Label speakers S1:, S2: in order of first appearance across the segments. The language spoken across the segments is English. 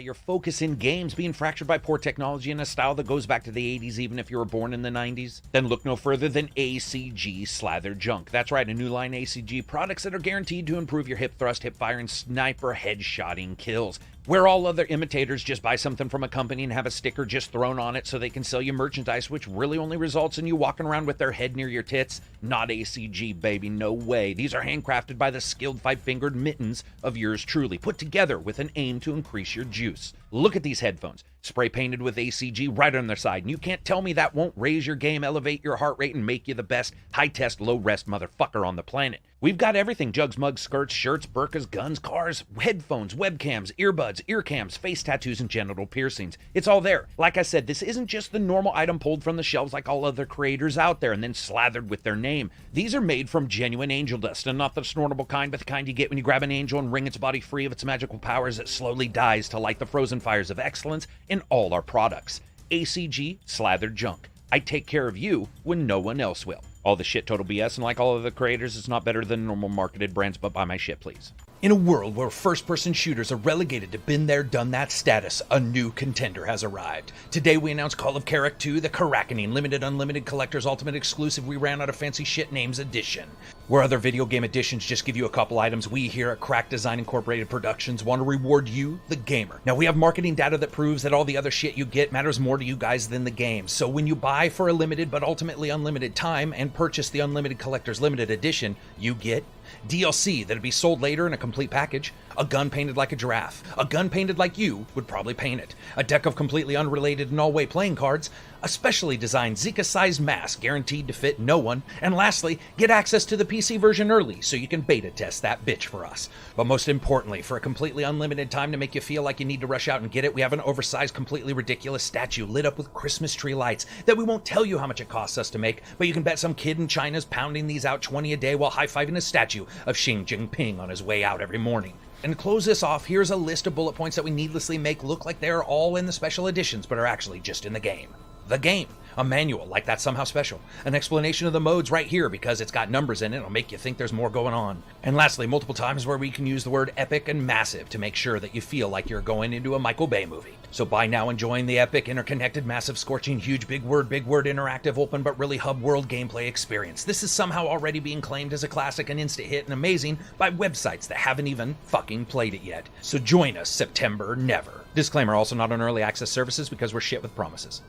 S1: your focus in games being fractured by poor technology and a style that goes back to the 80s even if you were born in the 90s? Then look no further than ACG Slathered Junk. That's right, a new line ACG products that are guaranteed to improve your hip thrust, hip fire, and sniper headshotting kills. Where all other imitators just buy something from a company and have a sticker just thrown on it so they can sell you merchandise, which really only results in you walking around with their head near your tits. Not ACG, baby, no way. These are handcrafted by the skilled five-fingered mittens of yours truly, put together with an aim to increase your juice. Look at these headphones, spray painted with ACG right on their side, and you can't tell me that won't raise your game, elevate your heart rate, and make you the best high-test, low-rest motherfucker on the planet. We've got everything: jugs, mugs, skirts, shirts, burkas, guns, cars, headphones, webcams, earbuds, ear cams, face tattoos, and genital piercings. It's all there. Like I said, this isn't just the normal item pulled from the shelves like all other creators out there and then slathered with their name. These are made from genuine angel dust, and not the snortable kind, but the kind you get when you grab an angel and wring its body free of its magical powers that slowly dies to light the frozen fires of excellence in all our products. ACG Slathered Junk. I take care of you when no one else will. All the shit total BS, and like all other creators, it's not better than normal marketed brands, but buy my shit, please. In a world where first-person shooters are relegated to been there, done that status, a new contender has arrived. Today we announced Call of Karak 2, the Karakening Limited Unlimited Collector's Ultimate Exclusive We Ran Out of Fancy Shit Names Edition. Where other video game editions just give you a couple items, we here at Crack Design Incorporated Productions want to reward you, the gamer. Now we have marketing data that proves that all the other shit you get matters more to you guys than the game. So when you buy for a limited but ultimately unlimited time and purchase the Unlimited Collector's Limited Edition, you get DLC that'd be sold later in a complete package, a gun painted like a giraffe, a gun painted like you would probably paint it, a deck of completely unrelated Norway playing cards, a specially designed Zika-sized mask guaranteed to fit no one, and lastly, get access to the PC version early so you can beta test that bitch for us. But most importantly, for a completely unlimited time to make you feel like you need to rush out and get it, we have an oversized, completely ridiculous statue lit up with Christmas tree lights that we won't tell you how much it costs us to make, but you can bet some kid in China's pounding these out 20 a day while high-fiving a statue of Xi Jinping on his way out every morning. And to close this off, here's a list of bullet points that we needlessly make look like they are all in the special editions, but are actually just in the game. The game. A manual, like that's somehow special. An explanation of the modes right here because it's got numbers in it. It'll make you think there's more going on. And lastly, multiple times where we can use the word epic and massive to make sure that you feel like you're going into a Michael Bay movie. So by now enjoying the epic, interconnected, massive, scorching, huge, big word, interactive, open, but really hub world gameplay experience. This is somehow already being claimed as a classic, an instant hit, and amazing by websites that haven't even fucking played it yet. So join us September never. Disclaimer, also not on early access services because we're shit with promises.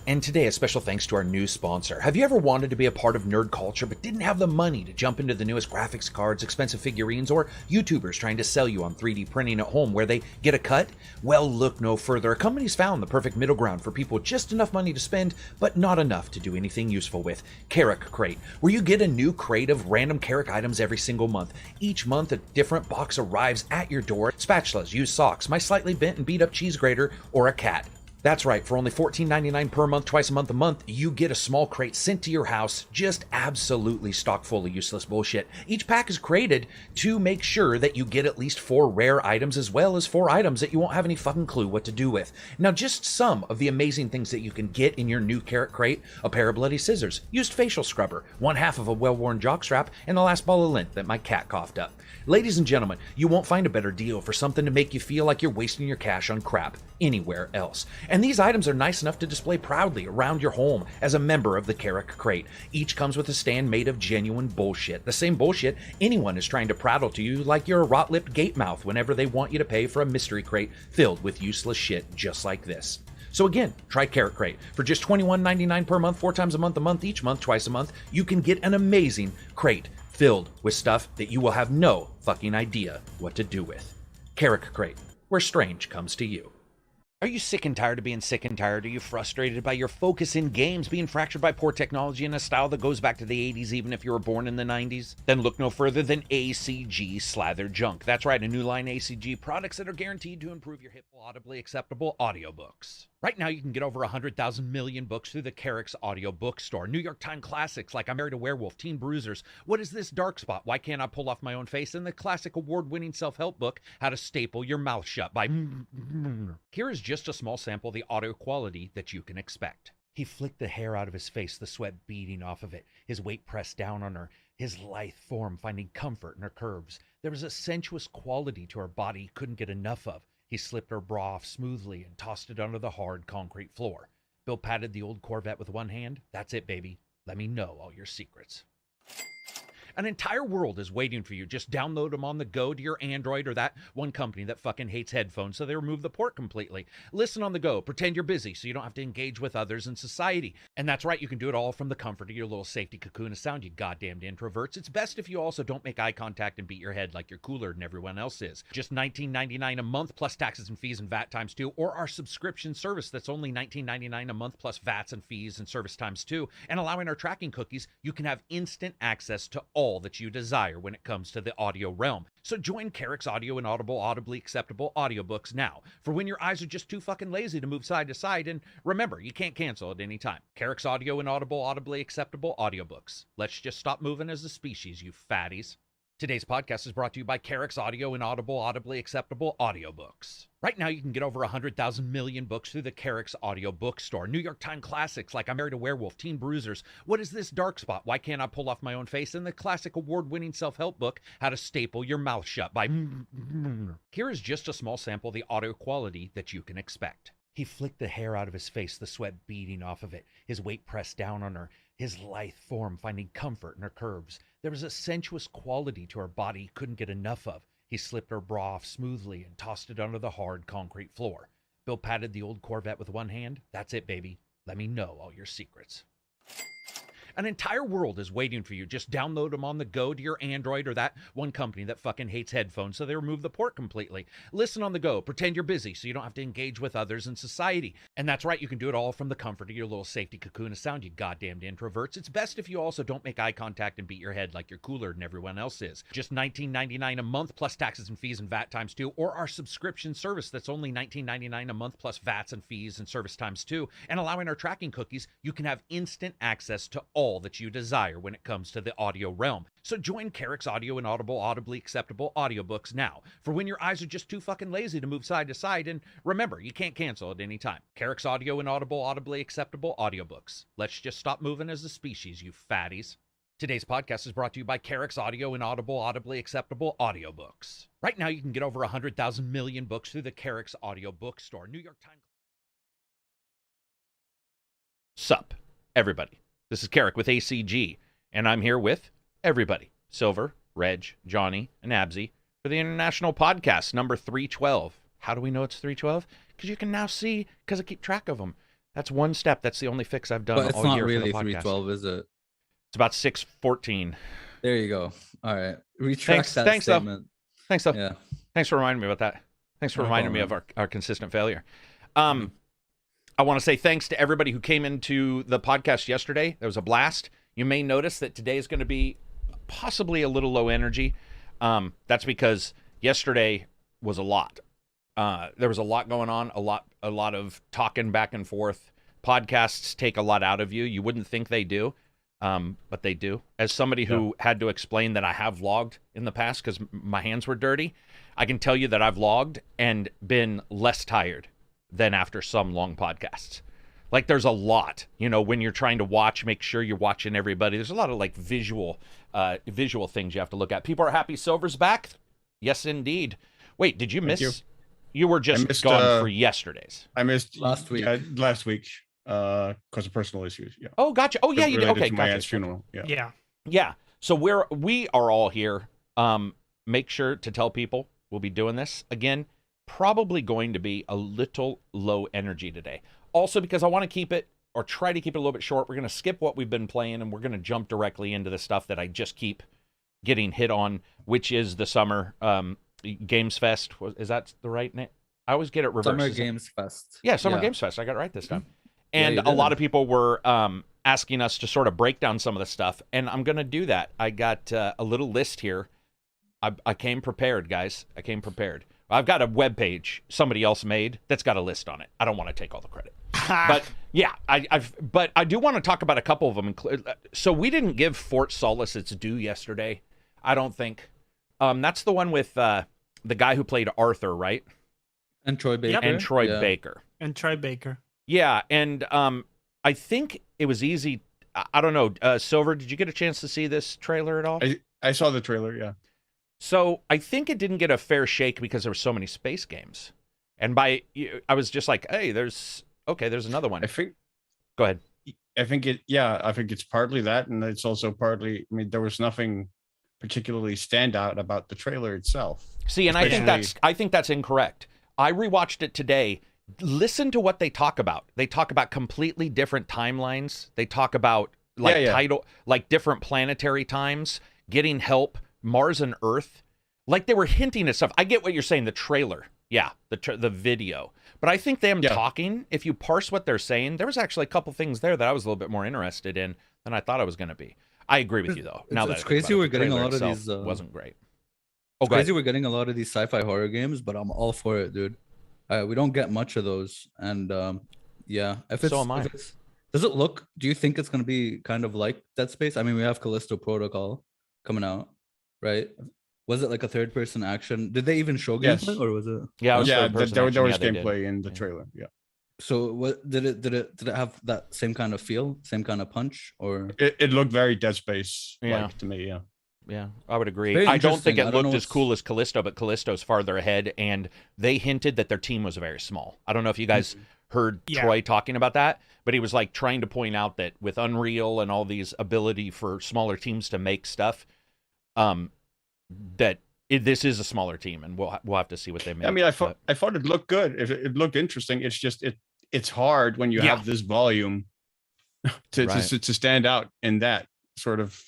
S1: And today, a special thanks to our new sponsor. Have you ever wanted to be a part of nerd culture but didn't have the money to jump into the newest graphics cards, expensive figurines, or YouTubers trying to sell you on 3D printing at home where they get a cut? Well, look no further. A company's found the perfect middle ground for people with just enough money to spend, but not enough to do anything useful with. Karak Crate, where you get a new crate of random Karak items every single month. Each month, a different box arrives at your door. Spatulas, used socks, my slightly bent and beat up cheese grater, or a cat. That's right, for only $14.99 per month, twice a month, you get a small crate sent to your house, just absolutely stock full of useless bullshit. Each pack is created to make sure that you get at least 4 rare items as well as 4 items that you won't have any fucking clue what to do with. Now, just some of the amazing things that you can get in your new Karak Crate: a pair of bloody scissors, used facial scrubber, 1/2 of a well-worn jockstrap, and the last ball of lint that my cat coughed up. Ladies and gentlemen, you won't find a better deal for something to make you feel like you're wasting your cash on crap anywhere else. And these items are nice enough to display proudly around your home as a member of the Karak Crate. Each comes with a stand made of genuine bullshit. The same bullshit anyone is trying to prattle to you like you're a rot-lipped gate mouth whenever they want you to pay for a mystery crate filled with useless shit just like this. So again, try Karak Crate. For just $21.99 per month, 4 times a month, each month, twice a month, you can get an amazing crate filled with stuff that you will have no fucking idea what to do with. Karak Crate, where strange comes to you. Are you sick and tired of being sick and tired? Are you frustrated by your focus in games being fractured by poor technology and a style that goes back to the 80s even if you were born in the 90s? Then look no further than ACG Slathered Junk. That's right, a new line ACG products that are guaranteed to improve your hip audibly acceptable audiobooks. Right now, you can get over 100,000 million books through the Karak's audio bookstore. New York Times classics like I Married a Werewolf, Teen Bruisers, What Is This Dark Spot, Why Can't I Pull Off My Own Face, and the classic award-winning self-help book, How to Staple Your Mouth Shut by Here is just a small sample of the audio quality that you can expect. He flicked the hair out of his face, the sweat beading off of it, his weight pressed down on her, his lithe form finding comfort in her curves. There was a sensuous quality to her body he couldn't get enough of. He slipped her bra off smoothly and tossed it under the hard concrete floor. Bill patted the old Corvette with one hand. That's it, baby. Let me know all your secrets. An entire world is waiting for you. Just download them on the go to your Android or that one company that fucking hates headphones, so they remove the port completely. Listen on the go. Pretend you're busy so you don't have to engage with others in society. And that's right, you can do it all from the comfort of your little safety cocoon of sound, you goddamned introverts. It's best if you also don't make eye contact and beat your head like you're cooler than everyone else is. Just $19.99 a month plus taxes and fees and VAT times 2, or our subscription service that's only $19.99 a month plus VATs and fees and service times 2. And allowing our tracking cookies, you can have instant access to all that you desire when it comes to the audio realm. So join Karak's audio and audibly acceptable audiobooks now, for when your eyes are just too fucking lazy to move side to side. And remember, you can't cancel at any time. Karak's audio and audibly acceptable audiobooks. Let's just stop moving as a species, you fatties. Today's podcast is brought to you by Karak's audio and audibly acceptable audiobooks. Right now, you can get over 100,000 million books through the Karak's audio bookstore. New York Times classics like I Married a Werewolf, Teen Bruisers, What Is This Dark Spot, Why Can't I Pull Off My Own Face, and the classic award-winning self-help book, How to Staple Your Mouth Shut by Here is just a small sample of the audio quality that you can expect. He flicked the hair out of his face, the sweat beading off of it, his weight pressed down on her, his lithe form finding comfort in her curves. There was a sensuous quality to her body he couldn't get enough of. He slipped her bra off smoothly and tossed it under the hard concrete floor. Bill patted the old Corvette with one hand. That's it, baby. Let me know all your secrets. An entire world is waiting for you. Just download them on the go to your Android or that one company that fucking hates headphones, so they remove the port completely. Listen on the go. Pretend you're busy so you don't have to engage with others in society. And that's right, you can do it all from the comfort of your little safety cocoon of sound, you goddamned introverts. It's best if you also don't make eye contact and beat your head like you're cooler than everyone else is. Just $19.99 a month plus taxes and fees and VAT times 2, or our subscription service that's only $19.99 a month plus VATs and fees and service times 2. And allowing our tracking cookies, you can have instant access to all that you desire when it comes to the audio realm. So join Karak's audio and audibly acceptable audiobooks now, for when your eyes are just too fucking lazy to move side to side. And remember, you can't cancel at any time. Karak's audio and audibly acceptable audiobooks. Let's just stop moving as a species, you fatties. Today's podcast is brought to you by Karak's audio and audibly acceptable audiobooks. Right now, you can get over 100,000 million books through the Karak's audio bookstore. New York Times. Sup, everybody. This is Karak with ACG, and I'm here with everybody. Silver, Reg, Johnny, and Absy for the International Podcast, number 312. How do we know it's 312? Because you can now see, because I keep track of them. That's one step. That's the only fix I've done all year for the podcast. But it's not really 312,
S2: is it?
S1: It's about 614.
S2: There you go. All right. Retract that statement.
S1: Thanks, though.
S2: Yeah.
S1: Thanks for reminding me about that. Thanks for reminding me of our consistent failure. I want to say thanks to everybody who came into the podcast yesterday. There was a blast. You may notice that today is going to be possibly a little low energy. That's because yesterday was a lot. There was a lot going on, a lot of talking back and forth. Podcasts take a lot out of you. You wouldn't think they do, but they do. As somebody who had to explain that I have vlogged in the past because my hands were dirty, I can tell you that I've vlogged and been less tired than after some long podcasts. Like, there's a lot, when you're trying to watch, make sure you're watching everybody. There's a lot of like visual things you have to look at. People are happy Silver's back. Yes, indeed. Wait, did you miss? You were just gone for yesterday's.
S3: I missed
S2: last week.
S3: Last week because of personal issues. Yeah.
S1: Oh, gotcha. Oh, yeah, you did. Okay,
S3: my
S1: gotcha.
S3: aunt's funeral.
S1: Yeah. So we are all here. Make sure to tell people we'll be doing this again. Probably going to be a little low energy today. Also because I want to keep it, or try to keep it a little bit short. We're going to skip what we've been playing, and we're going to jump directly into the stuff that I just keep getting hit on, which is the Summer Games Fest. Is that the right name? I always get it reversed.
S2: Summer Games Fest.
S1: Yeah, Summer Games Fest. I got it right this time. And a lot of people were asking us to sort of break down some of the stuff, and I'm going to do that. I got a little list here. I came prepared, guys. I came prepared. I've got a web page somebody else made that's got a list on it. I don't want to take all the credit, but yeah, but I do want to talk about a couple of them. So we didn't give Fort Solace its due yesterday, I don't think. That's the one with the guy who played Arthur, right?
S2: And Troy Baker.
S4: Yep.
S1: And Troy Baker.
S4: And Troy Baker.
S1: Yeah, and I think it was easy. I don't know. Silver, did you get a chance to see this trailer at all?
S3: I saw the trailer. Yeah.
S1: So I think it didn't get a fair shake because there were so many space games. And I was just like, hey, there's another one. Go ahead.
S3: I think it's partly that, and it's also partly, I mean, there was nothing particularly standout about the trailer itself.
S1: See, and I think that's incorrect. I rewatched it today. Listen to what they talk about. They talk about completely different timelines. They talk about like different planetary times, getting help, Mars and Earth. Like they were hinting at stuff. I get what you're saying, the trailer. Yeah, the video. But I think them talking, if you parse what they're saying, there was actually a couple things there that I was a little bit more interested in than I thought I was going to be. I agree with you, though.
S2: It's crazy we're getting a lot of these.
S1: Wasn't great.
S2: It's crazy we're getting a lot of these sci-fi horror games, but I'm all for it, dude. We don't get much of those, and
S1: so am I.
S2: Does it look? Do you think it's going to be kind of like Dead Space? I mean, we have Callisto Protocol coming out, right? Was it like a third-person action? Did they even show gameplay, or was it?
S1: Yeah,
S3: there was gameplay in the trailer. Yeah.
S2: So what did it have that same kind of feel, same kind of punch, or
S3: it looked very Dead Space like to me? Yeah.
S1: Yeah, I would agree. I don't think it looked as cool as Callisto, but Callisto's farther ahead, and they hinted that their team was very small. I don't know if you guys heard Troy talking about that, but he was like trying to point out that with Unreal and all these ability for smaller teams to make stuff, this is a smaller team, and we'll have to see what they make.
S3: I mean, I thought it looked good. It looked interesting. It's just it's hard when you have this volume to stand out in that sort of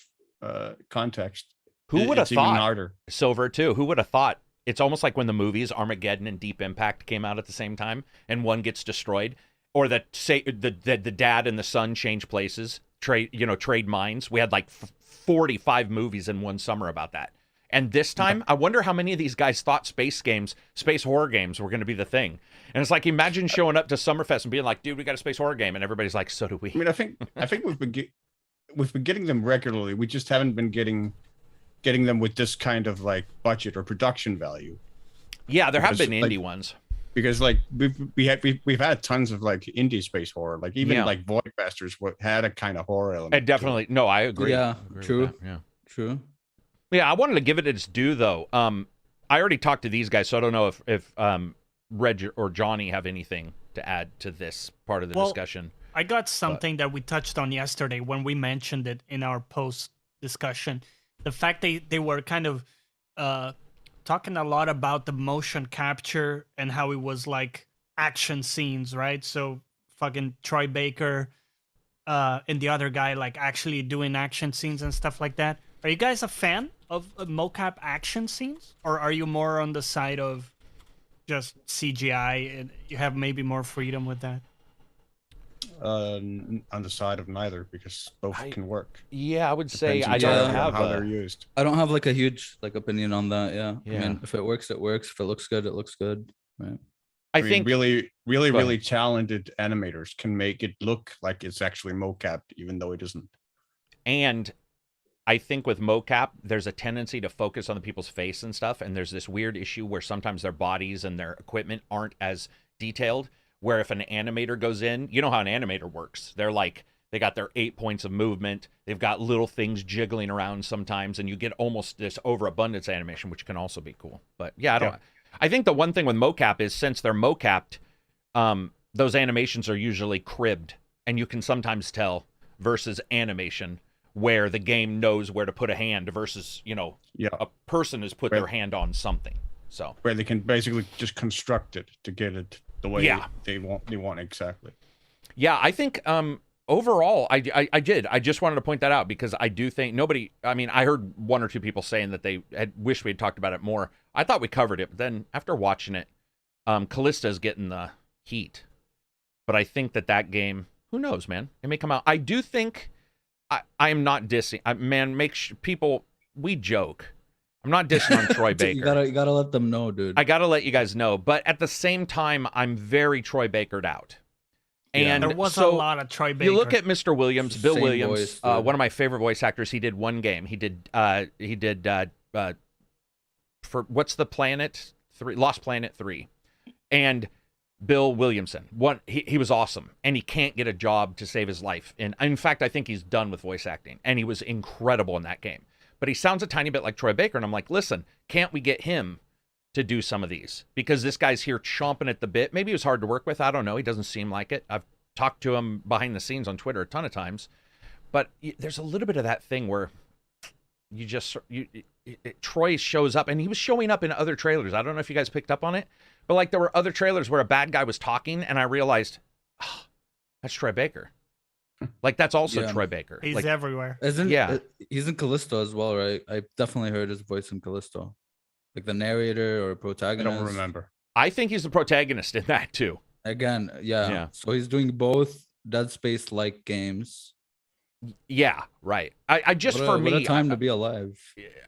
S3: context.
S1: Who would have thought?
S3: Harder.
S1: Silver too. Who would have thought? It's almost like when the movies Armageddon and Deep Impact came out at the same time, and one gets destroyed, or that the dad and the son change places, trade minds. We had like 45 movies in one summer about that. And this time, I wonder how many of these guys thought space horror games were going to be the thing. And it's like, imagine showing up to Summerfest and being like, dude, we got a space horror game. And everybody's like, so do we.
S3: I mean, I think we've been getting them regularly. We just haven't been getting them with this kind of like budget or production value.
S1: Yeah, there have been indie ones.
S3: Because like we've had tons of like indie space horror, like even like Voidbusters had a kind of horror element.
S1: And definitely, no, I agree.
S2: Yeah, true.
S1: Yeah,
S2: true.
S1: Yeah, I wanted to give it its due though. I already talked to these guys, so I don't know if Reg or Johnny have anything to add to this part of the discussion.
S4: I got something that we touched on yesterday when we mentioned it in our post discussion. The fact they were kind of talking a lot about the motion capture and how it was like action scenes, right? So fucking Troy Baker and the other guy like actually doing action scenes and stuff like that. Are you guys a fan of mocap action scenes, or are you more on the side of just CGI and you have maybe more freedom with that?
S3: On the side of neither, because both can work.
S1: Yeah, I would say I
S3: don't
S1: don't have
S3: how they're used.
S2: I don't have like a huge like opinion on that. Yeah. I mean, if it works, it works. If it looks good, it looks good. Right.
S1: I think
S3: really talented animators can make it look like it's actually mocapped, even though it isn't.
S1: And I think with mocap, there's a tendency to focus on the people's face and stuff, and there's this weird issue where sometimes their bodies and their equipment aren't as detailed. Where if an animator goes in, you know how an animator works. They're like, they got their 8 points of movement. They've got little things jiggling around sometimes, and you get almost this overabundance animation, which can also be cool. But yeah, I think the one thing with mocap is since they're mocapped, those animations are usually cribbed, and you can sometimes tell versus animation where the game knows where to put a hand versus, a person has put their hand on something. So
S3: where they can basically just construct it to get it the way they want exactly.
S1: Yeah, I think overall, I did. I just wanted to point that out because I do think I heard one or two people saying that they had wished we had talked about it more. I thought we covered it, but then after watching it, Callista's getting the heat. But I think that game, who knows, man? It may come out. I do think I am not dissing. We joke. I'm not dissing on Troy Baker.
S2: You gotta let them know, dude.
S1: I gotta let you guys know. But at the same time, I'm very Troy Bakered out. And
S4: there was a lot of Troy Baker.
S1: You look at Mr. Williams, Bill
S2: Same
S1: Williams,
S2: voice,
S1: one of my favorite voice actors. He did one game. He did for what's the planet? Lost Planet 3. And Bill Williamson. He was awesome. And he can't get a job to save his life. And in fact, I think he's done with voice acting. And he was incredible in that game. But he sounds a tiny bit like Troy Baker, and I'm like, listen, can't we get him to do some of these because this guy's here chomping at the bit. Maybe he was hard to work with. I don't know. He doesn't seem like it. I've talked to him behind the scenes on Twitter a ton of times, but there's a little bit of that thing where Troy shows up, and he was showing up in other trailers. I don't know if you guys picked up on it, but like there were other trailers where a bad guy was talking, and I realized, oh, that's Troy Baker. Like that's also Troy Baker.
S4: He's
S1: like,
S4: everywhere.
S2: He's in Callisto as well, right? I definitely heard his voice in Callisto, like the narrator or protagonist.
S3: I don't remember.
S1: I think he's the protagonist in that too.
S2: Again, yeah. So he's doing both Dead Space-like games.
S1: Yeah, right. I just
S2: what
S1: me,
S2: a time to be alive.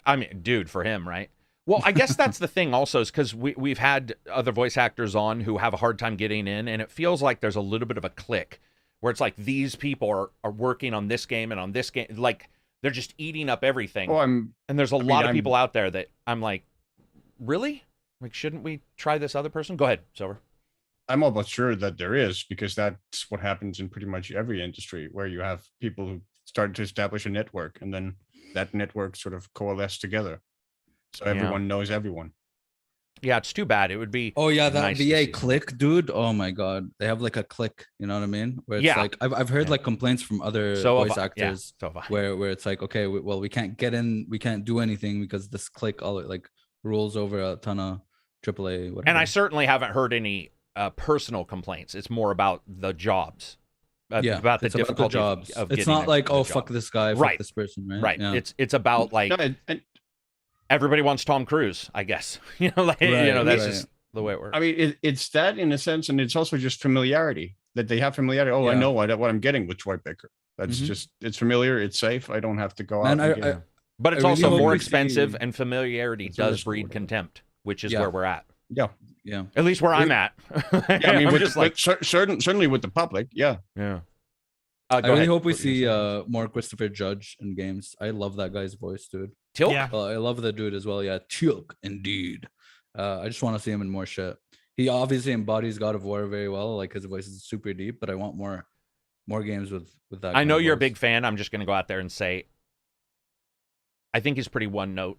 S1: I mean, dude, for him, right? Well, I guess that's the thing also is because we've had other voice actors on who have a hard time getting in, and it feels like there's a little bit of a click where it's like these people are working on this game and on this game. Like they're just eating up everything.
S3: Oh,
S1: and there's a lot of people out there that I'm like, really? Like, shouldn't we try this other person? Go ahead, Silver.
S3: I'm almost sure that there is, because that's what happens in pretty much every industry where you have people who start to establish a network and then that network sort of coalesce together. So everyone knows everyone.
S1: Yeah, it's too bad. It would be.
S2: Oh yeah, that nice VA click, dude. Oh my god, they have like a click. You know what I mean? Where it's like I've heard like complaints from other voice actors where it's like, okay, well we can't get in, we can't do anything because this click all like rules over a ton of AAA. Whatever.
S1: And I certainly haven't heard any personal complaints. It's more about the jobs. About the difficulty
S2: jobs.
S1: Of
S2: it's not like, oh fuck this guy,
S1: right?
S2: Fuck this person, right?
S1: Right.
S2: Yeah.
S1: It's about like everybody wants Tom Cruise, I guess. You know, like that's just the way it works.
S3: I mean, it's that in a sense, and it's also just familiarity that they have familiarity. Oh, I know what I'm getting with Troy Baker. That's just it's familiar, it's safe. I don't have to go out.
S1: But it's also more expensive, and familiarity does breed contempt, which is where we're at.
S3: Yeah.
S2: Yeah.
S1: At least where I'm at.
S3: I mean, certainly with the public. Yeah.
S1: Yeah.
S2: I really hope we see more Christopher Judge in games. I love that guy's voice, dude.
S1: Tilk?
S4: Yeah.
S2: I love the dude as well. Yeah. Tilk, indeed. I just want to see him in more shit. He obviously embodies God of War very well. Like his voice is super deep, but I want more games with that.
S1: I know you're a big fan. I'm just going to go out there and say, I think he's pretty one note.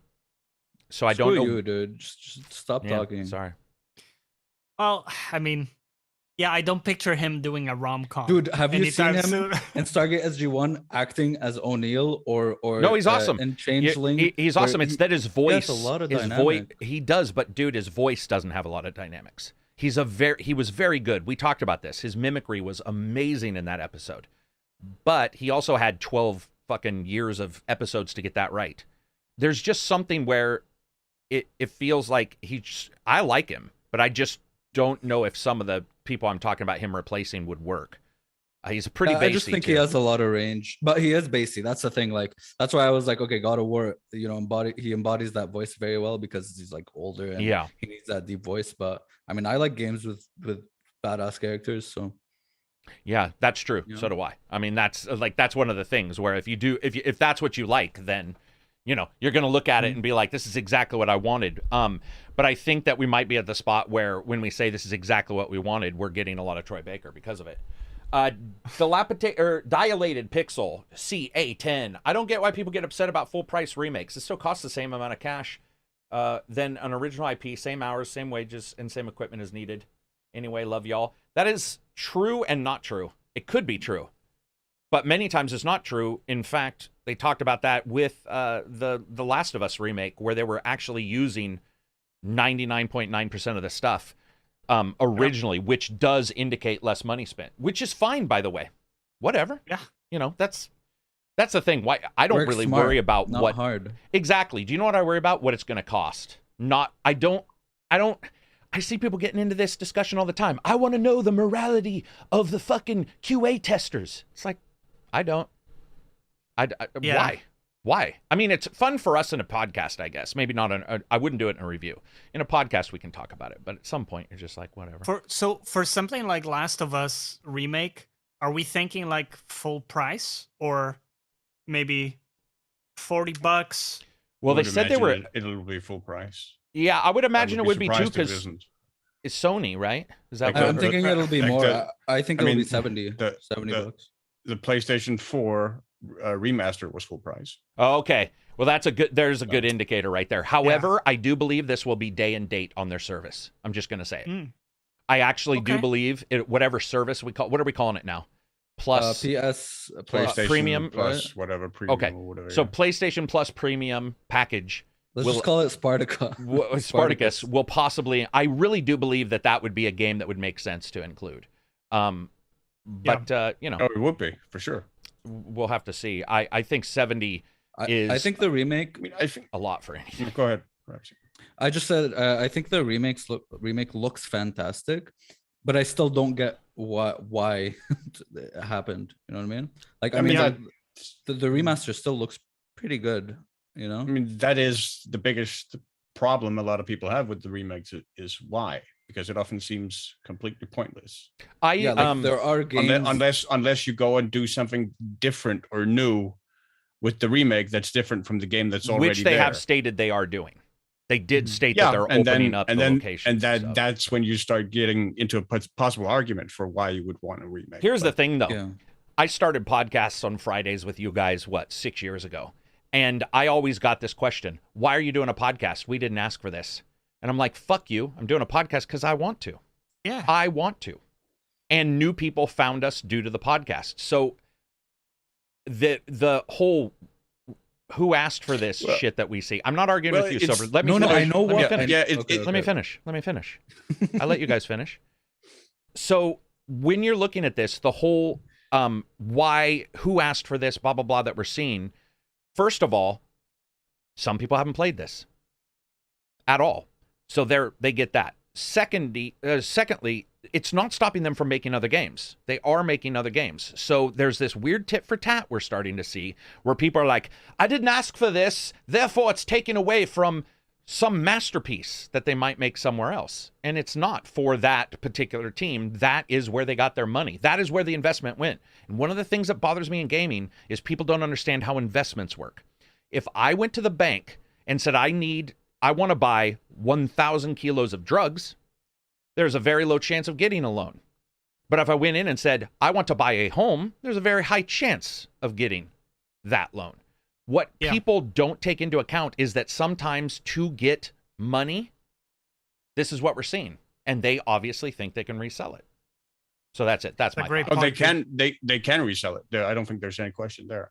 S1: So I don't know.
S2: You, dude. Just stop talking.
S1: Sorry.
S4: Well, I mean, yeah, I don't picture him doing a rom-com.
S2: Dude, have you seen him in Stargate SG-1 acting as O'Neill or
S1: no, he's awesome.
S2: In Changeling?
S1: He's awesome. It's that his voice.
S2: He has a lot of
S1: he does, but dude, his voice doesn't have a lot of dynamics. He was very good. We talked about this. His mimicry was amazing in that episode. But he also had 12 fucking years of episodes to get that right. There's just something where it feels like I like him, but I just don't know if some of the people I'm talking about him replacing would work. He's a pretty bassy.
S2: I just think he has a lot of range, but he is bassy. That's the thing. Like that's why I was like, okay, God of War, he embodies that voice very well because he's like older and he needs that deep voice. But I mean, I like games with badass characters, so.
S1: Yeah, that's true. Yeah. So do I. I mean, that's one of the things where if that's what you like, then you're going to look at it and be like, this is exactly what I wanted. But I think that we might be at the spot where when we say this is exactly what we wanted, we're getting a lot of Troy Baker because of it. Dilated Pixel CA10. I don't get why people get upset about full price remakes. It still costs the same amount of cash than an original IP, same hours, same wages, and same equipment is needed. Anyway, love y'all. That is true and not true. It could be true, but many times it's not true. In fact, they talked about that with the Last of Us remake, where they were actually using 99.9% of the stuff originally, which does indicate less money spent, which is fine, by the way. Whatever.
S4: Yeah.
S1: That's the thing. Why I don't really worry about what
S2: hard.
S1: Exactly. Do you know what I worry about? What it's going to cost. I see people getting into this discussion all the time. I want to know the morality of the fucking QA testers. It's like, I don't. Why? I mean, it's fun for us in a podcast, I guess. Maybe not. I wouldn't do it in a review. In a podcast, we can talk about it. But at some point, you're just like, whatever.
S4: For something like Last of Us remake, are we thinking like full price or maybe $40?
S1: Well, they said they were.
S3: It'll be full price.
S1: Yeah, I would imagine it would be too because it's Sony, right? Is that?
S2: I'm thinking it'll be more. I think it'll be 70 bucks.
S3: The PlayStation 4 remaster was full price.
S1: Oh, okay. Well, there's a good indicator right there. However, I do believe this will be day and date on their service. I'm just going to say it. I actually do believe whatever service what are we calling it now? Plus
S2: PS
S3: PlayStation
S1: Premium
S3: Plus,
S1: right?
S3: whatever Premium.
S1: Okay,
S3: or whatever,
S1: so PlayStation Plus Premium package.
S2: Let's just call it Spartacus.
S1: Spartacus will possibly. I really do believe that would be a game that would make sense to include. But
S3: it would be for sure.
S1: We'll have to see. I think 70 is.
S2: I think the remake.
S3: I think
S1: a lot for anything.
S3: Go ahead.
S2: I just said I think the remake looks fantastic, but I still don't get why it happened. You know what I mean? Like I mean, the remaster still looks pretty good. You know,
S3: I mean, that is the biggest problem a lot of people have with the remakes is why, because it often seems completely pointless.
S2: There are games
S3: unless you go and do something different or new with the remake that's different from the game that's already
S1: which they
S3: there.
S1: have stated they are doing. They did state that they're opening up the location.
S3: And that's when you start getting into a possible argument for why you would want a remake.
S1: Here's the thing, though. Yeah. I started podcasts on Fridays with you guys, 6 years ago? And I always got this question, why are you doing a podcast? We didn't ask for this. And I'm like, fuck you. I'm doing a podcast because I want to.
S4: Yeah.
S1: I want to. And new people found us due to the podcast. So the whole who asked for this shit that we see. I'm not arguing with you, Silver. Let me finish.
S2: I know what.
S1: Let me finish. I let you guys finish. So when you're looking at this, the whole who asked for this, blah, blah, blah, that we're seeing, first of all, some people haven't played this at all. So they get that. Secondly, it's not stopping them from making other games. They are making other games. So there's this weird tit for tat we're starting to see where people are like, I didn't ask for this, therefore it's taken away from some masterpiece that they might make somewhere else. And it's not for that particular team. That is where they got their money. That is where the investment went. And one of the things that bothers me in gaming is people don't understand how investments work. If I went to the bank and said, I want to buy 1,000 kilos of drugs, there's a very low chance of getting a loan. But if I went in and said, I want to buy a home, there's a very high chance of getting that loan. What people don't take into account is that sometimes to get money, this is what we're seeing. And they obviously think they can resell it. So that's it. That's my
S4: great
S1: point.
S3: They can resell it. I don't think there's any question there.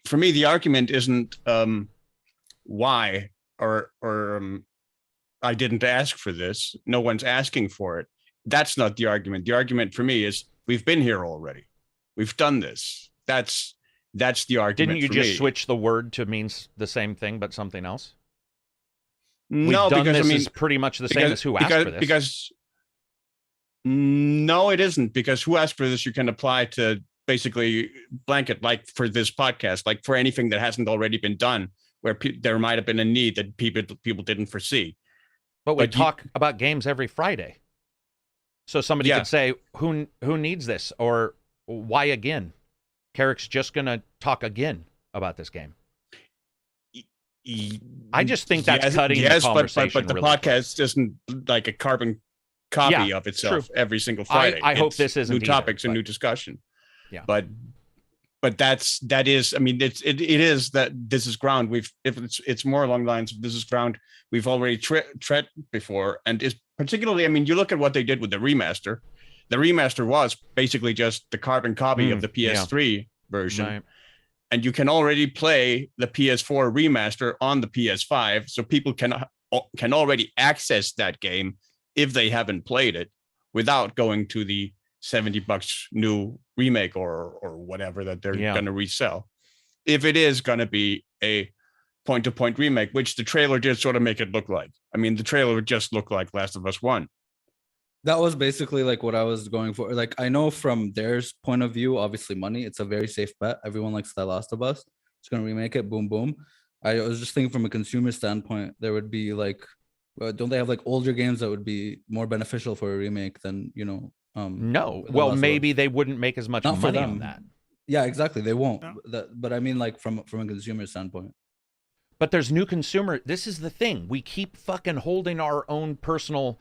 S3: For me, the argument isn't why or I didn't ask for this. No one's asking for it. That's not the argument. The argument for me is we've been here already. We've done this. That's the argument.
S1: Didn't you just switch the word to mean the same thing but something else?
S3: No,
S1: this is pretty much the same as who asked for this.
S3: No, it isn't, because who asked for this you can apply to basically blanket, like for this podcast, like for anything that hasn't already been done, where there might have been a need that people didn't foresee.
S1: But we talk about games every Friday. So somebody could say, who needs this? Or why again? Karak's just going to talk again about this game. I just think that's cutting the conversation.
S3: But the podcast isn't like a carbon copy of itself every single Friday.
S1: I hope this isn't
S3: new topics and new discussion.
S1: Yeah.
S3: But that is, I mean, it is that this is ground it's more along the lines of this is ground we've already tread before, and is particularly, I mean, you look at what they did with the remaster. The remaster was basically just the carbon copy of the PS3 version. Right. And you can already play the PS4 remaster on the PS5, so people can already access that game if they haven't played it without going to the $70 new remake or whatever that they're going to resell. If it is going to be a point-to-point remake, which the trailer did sort of make it look like. I mean, the trailer would just look like Last of Us 1.
S2: That was basically like what I was going for. Like, I know from their point of view, obviously money, it's a very safe bet. Everyone likes The Last of Us. It's going to remake it, boom, boom. I was just thinking from a consumer standpoint, there would be like, don't they have like older games that would be more beneficial for a remake than,
S1: no. Well, maybe they wouldn't make as much money on that.
S2: Yeah, exactly. They won't. No. But I mean, like from a consumer standpoint.
S1: But there's new consumer. This is the thing. We keep fucking holding our own personal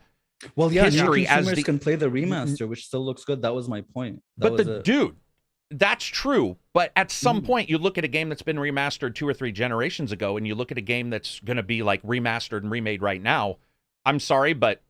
S1: history
S2: consumers can play the remaster, which still looks good. That was my point.
S1: Dude, That's true, but at some point you look at a game that's been remastered 2 or 3 generations ago, and you look at a game that's going to be like remastered and remade right now. I'm sorry, but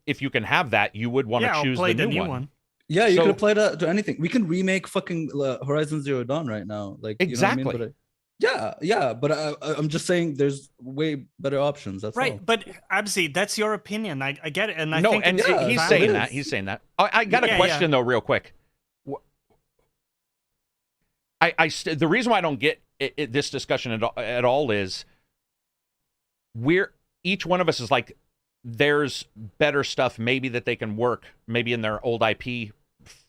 S1: if you can have that, you would want to choose the new one.
S2: Yeah, you could apply that to anything. We can remake fucking Horizon Zero Dawn right now. Like,
S1: exactly.
S2: You know what I mean? But I'm just saying there's way better options. That's
S4: right.
S2: all.
S4: But Abzi, that's your opinion. I get it, and I
S1: no,
S4: think
S1: and he's saying that. He's saying that. I got a question though, real quick. The reason why I don't get this discussion at all is each one of us is like, there's better stuff maybe that they can work maybe in their old IP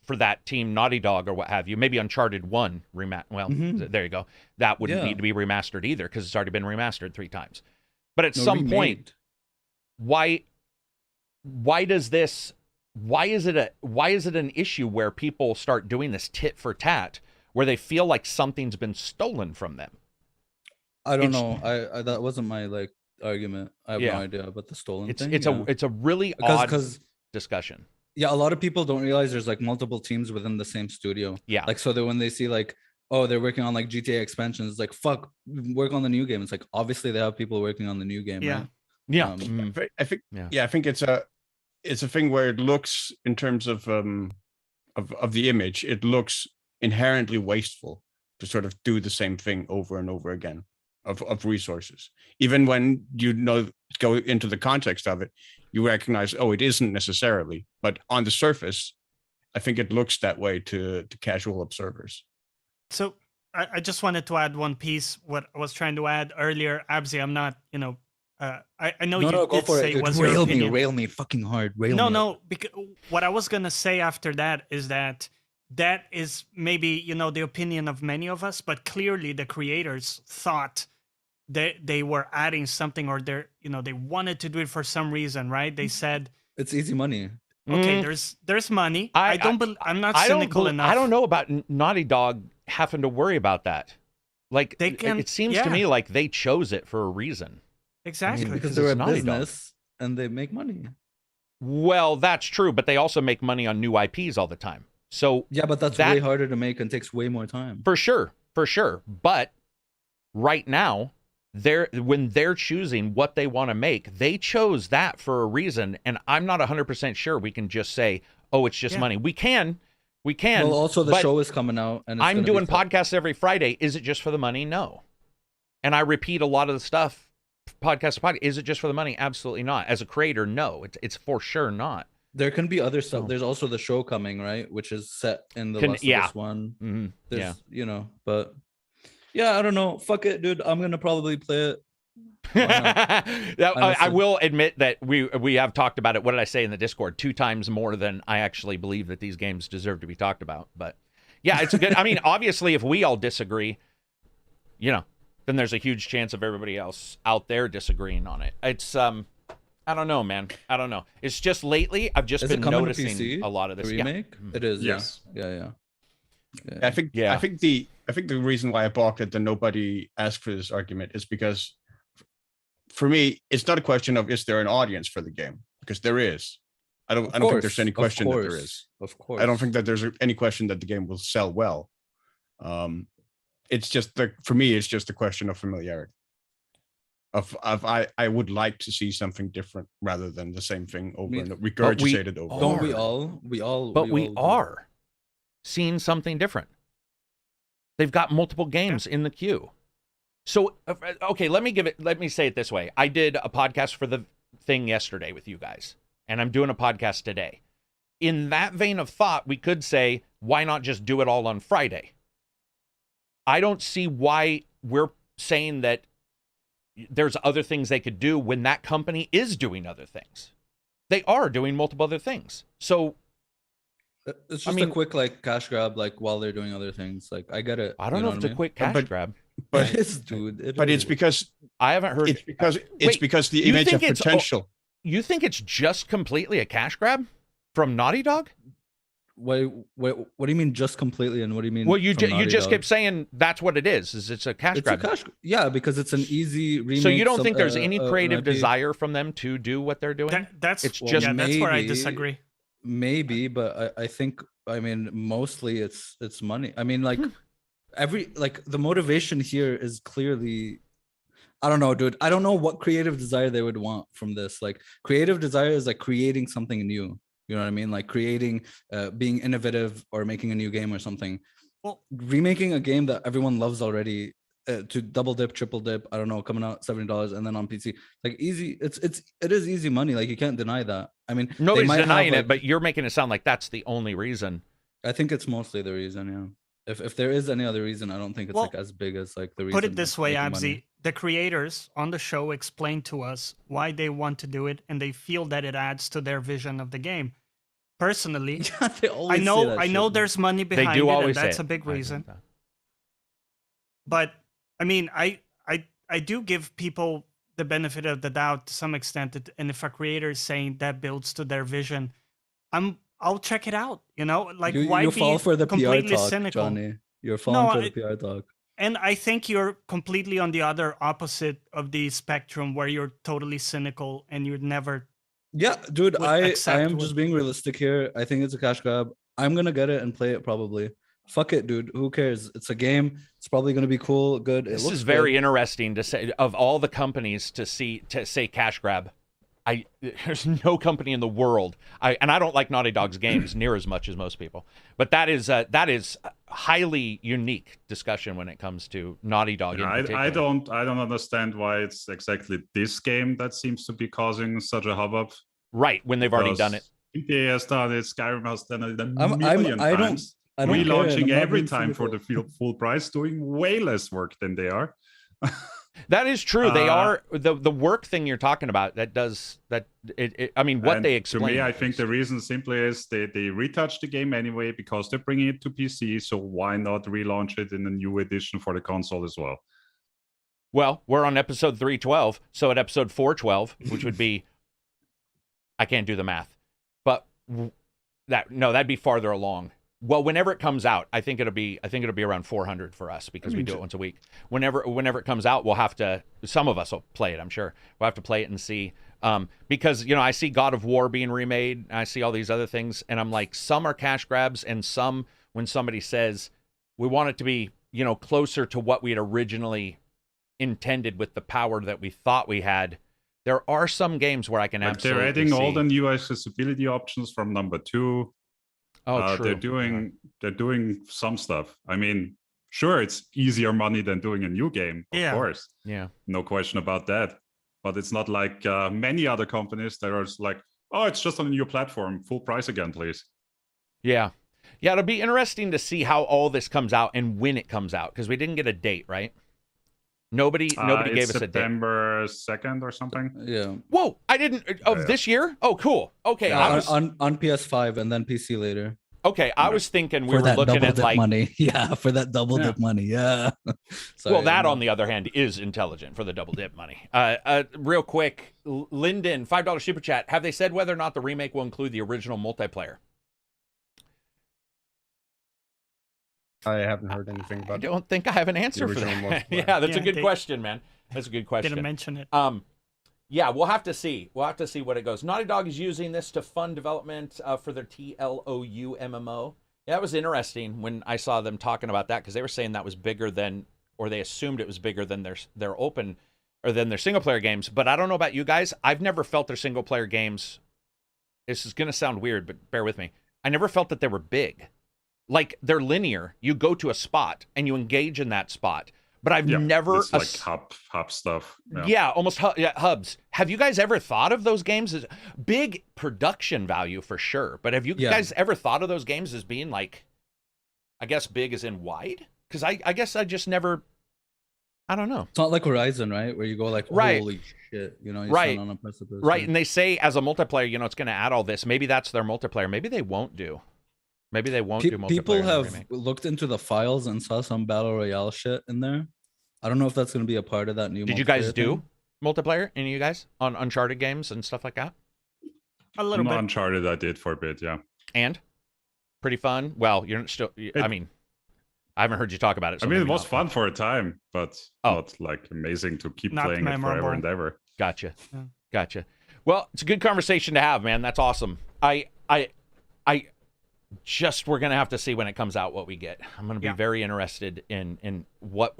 S1: for that team, Naughty Dog or what have you. Maybe Uncharted 1 well, there you go. That wouldn't need to be remastered either because it's already been remastered 3 times. But at some point, why is it an issue where people start doing this tit for tat where they feel like something's been stolen from them?
S2: I don't know. I that wasn't my argument. I have no idea about the stolen thing.
S1: It's a really odd discussion.
S2: Yeah, a lot of people don't realize there's multiple teams within the same studio.
S1: Yeah.
S2: So that when they see oh, they're working on GTA expansions, it's like, fuck, work on the new game. It's like, obviously they have people working on the new game.
S4: Yeah.
S2: Right?
S1: Yeah.
S3: I think I think it's a thing where it looks, in terms of the image, it looks inherently wasteful to sort of do the same thing over and over again of resources. Even when go into the context of it, you recognize, oh, it isn't necessarily, but on the surface, I think it looks that way to casual observers.
S4: So I just wanted to add one piece. What I was trying to add earlier, Abzi, I'm not, I know you
S2: did say
S4: it was your opinion.
S2: Rail me fucking hard.
S4: No, because what I was gonna say after that is that is maybe the opinion of many of us, but clearly the creators thought they were adding something, or they wanted to do it for some reason, right? They said
S2: it's easy money.
S4: Okay, there's money. I'm not cynical enough.
S1: I don't know about Naughty Dog having to worry about that. It seems to me like they chose it for a reason.
S4: Exactly.
S2: Because they're a business and they make money.
S1: Well, that's true, but they also make money on new IPs all the time. So
S2: yeah, but that's way harder to make and takes way more time.
S1: For sure. But right now, when they're choosing what they want to make, they chose that for a reason, and I'm not 100% sure we can just say, oh, it's just money. We can.
S2: Well, also the show is coming out, and
S1: I'm doing podcasts every Friday. Is it just for the money? No. And I repeat a lot of the stuff, podcast. Is it just for the money? Absolutely not. As a creator, no. It's for sure not.
S2: There can be other stuff. There's also the show coming, right? Which is set in the Last of Us one.
S1: Mm-hmm.
S2: But yeah, I don't know. Fuck it, dude. I'm gonna probably play it.
S1: I will admit that we have talked about it. What did I say in the Discord? 2 times more than I actually believe that these games deserve to be talked about. But yeah, it's a good. I mean, obviously, if we all disagree, then there's a huge chance of everybody else out there disagreeing on it. It's I don't know, man. I don't know. It's just lately I've just been noticing a lot of this.
S2: Remake?
S1: Yeah.
S2: It is.
S3: Yes.
S2: Yeah.
S3: I think the reason why I balked at the nobody asked for this argument is because, for me, it's not a question of is there an audience for the game, because there is. I don't think there's any question that there is.
S2: Of course.
S3: I don't think that there's any question that the game will sell well. It's just for me, it's just a question of familiarity. I would like to see something different rather than the same thing over and regurgitated over.
S2: Don't we all? We all.
S1: But we are seeing something different. They've got multiple games in the queue. So, okay, let me say it this way. I did a podcast for the thing yesterday with you guys, and I'm doing a podcast today. In that vein of thought, we could say, why not just do it all on Friday? I don't see why we're saying that there's other things they could do when that company is doing other things. They are doing multiple other things. So
S2: it's just a quick cash grab, while they're doing other things. I get it.
S1: I don't know if it's a quick cash grab.
S3: But
S2: it's
S3: because
S1: I haven't heard.
S3: It's because the image of potential.
S1: You think it's just completely a cash grab from Naughty Dog?
S2: What do you mean just completely, and what do you mean?
S1: Well, you just kept saying that's what it is it's a cash grab.
S2: Yeah, because it's an easy remake.
S1: So you don't think there's any creative desire from them to do what they're doing?
S4: That's where I disagree.
S2: Maybe, but I think I mean, mostly it's money. I mean, like the motivation here is clearly, I don't know, dude. I don't know what creative desire they would want from this. Like, creative desire is like creating something new. You know what I mean? Like creating, being innovative or making a new game or something. Well, remaking a game that everyone loves already, to double dip, triple dip, I don't know, coming out $70 and then on PC, like easy. It is easy money. Like, you can't deny that. I mean,
S1: nobody's denying it, but you're making it sound like that's the only reason.
S2: I think it's mostly the reason. Yeah. If there is any other reason, I don't think it's like as big as like the reason.
S4: Put it this way, Abzi. The creators on the show explained to us why they want to do it, and they feel that it adds to their vision of the game. Personally, I know there's money behind it, and that's a big reason. But I mean, I do give people the benefit of the doubt to some extent, and if a creator is saying that builds to their vision, I'll check it out. You know, like why
S2: you
S4: be
S2: fall for the
S4: completely
S2: PR talk,
S4: cynical?
S2: Johnny. You're falling for the PR talk.
S4: And I think you're completely on the other opposite of the spectrum, where you're totally cynical and you'd never.
S2: Yeah, dude, I am just being realistic here. I think it's a cash grab. I'm gonna get it and play it probably. Fuck it, dude. Who cares? It's a game. It's probably gonna be cool, good.
S1: This is very interesting to say. Of all the companies to say cash grab, there's no company in the world. And I don't like Naughty Dog's games near as much as most people. But that is a highly unique discussion when it comes to Naughty Dog.
S5: Yeah, I don't understand why it's exactly this game that seems to be causing such a hubbub.
S1: Right, when they've already done it.
S5: GTA has done it. Skyrim has done it a million times. I don't relaunching every time for the full price, doing way less work than they are.
S1: That is true. They are the work thing you're talking about. That does that. I mean, what they explain.
S5: To me, I think the reason simply is they retouched the game anyway because they're bringing it to PC. So why not relaunch it in a new edition for the console as well?
S1: Well, we're on episode 312, so at episode 412, which would be, I can't do the math, but that'd be farther along. Well, whenever it comes out, I think it'll be around 400 for us because we do it once a week. Whenever it comes out, we'll have to. Some of us will play it. I'm sure we'll have to play it and see. Because I see God of War being remade. I see all these other things, and I'm like, some are cash grabs, and some, when somebody says we want it to be closer to what we had originally intended with the power that we thought we had. There are some games where I can absolutely.
S5: They're adding all the new accessibility options from number 2.
S1: Oh, true.
S5: They're doing some stuff. I mean, sure, it's easier money than doing a new game, of course.
S1: Yeah.
S5: No question about that. But it's not like many other companies that are like, oh, it's just on a new platform, full price again, please.
S1: Yeah. Yeah, it'll be interesting to see how all this comes out and when it comes out, because we didn't get a date, right? Nobody gave us a date.
S5: September 2nd or something.
S2: Yeah.
S1: Whoa! I didn't this year. Oh, cool. Okay.
S2: Yeah, on PS5 and then PC later.
S1: Okay, I was thinking we were looking at like
S2: money. Yeah, for that double dip money. Yeah.
S1: Sorry, well, that on the other hand is intelligent for the double dip money. Real quick, Lyndon, $5 super chat. Have they said whether or not the remake will include the original multiplayer?
S3: I haven't heard anything about.
S1: I don't think I have an answer for that. Yeah, that's a good question, man. That's a good question.
S4: Didn't mention it.
S1: Yeah, we'll have to see. We'll have to see what it goes. Naughty Dog is using this to fund development for their TLOU MMO. Yeah, that was interesting when I saw them talking about that because they were saying that was bigger than, or they assumed it was bigger than their open or than their single player games. But I don't know about you guys. I've never felt their single player games. This is going to sound weird, but bear with me. I never felt that they were big. Like, they're linear. You go to a spot and you engage in that spot. But I've never...
S5: It's like hub stuff.
S1: Yeah, almost hubs. Have you guys ever thought of those games as big production value for sure? But have you guys ever thought of those games as being like, I guess big as in wide? Because I guess I just never... I don't know.
S2: It's not like Horizon, right? Where you go like, holy shit, you're
S1: right
S2: on a precipice.
S1: Right, and they say as a multiplayer, it's going to add all this. Maybe that's their multiplayer. Maybe they won't do. Maybe they won't do multiplayer.
S2: People have looked into the files and saw some battle royale shit in there. I don't know if that's going to be a part of that new.
S1: Did you guys do multiplayer? Any of you guys on Uncharted games and stuff like that?
S4: A little bit.
S5: Uncharted, I did for a bit, yeah.
S1: And pretty fun. Well, you're still. I mean, I haven't heard you talk about it. So
S5: it was fun for a time, but not like amazing to keep playing it forever and ever.
S1: Gotcha. Yeah. Gotcha. Well, it's a good conversation to have, man. That's awesome. we're gonna have to see when it comes out what we get. I'm gonna be very interested in what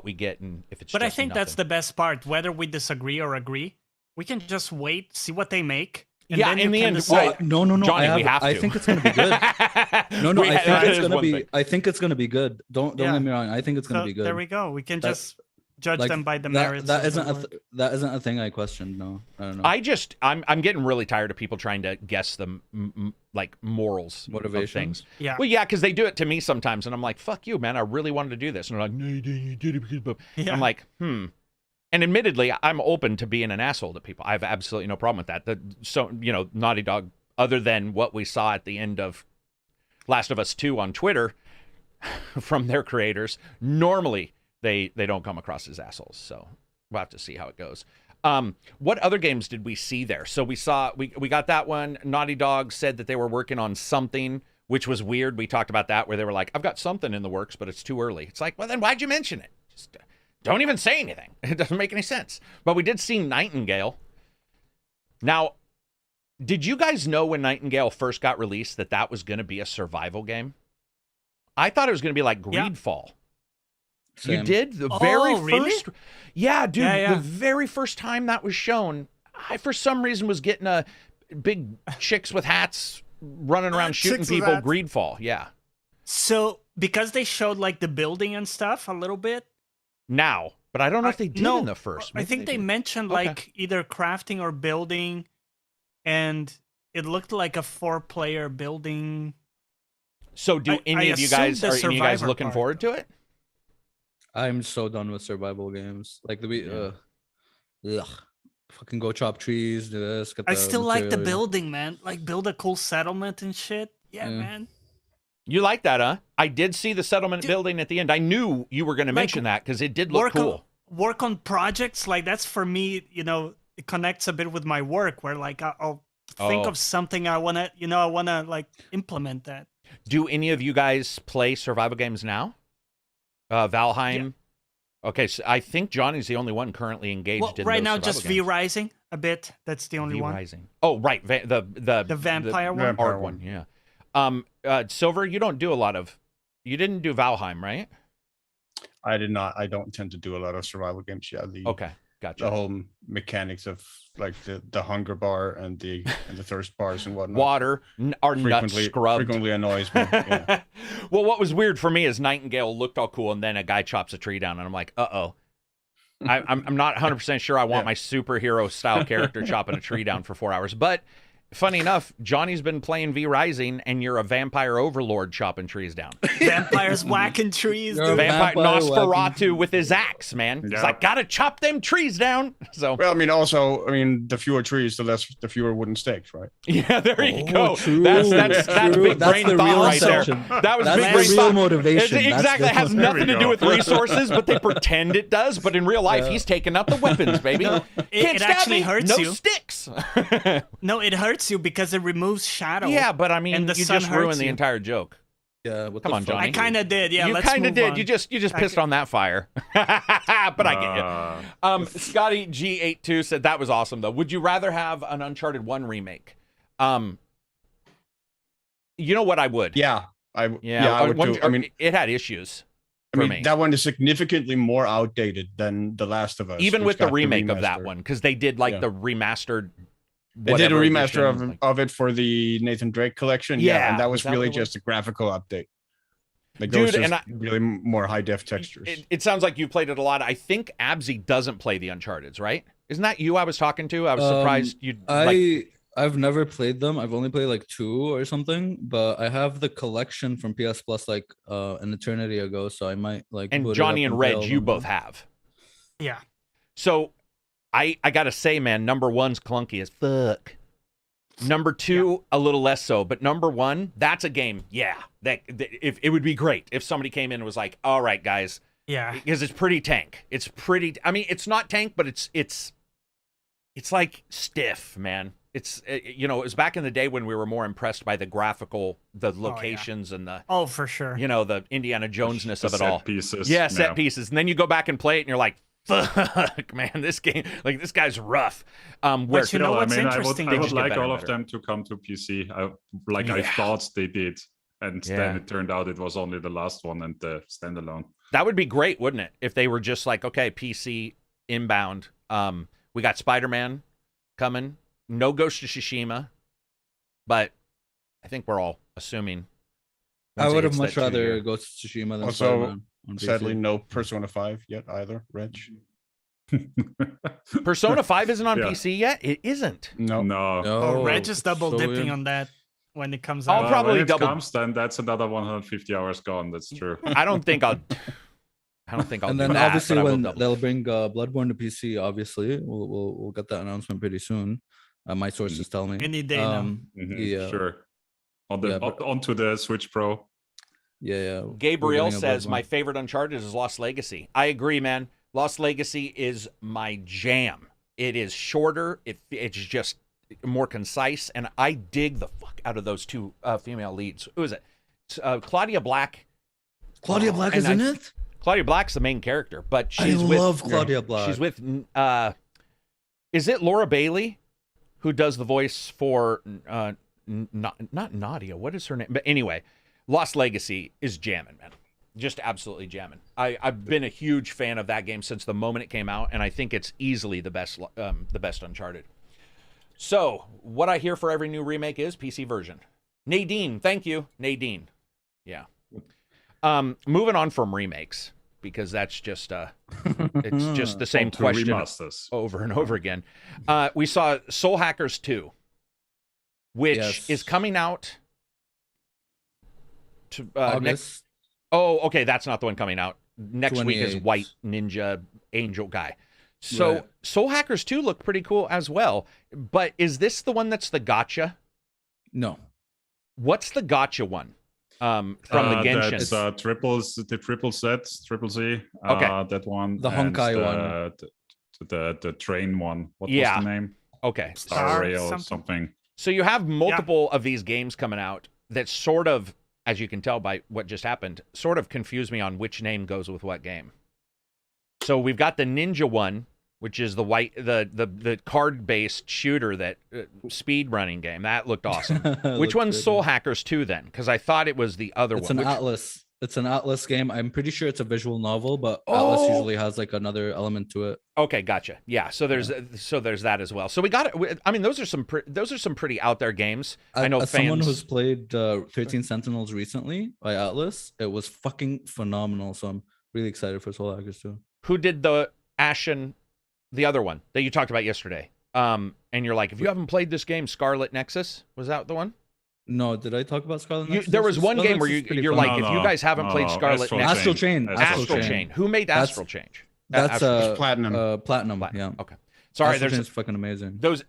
S1: we get and if it's.
S4: But
S1: just
S4: I think
S1: nothing.
S4: that's the best part. Whether we disagree or agree, we can just wait, see what they make. And
S1: yeah,
S4: then
S1: in the end,
S4: decide.
S2: No,
S1: Johnny, we have to.
S2: I think it's gonna be good. No, I think it's gonna be. I think it's gonna be good. Don't get me wrong. I think it's gonna be good.
S4: There we go. We can just judge them by the merits.
S2: That isn't a thing I questioned. No, I don't know.
S1: I'm getting really tired of people trying to guess the like morals of things.
S4: Yeah.
S1: Well, yeah, because they do it to me sometimes, and I'm like, "Fuck you, man! I really wanted to do this," and they're like, "No, you did it because." Yeah. I'm like, And admittedly, I'm open to being an asshole to people. I have absolutely no problem with that. So, Naughty Dog, other than what we saw at the end of Last of Us 2 on Twitter from their creators, normally they don't come across as assholes. So we'll have to see how it goes. What other games did we see there? So we got that one. Naughty Dog said that they were working on something, which was weird. We talked about that where they were like, I've got something in the works, but it's too early. It's like, well, then why'd you mention it? Just don't even say anything. It doesn't make any sense. But we did see Nightingale. Now, did you guys know when Nightingale first got released that was going to be a survival game? I thought it was going to be like Greedfall.
S2: Same.
S1: You did? The very
S4: really?
S1: first... Yeah, dude, the very first time that was shown, I, for some reason, was getting a big chicks with hats running around shooting people. Greedfall, yeah.
S4: So, because they showed, like, the building and stuff a little bit,
S1: now, but I don't know if they did in the first.
S4: Maybe I think they mentioned like either crafting or building, and it looked like a 4-player building.
S1: So, do any of you guys looking forward to it?
S2: I'm so done with survival games. Like fucking go chop trees, do this.
S4: I still like the building, man. Like build a cool settlement and shit. Yeah. Man.
S1: You like that, huh? I did see the settlement building at the end. I knew you were going to mention that because it did look cool.
S4: Work on projects, like that's for me, it connects a bit with my work where like I'll think of something I want to like implement that.
S1: Do any of you guys play survival games now? Valheim? Yeah. Okay, so I think Johnny's the only one currently engaged in
S4: right
S1: those
S4: now, just
S1: games.
S4: V-Rising a bit. That's the only one.
S1: V-Rising. Oh, right. The
S4: vampire one?
S1: Art one, yeah. Silver, you didn't do Valheim, right?
S3: I did not. I don't tend to do a lot of survival games. Yeah.
S1: Okay, gotcha.
S3: The whole mechanics of like the hunger bar and the thirst bars and whatnot.
S1: Water are nuts scrubbed.
S3: Frequently annoys me. Yeah.
S1: Well, what was weird for me is Nightingale looked all cool, and then a guy chops a tree down, and I'm like, uh-oh. I'm not 100% sure I want my superhero style character chopping a tree down for 4 hours, but funny enough, Johnny's been playing V-Rising, and you're a vampire overlord chopping trees down.
S4: Vampires whacking trees.
S1: Vampire Nosferatu with his axe, man. He's like, gotta chop them trees down. So,
S3: well, the fewer trees, the fewer wooden stakes, right?
S1: Yeah, there you go. True. That's big brain thought right there. That was big brain thought.
S2: Motivation.
S1: Exactly. It has nothing to do with resources, but they pretend it does. But in real life, he's taking out the weapons, baby.
S4: It actually hurts you.
S1: No sticks.
S4: No, it hurts you because it removes shadow.
S1: Yeah, but I mean, you just ruined the entire joke.
S2: Yeah,
S1: come on, Johnny.
S4: I kind of did. Yeah,
S1: you kind of did. You just pissed on that fire. But I get you. Scotty G82 said that was awesome though. Would you rather have an Uncharted 1 remake? You know what I would.
S3: Yeah, I would too. I mean,
S1: it had issues.
S3: That one is significantly more outdated than The Last of Us.
S1: Even with the remake of that one, because they did the remastered.
S3: They did a remaster of it for the Nathan Drake collection. Yeah, and that was really just a graphical update. Like really more high def textures.
S1: It sounds like you played it a lot. I think Absy doesn't play the Uncharted's, right? Isn't that you I was talking to? I was surprised you.
S2: I've never played them. I've only played like 2 or something, but I have the collection from PS Plus like an eternity ago, so I might like.
S1: And Johnny and Reg, you both have.
S4: Yeah.
S1: So I gotta say, man, number 1's clunky as fuck. Number 2, a little less so, but number 1, that's a game. Yeah, that if it would be great if somebody came in and was like, "All right, guys."
S4: Yeah.
S1: Because it's pretty tank. It's pretty. I mean, it's not tank, but it's like stiff, man. It's it was back in the day when we were more impressed by the locations and the
S4: for sure.
S1: The Indiana Jonesness of it all.
S5: Pieces.
S1: Yeah, set pieces, and then you go back and play it, and you're like, fuck, man, this game, like this guy's rough.
S4: What's interesting?
S5: I would like all of them to come to PC. I thought they did. And then it turned out it was only the last one and the standalone.
S1: That would be great, wouldn't it? If they were just like, okay, PC inbound. We got Spider-Man coming. No Ghost of Tsushima. But I think we're all assuming.
S2: I would have much rather Ghost of Tsushima than
S3: also, sadly, no Persona 5 yet either, Reg.
S1: Persona 5 isn't on PC yet? It isn't.
S3: No.
S4: Oh, Reg is double dipping on that when it comes out.
S1: I'll probably
S5: when it comes, then that's another 150 hours gone. That's true.
S1: I don't think I'll
S2: and then obviously when they'll bring Bloodborne to PC, obviously we'll get that announcement pretty soon. My sources tell me
S4: any day now.
S2: Yeah,
S5: sure. Onto the Switch Pro.
S2: Yeah.
S1: Gabriel says my favorite Uncharted is Lost Legacy. I agree, man. Lost Legacy is my jam. It is shorter. It's just more concise, and I dig the fuck out of those two female leads. Who is it? Claudia Black.
S2: Claudia Black is in it.
S1: Claudia Black's the main character, but
S2: I love Claudia Black.
S1: She's with. Is it Laura Bailey, who does the voice for not Nadia? What is her name? But anyway, Lost Legacy is jamming, man. Just absolutely jamming. I've been a huge fan of that game since the moment it came out, and I think it's easily the best Uncharted. So, what I hear for every new remake is PC version. Nadine, thank you, Nadine. Yeah. Moving on from remakes, because that's just it's just the same question over and over again. We saw Soul Hackers 2, which is coming out to
S2: August.
S1: Oh, okay, that's not the one coming out. Next week is White Ninja Angel guy. So Soul Hackers 2 looked pretty cool as well. But is this the one that's the gacha?
S2: No.
S1: What's the gacha one? From the Genshin.
S5: That's the triple Z.
S1: Okay.
S5: That one.
S2: The Honkai one.
S5: The train one. What was the name?
S1: Okay.
S5: Star Rail or something.
S1: So you have multiple of these games coming out that sort of, as you can tell by what just happened, sort of confuse me on which name goes with what game. So we've got the Ninja one, which is the card-based shooter that speed running game. That looked awesome. Which one's Soul Hackers 2 then? Because I thought it was the other one.
S2: It's an Atlas. It's an Atlas game. I'm pretty sure it's a visual novel, but Atlas usually has like another element to it.
S1: Okay, gotcha. Yeah, so there's that as well. So we got it. I mean, those are some pretty out there games. I know
S2: as
S1: fans.
S2: Someone who's played 13 Sentinels recently by Atlas, it was fucking phenomenal. So I'm really excited for Soul Hackers 2.
S1: Who did the Ashen, the other one that you talked about yesterday? And you're like, if you haven't played this game, Scarlet Nexus, was that the one?
S2: No, did I talk about Scarlet Nexus?
S1: There was one game where you're like, if you guys haven't played Scarlet Nexus.
S2: Astral Chain.
S1: Astral Chain. Who made Astral Chain?
S2: That's
S3: Platinum.
S2: Platinum. Yeah.
S1: Okay. Sorry,
S2: there's fucking amazing.
S1: Those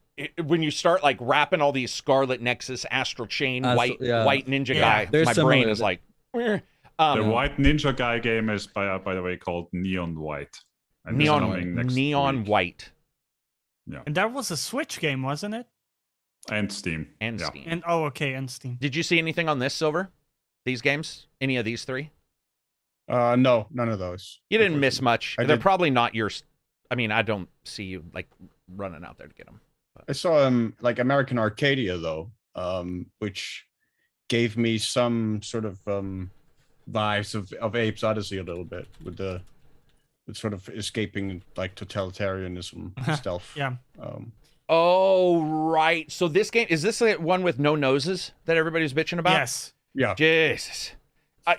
S1: when you start like wrapping all these Scarlet Nexus, Astral Chain, White Ninja guy, my brain is like.
S5: The White Ninja guy game is by the way called Neon White. And
S1: Neon White.
S5: Yeah.
S4: And that was a Switch game, wasn't it?
S5: And Steam.
S4: And Steam.
S1: Did you see anything on this, Silver? These games? Any of these three?
S3: No, none of those.
S1: You didn't miss much. They're probably not yours. I mean, I don't see you like running out there to get them. But.
S3: I saw like American Arcadia though, which gave me some sort of vibes of Abe's Odyssey a little bit with sort of escaping like totalitarianism stealth.
S4: Yeah.
S1: Oh, right. So this game, is this the one with no noses that everybody's bitching about?
S4: Yes.
S3: Yeah.
S1: Jesus.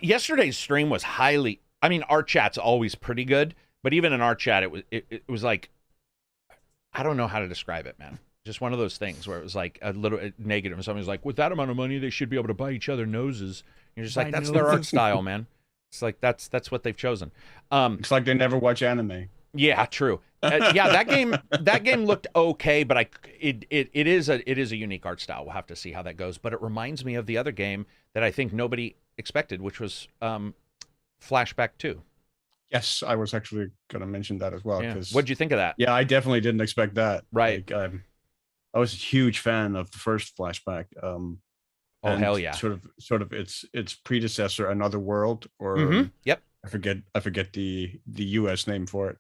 S1: Yesterday's stream was our chat's always pretty good, but even in our chat, it was like, I don't know how to describe it, man. Just one of those things where it was like a little negative. And somebody's like, with that amount of money, they should be able to buy each other noses. You're just like, that's their art style, man. It's like, that's what they've chosen.
S3: It's like they never watch anime.
S1: Yeah, true. That game looked okay, but it is a unique art style. We'll have to see how that goes. But it reminds me of the other game that I think nobody expected, which was Flashback 2.
S3: Yes, I was actually going to mention that as well.
S1: Yeah. What'd you think of that?
S3: Yeah, I definitely didn't expect that.
S1: Right.
S3: Like, I was a huge fan of the first Flashback.
S1: Hell yeah!
S3: Sort of its predecessor, Another World, or
S1: yep.
S3: I forget the US name for it.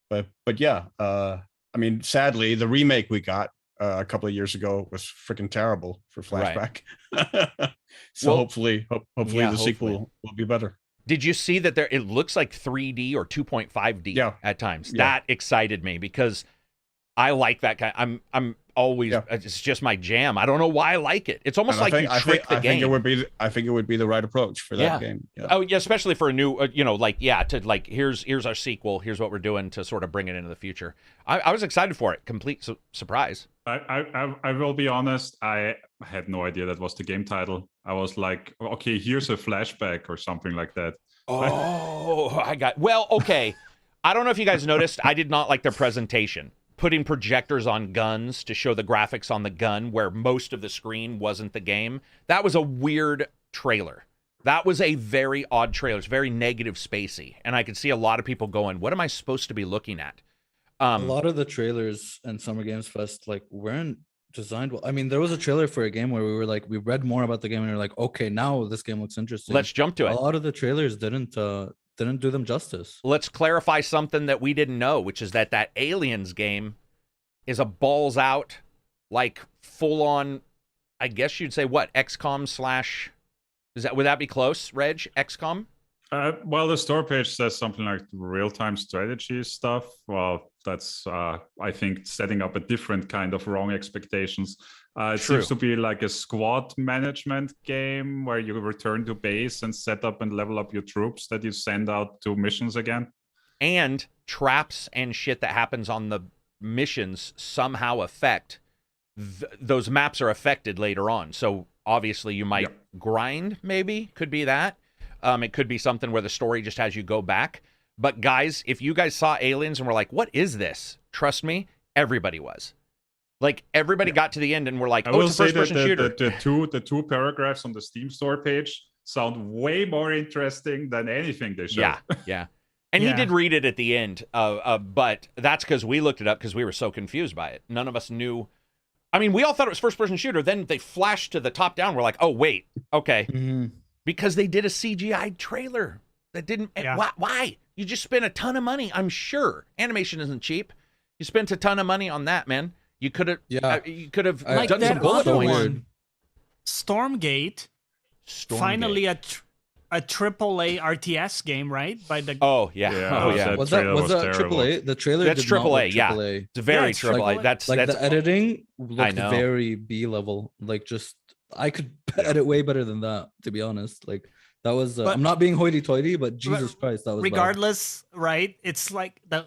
S3: But yeah, I mean, sadly, the remake we got a couple of years ago was freaking terrible for Flashback. Right. So
S1: Well,
S3: hopefully the sequel will be better.
S1: Did you see that there? It looks like 3D or 2.5D at times.
S3: Yeah.
S1: That excited me because I like that kind. I'm always. It's just my jam. I don't know why I like it. It's almost like you trick the game.
S3: I think it would be the right approach for that game. Yeah.
S1: Oh yeah, especially for a new, here's our sequel. Here's what we're doing to sort of bring it into the future. I was excited for it. Complete surprise.
S5: I will be honest. I had no idea that was the game title. I was like, okay, here's a flashback or something like that.
S1: Oh, okay. I don't know if you guys noticed. I did not like their presentation. Putting projectors on guns to show the graphics on the gun where most of the screen wasn't the game. That was a weird trailer. That was a very odd trailer. It's very negative spacey. And I could see a lot of people going, what am I supposed to be looking at?
S2: A lot of the trailers in Summer Games Fest weren't designed well. I mean, there was a trailer for a game where we read more about the game and we were like, okay, now this game looks interesting.
S1: Let's jump to it.
S2: A lot of the trailers didn't do them justice.
S1: Let's clarify something that we didn't know, which is that Aliens game is a balls out, full on, I guess you'd say what, XCOM / would that be close, Reg? XCOM?
S5: Well, the store page says something like real-time strategy stuff. Well, that's, I think, setting up a different kind of wrong expectations. It seems to be like a squad management game where you return to base and set up and level up your troops that you send out to missions again.
S1: And traps and shit that happens on the missions somehow affect those maps are affected later on. So obviously you might grind, maybe, could be that. It could be something where the story just has you go back. But guys, if you guys saw Aliens and were like, what is this? Trust me, everybody was. Everybody got to the end and were like, oh, it's a first-person shooter.
S5: The two paragraphs on the Steam store page sound way more interesting than anything they showed.
S1: Yeah. And he did read it at the end, but that's because we looked it up because we were so confused by it. None of us knew. I mean, we all thought it was first-person shooter. Then they flashed to the top down. We're like, oh, wait, okay. Mm-hmm. Because they did a CGI trailer that didn't. Why? You just spent a ton of money. I'm sure animation isn't cheap. You spent a ton of money on that, man. You could have. You could have done some bullet points.
S4: Stormgate. Finally, a AAA RTS game, right? By the
S1: oh yeah.
S2: Was that AAA? The trailer.
S1: That's AAA. Yeah, it's very AAA.
S2: Like, that's the editing looked very B level. I could edit way better than that, to be honest. That was. I'm not being hoity-toity, but Jesus Christ, that was.
S4: Regardless, bad. Right? It's like the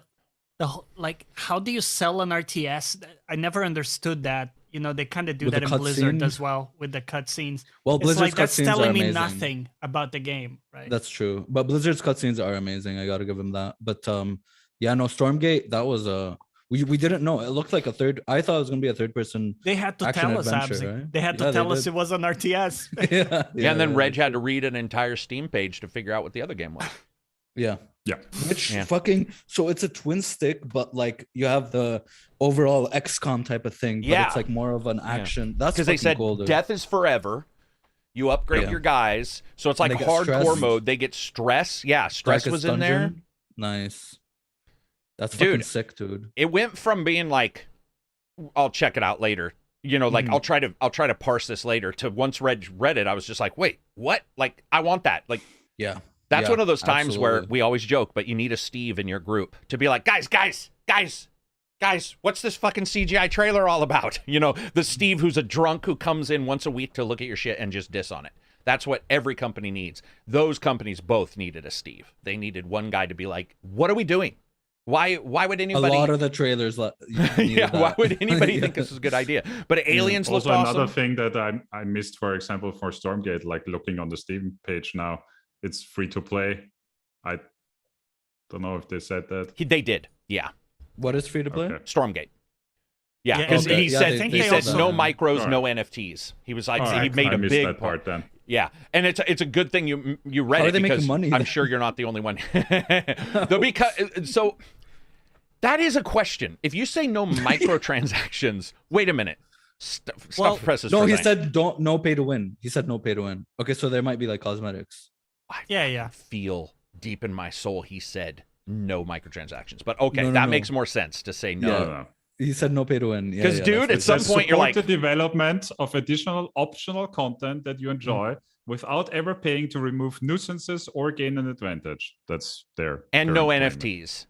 S4: how do you sell an RTS? I never understood that. They kind of do that in Blizzard as well with the cutscenes.
S2: Well, Blizzard's
S4: that's
S2: cutscenes
S4: telling
S2: are
S4: me
S2: amazing.
S4: nothing about the game, right?
S2: That's true, but Blizzard's cutscenes are amazing. I gotta give them that. But Stormgate, that was we didn't know. It looked like a third. I thought it was gonna be a third person.
S4: They had to tell us, right? They had to tell us it was an RTS.
S1: yeah, and then Reg had to read an entire Steam page to figure out what the other game was.
S2: Yeah. Which fucking, so it's a twin stick, but you have the overall XCOM type of thing, but it's more of an action. That's because they said cool,
S1: death is forever. You upgrade your guys, so it's like hardcore mode. They get stress. Yeah, stress was in there.
S2: Nice. That's fucking sick, dude.
S1: It went from being I'll check it out later. I'll try to parse this later. To once Reg read it, I was just like, wait, what? I want that.
S2: Yeah.
S1: That's one of those times where we always joke, but you need a Steve in your group to be like, guys, what's this fucking CGI trailer all about? The Steve who's a drunk who comes in once a week to look at your shit and just diss on it. That's what every company needs. Those companies both needed a Steve. They needed one guy to be like, what are we doing? Why would anybody?
S2: A lot of the trailers.
S1: Why would anybody think this is a good idea? But Aliens looked awesome.
S5: Also, another thing that I missed, for example, for Stormgate, looking on the Steam page now, it's free to play. I don't know if they said that.
S1: They did. Yeah.
S2: What is free to play?
S5: Okay.
S1: Stormgate. Yeah, because he said no micros, no NFTs. He was he made a big
S5: part then.
S1: Yeah, and it's a good thing you read it because money, I'm sure you're not the only one. So that is a question. If you say no microtransactions, wait a minute. Stop presses.
S2: No, he said no pay to win. He said no pay to win. Okay, so there might be cosmetics.
S1: I feel deep in my soul he said no microtransactions, but okay, that makes more sense to say no.
S2: He said no pay to win.
S1: Because, dude, at some point you're like,
S5: the development of additional optional content that you enjoy without ever paying to remove nuisances or gain an advantage. That's there.
S1: And no NFTs.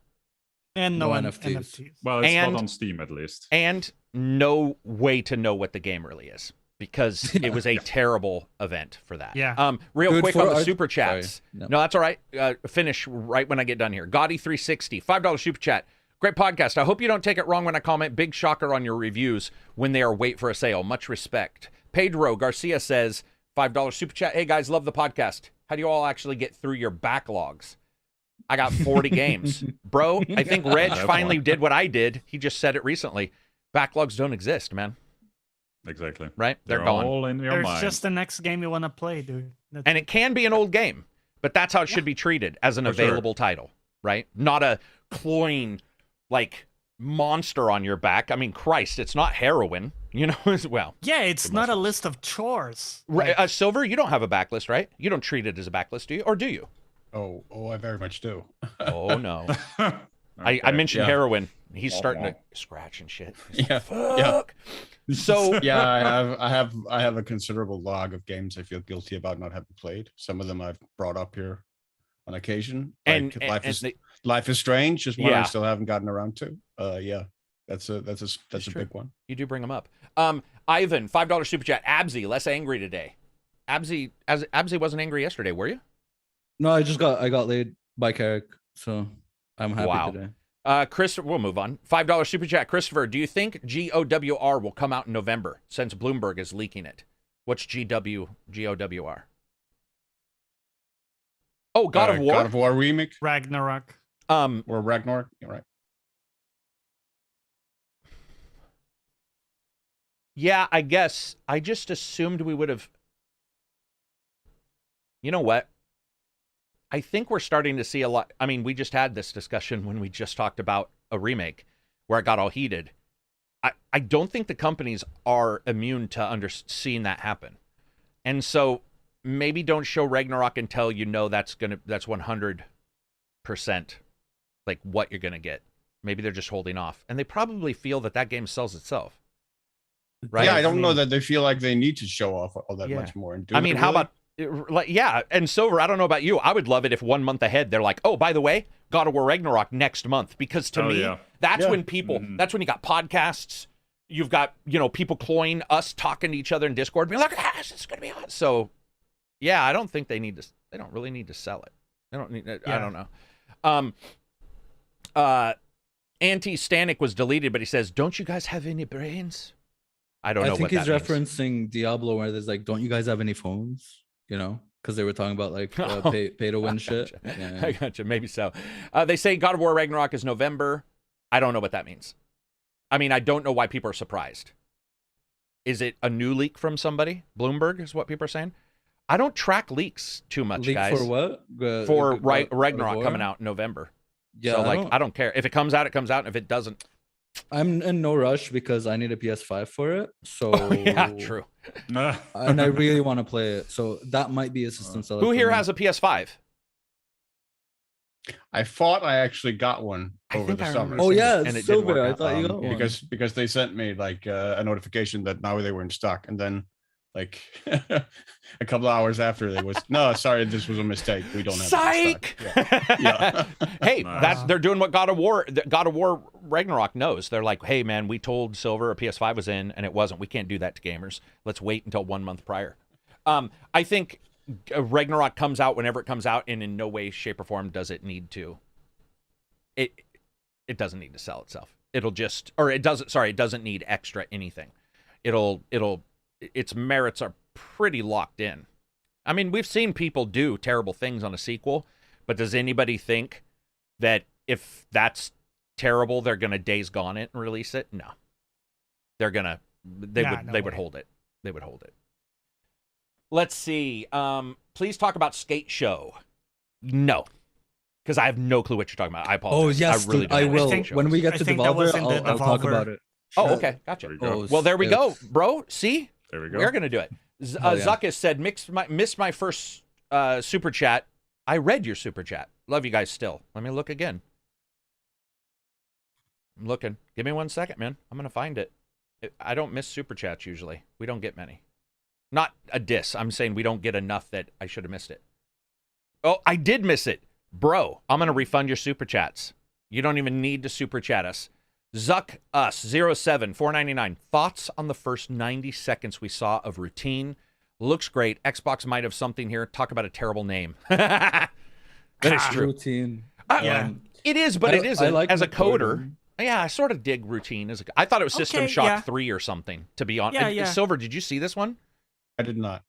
S4: And no NFTs.
S5: Well, it's not on Steam at least.
S1: And no way to know what the game really is, because it was a terrible event for that.
S4: Yeah.
S1: Real quick on the super chats. No, that's all right. Finish right when I get done here. Gotti360, $5 super chat. Great podcast. I hope you don't take it wrong when I comment big shocker on your reviews when they are wait for a sale. Much respect. Pedro Garcia says, $5 super chat. Hey guys, love the podcast. How do you all actually get through your backlogs? I got 40 games. Bro, I think Reg finally did what I did. He just said it recently. Backlogs don't exist, man.
S5: Exactly.
S1: Right?
S5: They're
S1: gone.
S5: All in your mind.
S4: There's just the next game you want to play, dude.
S1: And it can be an old game, but that's how it should be treated, as an available title, right? Not a cloying, like, monster on your back. I mean, Christ, it's not heroin, you know, as well.
S4: Yeah, it's not a list of chores.
S1: Right, Silver, you don't have a backlist, right? You don't treat it as a backlist, do you? Or do you?
S3: Oh, I very much do.
S1: Oh, no. Okay. I mentioned heroin. He's starting to scratch and shit.
S3: Yeah.
S1: Fuck. Yeah. So
S3: yeah, I have a considerable log of games I feel guilty about not having played. Some of them I've brought up here on occasion. Like Life is Strange is one I still haven't gotten around to. Yeah, that's a big one.
S1: You do bring them up. Ivan, $5 super chat. Absy, less angry today. Absy wasn't angry yesterday, were you?
S2: No, I got laid by Karak, so I'm happy today.
S1: Chris, we'll move on. $5 super chat. Christopher, do you think GOWR will come out in November since Bloomberg is leaking it? What's GOWR? Oh, God of War?
S3: God of War remake?
S4: Ragnarok.
S3: Or Ragnarok, you're right.
S1: Yeah, I guess. I just assumed we would have... You know what? I think we're starting to see a lot. I mean, we just had this discussion when we just talked about a remake where it got all heated. I don't think the companies are immune to seeing that happen. And so maybe don't show Ragnarok until you know that's 100% like what you're going to get. Maybe they're just holding off. And they probably feel that game sells itself. Right?
S3: Yeah, I don't know that they feel like they need to show off all that much more. And
S1: I mean, how about and Silver, I don't know about you. I would love it if 1 month ahead they're like, oh, by the way, God of War Ragnarok next month. Because to me, that's when people, that's when you got podcasts. You've got, people cloying us talking to each other in Discord, being like, this is going to be hot. So, yeah, I don't think they don't really need to sell it. They don't need, I don't know. Anti-Stanek was deleted, but he says, don't you guys have any brains? I don't know what that means.
S2: I think he's referencing Diablo where there's like, don't you guys have any phones? Because they were talking about like pay to win shit. Yeah.
S1: I gotcha. Maybe so. They say God of War Ragnarok is November. I don't know what that means. I mean, I don't know why people are surprised. Is it a new leak from somebody? Bloomberg is what people are saying. I don't track leaks too much, guys.
S2: For what?
S1: For Ragnarok coming out in November. Yeah. So I don't care. If it comes out, it comes out. And if it doesn't,
S2: I'm in no rush because I need a PS5 for it. So
S1: yeah, true.
S2: And I really want to play it. So that might be a system seller.
S1: Who here has a PS5?
S3: I thought I actually got one over the summer.
S2: Oh yeah, and Silver. I thought you got one.
S3: Because they sent me like a notification that now they were in stock, and then like a couple of hours after they was no, sorry, this was a mistake. We don't have
S1: Psych!
S3: Yeah.
S1: Hey, they're doing what God of War Ragnarok knows. They're like, hey man, we told Silver a PS5 was in and it wasn't. We can't do that to gamers. Let's wait until 1 month prior. I think Ragnarok comes out whenever it comes out, and in no way, shape, or form does it need to. It doesn't need to sell itself. It doesn't need extra anything. Its merits are pretty locked in. I mean, we've seen people do terrible things on a sequel, but does anybody think that if that's terrible, they're gonna Days Gone it and release it? No. They would hold it. They would hold it. Let's see. Please talk about Skate Show. No. Because I have no clue what you're talking about. I apologize.
S2: Oh, yes. I will. When we get to Devolver, I'll talk about it.
S1: Oh, okay. Gotcha. Well, there we go, bro. See?
S5: There we go.
S1: We're going to do it. Zuckus said, missed my first super chat. I read your super chat. Love you guys still. Let me look again. I'm looking. Give me 1 second, man. I'm gonna find it. I don't miss super chats usually. We don't get many. Not a diss. I'm saying we don't get enough that I should have missed it. Oh, I did miss it. Bro, I'm gonna refund your super chats. You don't even need to super chat us. Zuck Us 07 499. Thoughts on the first 90 seconds we saw of Routine? Looks great. Xbox might have something here. Talk about a terrible name. That is true.
S2: Routine.
S4: Yeah.
S1: It is, but it isn't.
S2: like
S1: as a coder,
S2: Gordon.
S1: yeah, I sort of dig Routine. I thought it was System Shock 3 or something, to be honest.
S4: Yeah, yeah.
S1: Silver, did you see this one?
S3: I did not.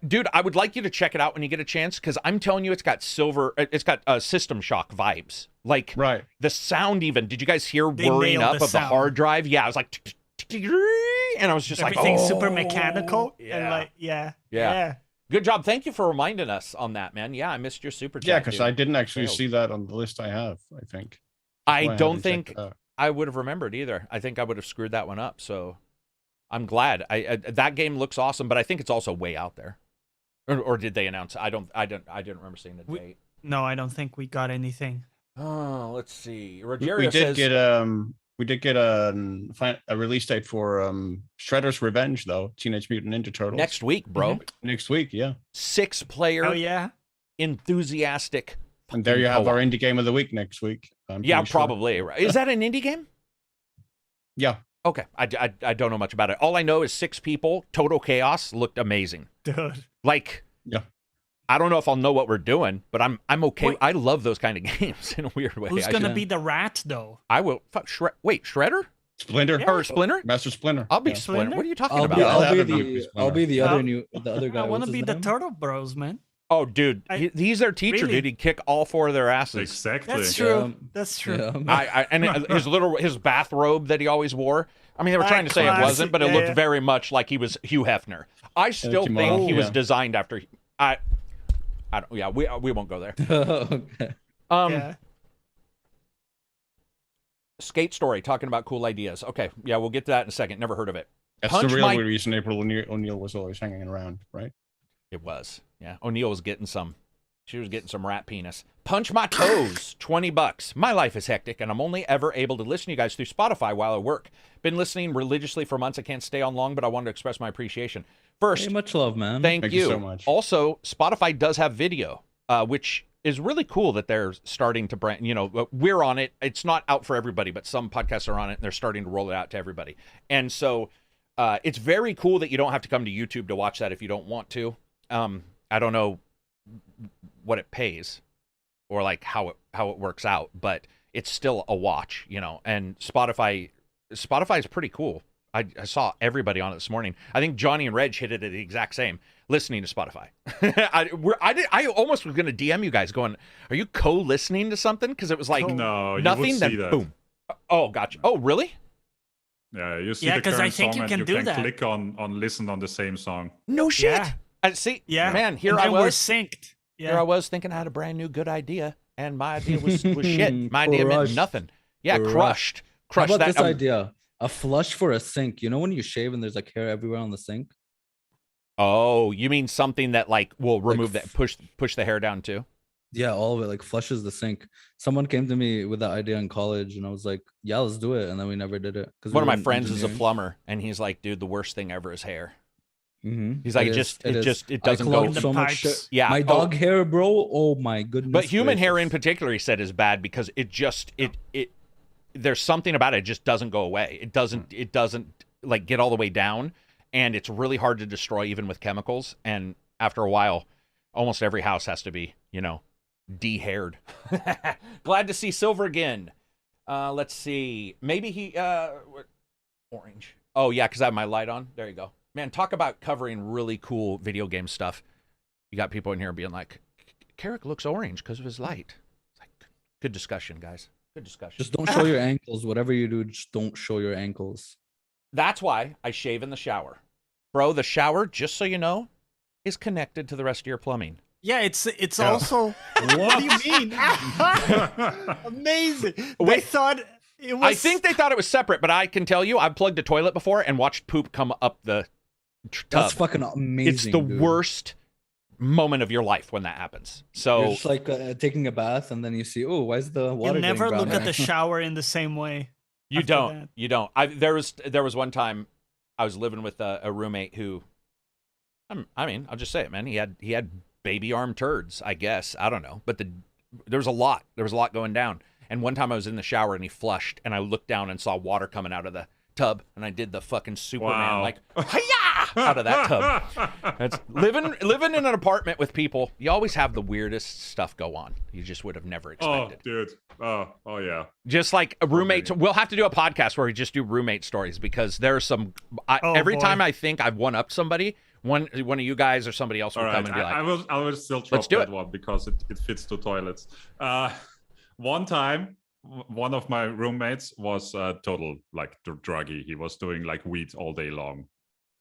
S1: Dude, I would like you to check it out when you get a chance, because I'm telling you, it's got System Shock vibes. Like,
S3: Right.
S1: the sound even. Did you guys hear whirring up of the hard drive? Yeah, I was like, and I was just
S4: everything's
S1: like,
S4: super mechanical.
S1: Yeah.
S4: And like, yeah.
S1: Good job. Thank you for reminding us on that, man. Yeah, I missed your super chat.
S3: Yeah, because
S1: dude.
S3: I didn't actually
S1: Failed.
S3: see that on the list I have, I think.
S1: I
S3: Why
S1: don't
S3: haven't
S1: think
S3: checked it out.
S1: I would have remembered either. I think I would have screwed that one up. So I'm glad. That game looks awesome, but I think it's also way out there. Or did they announce? I didn't remember seeing the date.
S4: No, I don't think we got anything.
S1: Oh, let's see.
S3: We
S1: Rogerio says,
S3: did get a release date for Shredder's Revenge, though. Teenage Mutant Ninja Turtles.
S1: next week, bro.
S3: Next week, yeah.
S1: 6-player,
S4: Oh yeah.
S1: enthusiastic.
S3: And there you have our
S1: co-op.
S3: indie game of the week next week. I'm
S1: Yeah,
S3: pretty sure.
S1: probably. Is that an indie game?
S3: Yeah.
S1: Okay, I don't know much about it. All I know is 6 people, total chaos, looked amazing.
S4: Dude.
S1: Like,
S3: Yeah.
S1: I don't know if I'll know what we're doing, but I'm okay.
S4: Wait.
S1: I love those kind of games in a weird way.
S4: Who's
S1: I
S4: gonna
S1: should-
S4: be the rat though?
S1: I will. Wait, Shredder
S3: Splinter.
S1: or Splinter?
S3: Master Splinter.
S1: I'll be
S3: Yeah.
S1: Splinter. What are you talking
S2: I'll
S1: about?
S2: be,
S3: I'll
S2: I'll
S3: have
S2: be
S3: it be
S2: the
S3: Splinter.
S2: I'll be the
S4: No.
S2: other guy.
S4: I want to
S2: What's
S4: be
S2: his
S4: the
S2: name?
S4: Turtle Bros, man.
S1: Oh, dude, he's their teacher,
S4: Really?
S1: dude. He'd kick all 4 of their asses.
S5: Exactly.
S4: That's true.
S2: Yeah.
S4: That's true.
S2: Yeah.
S1: And his bathrobe that he always wore. I mean, they were trying to say it wasn't, but it looked very much like he was Hugh Hefner. I still think he was designed after. I don't. Yeah, we won't go there.
S2: Okay.
S4: Yeah.
S1: Skate Story talking about cool ideas. Okay, yeah, we'll get to that in a second. Never heard of it.
S3: That's
S1: Punch
S3: the real
S1: my-
S3: reason April O'Neil was always hanging around, right?
S1: It was. Yeah, O'Neal was getting some. She was getting some rat penis. Punch my toes. $20. My life is hectic, and I'm only ever able to listen to you guys through Spotify while I work. Been listening religiously for months. I can't stay on long, but I wanted to express my appreciation. First,
S2: Hey, much love, man.
S1: thank
S3: Thank
S1: you.
S3: you so much.
S1: Also, Spotify does have video, which is really cool that they're starting to brand. You know, we're on it. It's not out for everybody, but some podcasts are on it, and they're starting to roll it out to everybody. And so, it's very cool that you don't have to come to YouTube to watch that if you don't want to. I don't know what it pays or like how it works out, but it's still a watch, you know. And Spotify is pretty cool. I saw everybody on it this morning. I think Johnny and Reg hit it at the exact same, listening to Spotify. I almost was going to DM you guys going, are you co-listening to something? Because it was like
S5: No, you
S1: nothing,
S5: would
S1: then
S5: see that.
S1: boom. Oh, gotcha. Oh, really?
S5: Yeah, you see
S4: Yeah,
S5: the
S4: 'cause
S5: current
S4: I think
S5: song
S4: you
S5: and
S4: can
S5: you
S4: do
S5: can
S4: that.
S5: click on listen on the same song.
S1: No shit.
S4: Yeah.
S1: See,
S4: Yeah.
S1: man, here
S4: And
S1: I
S4: then we're
S1: was.
S4: synced.
S1: Here I
S4: Yeah.
S1: was thinking I had a brand new good idea, and my idea was shit. My idea meant
S2: Crushed.
S1: nothing. Yeah, crushed.
S2: How
S1: Crushed
S2: about
S1: that.
S2: this idea? A flush for a sink. You know when you shave and there's like hair everywhere on the sink?
S1: Oh, you mean something that like will remove
S2: Like
S1: that, push the hair down too?
S2: Yeah, all of it like flushes the sink. Someone came to me with that idea in college, and I was like, "Yeah, let's do it." And then we never did it.
S1: One of my friends is a plumber, and he's like, "Dude, the worst thing ever is hair."
S2: Mm-hmm.
S1: He's like, it doesn't
S2: I
S1: go.
S2: clogged so much
S4: pipes.
S2: shit.
S1: Yeah.
S2: My dog hair, bro. Oh my goodness.
S1: But human hair in
S2: gracious.
S1: particular, he said, is bad because it there's something about it, it just doesn't go away. It doesn't like get all the way down, and it's really hard to destroy even with chemicals. And after a while, almost every house has to be, you know, de-haired. Glad to see Silver again. Let's see. Maybe he orange. Oh yeah, because I have my light on. There you go. Man, talk about covering really cool video game stuff. You got people in here being like, Karak looks orange because of his light. It's like, good discussion, guys. Good discussion.
S2: Just don't show your ankles. Whatever you do, just don't show your ankles.
S1: That's why I shave in the shower. Bro, the shower, just so you know, is connected to the rest of your plumbing.
S4: Yeah, it's also. What do you mean? Amazing. They
S1: Wait.
S4: thought it was.
S1: I think they thought it was separate, but I can tell you, I've plugged a toilet before and watched poop come up the tub.
S2: That's fucking amazing.
S1: It's the
S2: dude.
S1: worst moment of your life when that happens.
S2: You're
S1: So
S2: just like taking a bath, and then you see, oh, why is the water?
S4: You never
S2: getting
S4: look
S2: brown
S4: at the
S2: here?
S4: shower in the same way.
S1: You don't. You don't. There was one time I was living with a roommate who, I mean, I'll just say it, man. He had baby arm turds, I guess. I don't know, but there was a lot going down. And one time I was in the shower and he flushed, and I looked down and saw water coming out of the tub, and I did the fucking Superman like hi-ya! Out of that tub. That's living in an apartment with people. You always have the weirdest stuff go on. You just would have never expected.
S5: Oh, dude. Oh yeah.
S1: Just like a roommate. We'll have to do a podcast where we just do roommate stories, because there's some. Every time I think I've one up somebody, one of you guys or somebody else will come and be like,
S5: I will still drop that one because it fits to toilets. One time, one of my roommates was total like druggy. He was doing like weed all day long.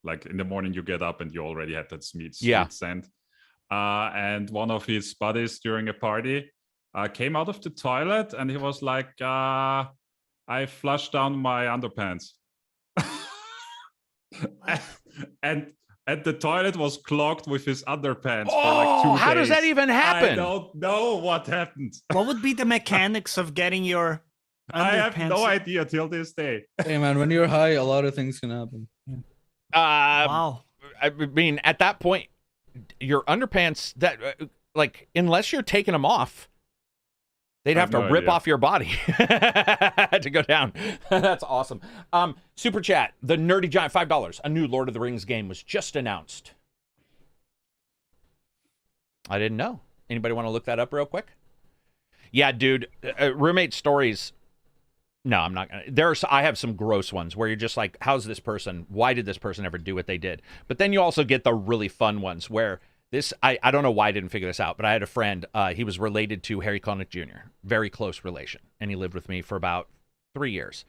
S5: Like in the morning you get up and you already had that sweet scent. And one of his buddies during a party came out of the toilet and he was like, I flushed down my underpants. and the toilet was clogged with his underpants for like 2 days.
S1: How does that even happen?
S5: I don't know what happened.
S4: What would be the mechanics of getting your underpants?
S5: I have no idea till this day.
S2: Hey man, when you're high, a lot of things can happen.
S4: Wow.
S1: I mean, at that point, your underpants, that like, unless you're taking them off, they'd have to rip off your body to go down. That's awesome. Super chat, the Nerdy Giant, $5. A new Lord of the Rings game was just announced. I didn't know. Anybody want to look that up real quick? Yeah, dude. Roommate stories. No, I'm not gonna. I have some gross ones where you're just like, how's this person? Why did this person ever do what they did? But then you also get the really fun ones where I don't know why I didn't figure this out, but I had a friend, he was related to Harry Connick Jr., very close relation, and he lived with me for about 3 years.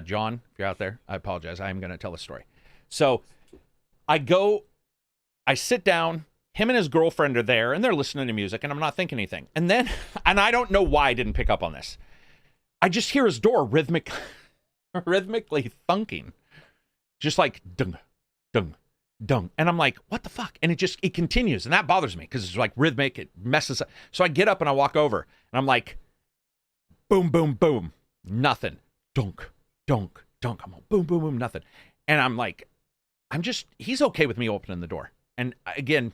S1: John, if you're out there, I apologize. I am going to tell a story. So I sit down, him and his girlfriend are there, and they're listening to music, and I'm not thinking anything. And then, and I don't know why I didn't pick up on this, I just hear his door rhythmically thunking, just like dung, dung, dung. And I'm like, what the fuck? And it continues. And that bothers me because it's like rhythmic. It messes up. So I get up and I walk over and I'm like, boom, boom, boom. Nothing. Dunk, dunk, dunk. I'm like, boom, boom, boom. Nothing. And I'm like, he's okay with me opening the door. And again,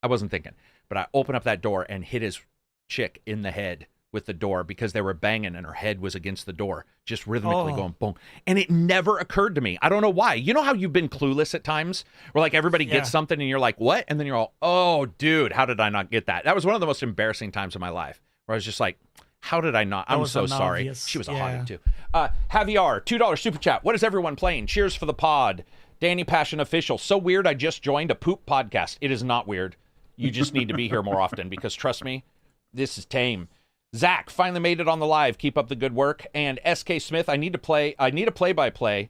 S1: I wasn't thinking, but I open up that door and hit his chick in the head with the door because they were banging and her head was against the door, just rhythmically going boom. And it never occurred to me. I don't know why. You know how you've been clueless at times where like everybody gets something and you're like, what? And then you're all, oh, dude, how did I not get that? That was one of the most embarrassing times of my life where I was just like, how did I not? I'm so sorry.
S4: Obvious.
S1: She was a hottie too. Javier, $2 super chat. What is everyone playing? Cheers for the pod. Danny Passion Official. So weird I just joined a poop podcast. It is not weird. You just need to be here more often because trust me, this is tame. Zach finally made it on the live. Keep up the good work. And SK Smith, I need a play-by-play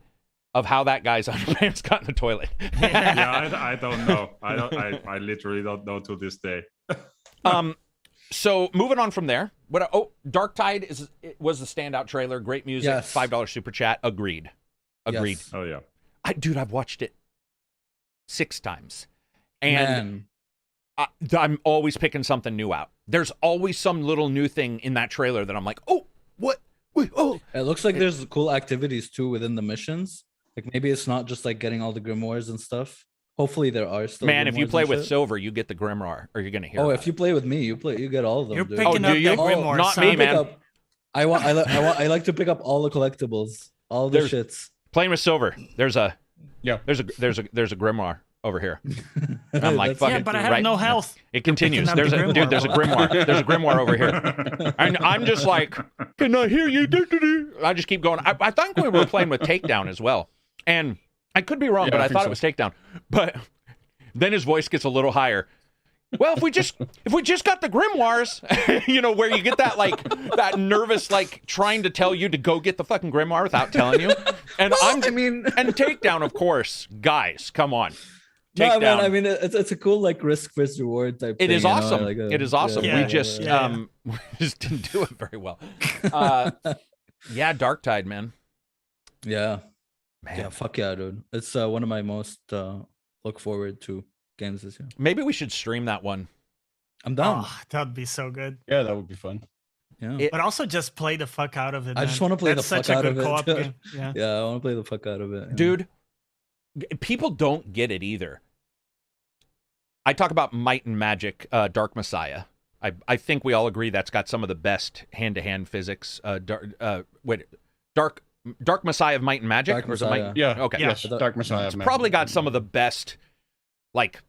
S1: of how that guy's underpants got in the toilet.
S5: I don't know. I literally don't know to this day.
S1: So moving on from there. Dark Tide was the standout trailer. Great music. Yes. $5 super chat. Agreed.
S2: Yes.
S5: Oh yeah.
S1: Dude, I've watched it 6 times, and I'm always picking something new out. There's always some little new thing in that trailer that I'm like, oh, what? Wait, oh.
S2: It looks like there's cool activities too within the missions. Like maybe it's not just like getting all the grimoires and stuff. Hopefully there are still.
S1: Man, if you play with Silver, you get the grimoire, or you're gonna hear.
S2: Oh, if you play with me, you get all of them.
S4: You're picking up the grimoire.
S1: Not me, man.
S2: I like to pick up all the collectibles, all the shits.
S1: Playing with Silver, there's a grimoire over here. I'm like, fucking,
S4: but I have no health.
S1: It continues. There's a grimoire. There's a grimoire over here. And I'm just like, can I hear you? I just keep going. I think we were playing with Takedown as well. And I could be wrong, but I thought it was Takedown. But then his voice gets a little higher. Well, if we just got the grimoires, you know, where you get that like that nervous like trying to tell you to go get the fucking grimoire without telling you. And and Takedown, of course, guys, come on.
S2: No, man, I mean, it's a cool like risk versus reward type.
S1: It is awesome. Like it is awesome. We just didn't do it very well. Dark Tide, man.
S2: Yeah, man. Yeah, fuck yeah, dude. It's one of my most look forward to games this year.
S1: Maybe we should stream that one.
S2: I'm down.
S4: Oh, that'd be so good.
S3: Yeah, that would be fun.
S2: Yeah.
S4: But also just play the fuck out of it.
S2: I just want to play the fuck out of it.
S4: Co-op game.
S2: Yeah. Yeah, I want to play the fuck out of it.
S1: Dude, people don't get it either. I talk about Might and Magic, Dark Messiah. I think we all agree that's got some of the best hand-to-hand physics. Dark Messiah of Might and Magic?
S2: Dark
S1: or is it
S2: Messiah.
S1: Might?
S3: Yeah.
S1: Okay.
S3: Yes, Dark Messiah.
S1: It's probably got some of the best, like,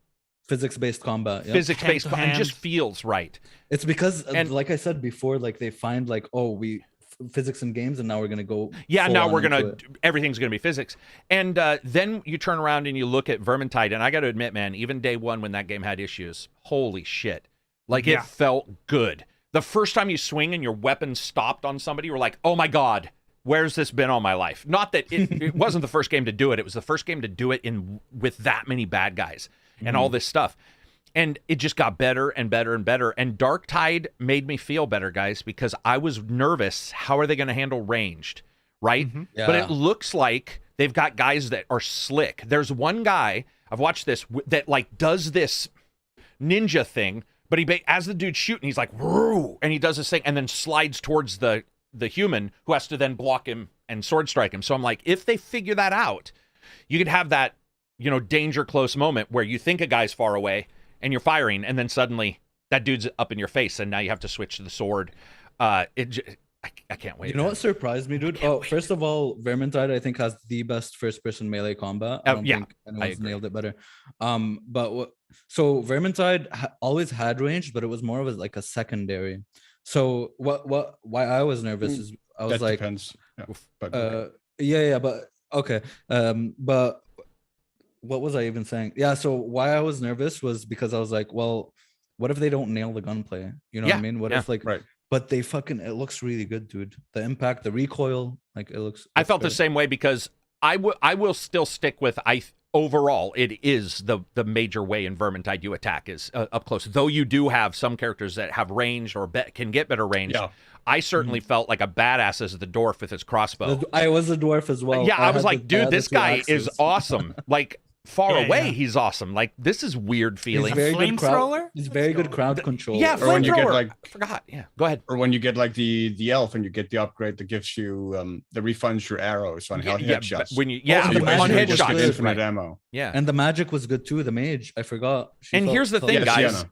S2: physics-based combat. Yeah.
S1: Physics-based, and just feels right.
S2: It's because, like I said before, like they find like, physics in games, and now we're gonna go.
S1: Yeah, now we're gonna everything's gonna be physics, and then you turn around and you look at Vermintide, and I got to admit, man, even day one when that game had issues, holy shit, like it felt good. The first time you swing and your weapon stopped on somebody, you were like, oh my god, where's this been all my life? Not that it wasn't the first game to do it; it was the first game to do it with that many bad guys and all this stuff. And it just got better and better and better. And Darktide made me feel better, guys, because I was nervous. How are they going to handle ranged, right? Mm-hmm. Yeah. But it looks like they've got guys that are slick. There's one guy, I've watched this, that like does this ninja thing, but as the dude's shooting, he's like, woo, and he does this thing and then slides towards the human who has to then block him and sword strike him. So I'm like, if they figure that out, you could have that, danger close moment where you think a guy's far away, and you're firing, and then suddenly that dude's up in your face, and now you have to switch to the sword. I can't wait.
S2: You know what surprised me, dude? First of all, Vermintide, I think, has the best first-person melee combat. I don't think anyone's nailed it better. So Vermintide always had range, but it was more of like a secondary. So why I was nervous is I was like,
S3: depends.
S2: Yeah, but okay. But what was I even saying? Yeah, so why I was nervous was because I was like, well, what if they don't nail the gunplay? You know what I mean? What if
S3: right.
S2: But it looks really good, dude. The impact, the recoil, like it looks.
S1: I felt the same way because I will still stick with overall it is the major way in Vermintide you attack is up close. Though you do have some characters that have range or can get better range. Yeah. I certainly felt like a badass as the dwarf with his crossbow.
S2: I was a dwarf as well.
S1: Yeah, I was like, dude, this guy is awesome. Like far away, he's awesome. Like this is weird feeling.
S2: He's very good crowd control.
S1: Yeah,
S3: or when you get like
S1: I forgot. Yeah, go ahead.
S3: Or when you get like the elf and you get the upgrade that gives you that refunds your arrows on headshots.
S1: When you
S3: on
S1: headshots,
S3: infinite ammo.
S1: Yeah,
S2: and the magic was good too. The mage, I forgot.
S1: Here's the thing, guys.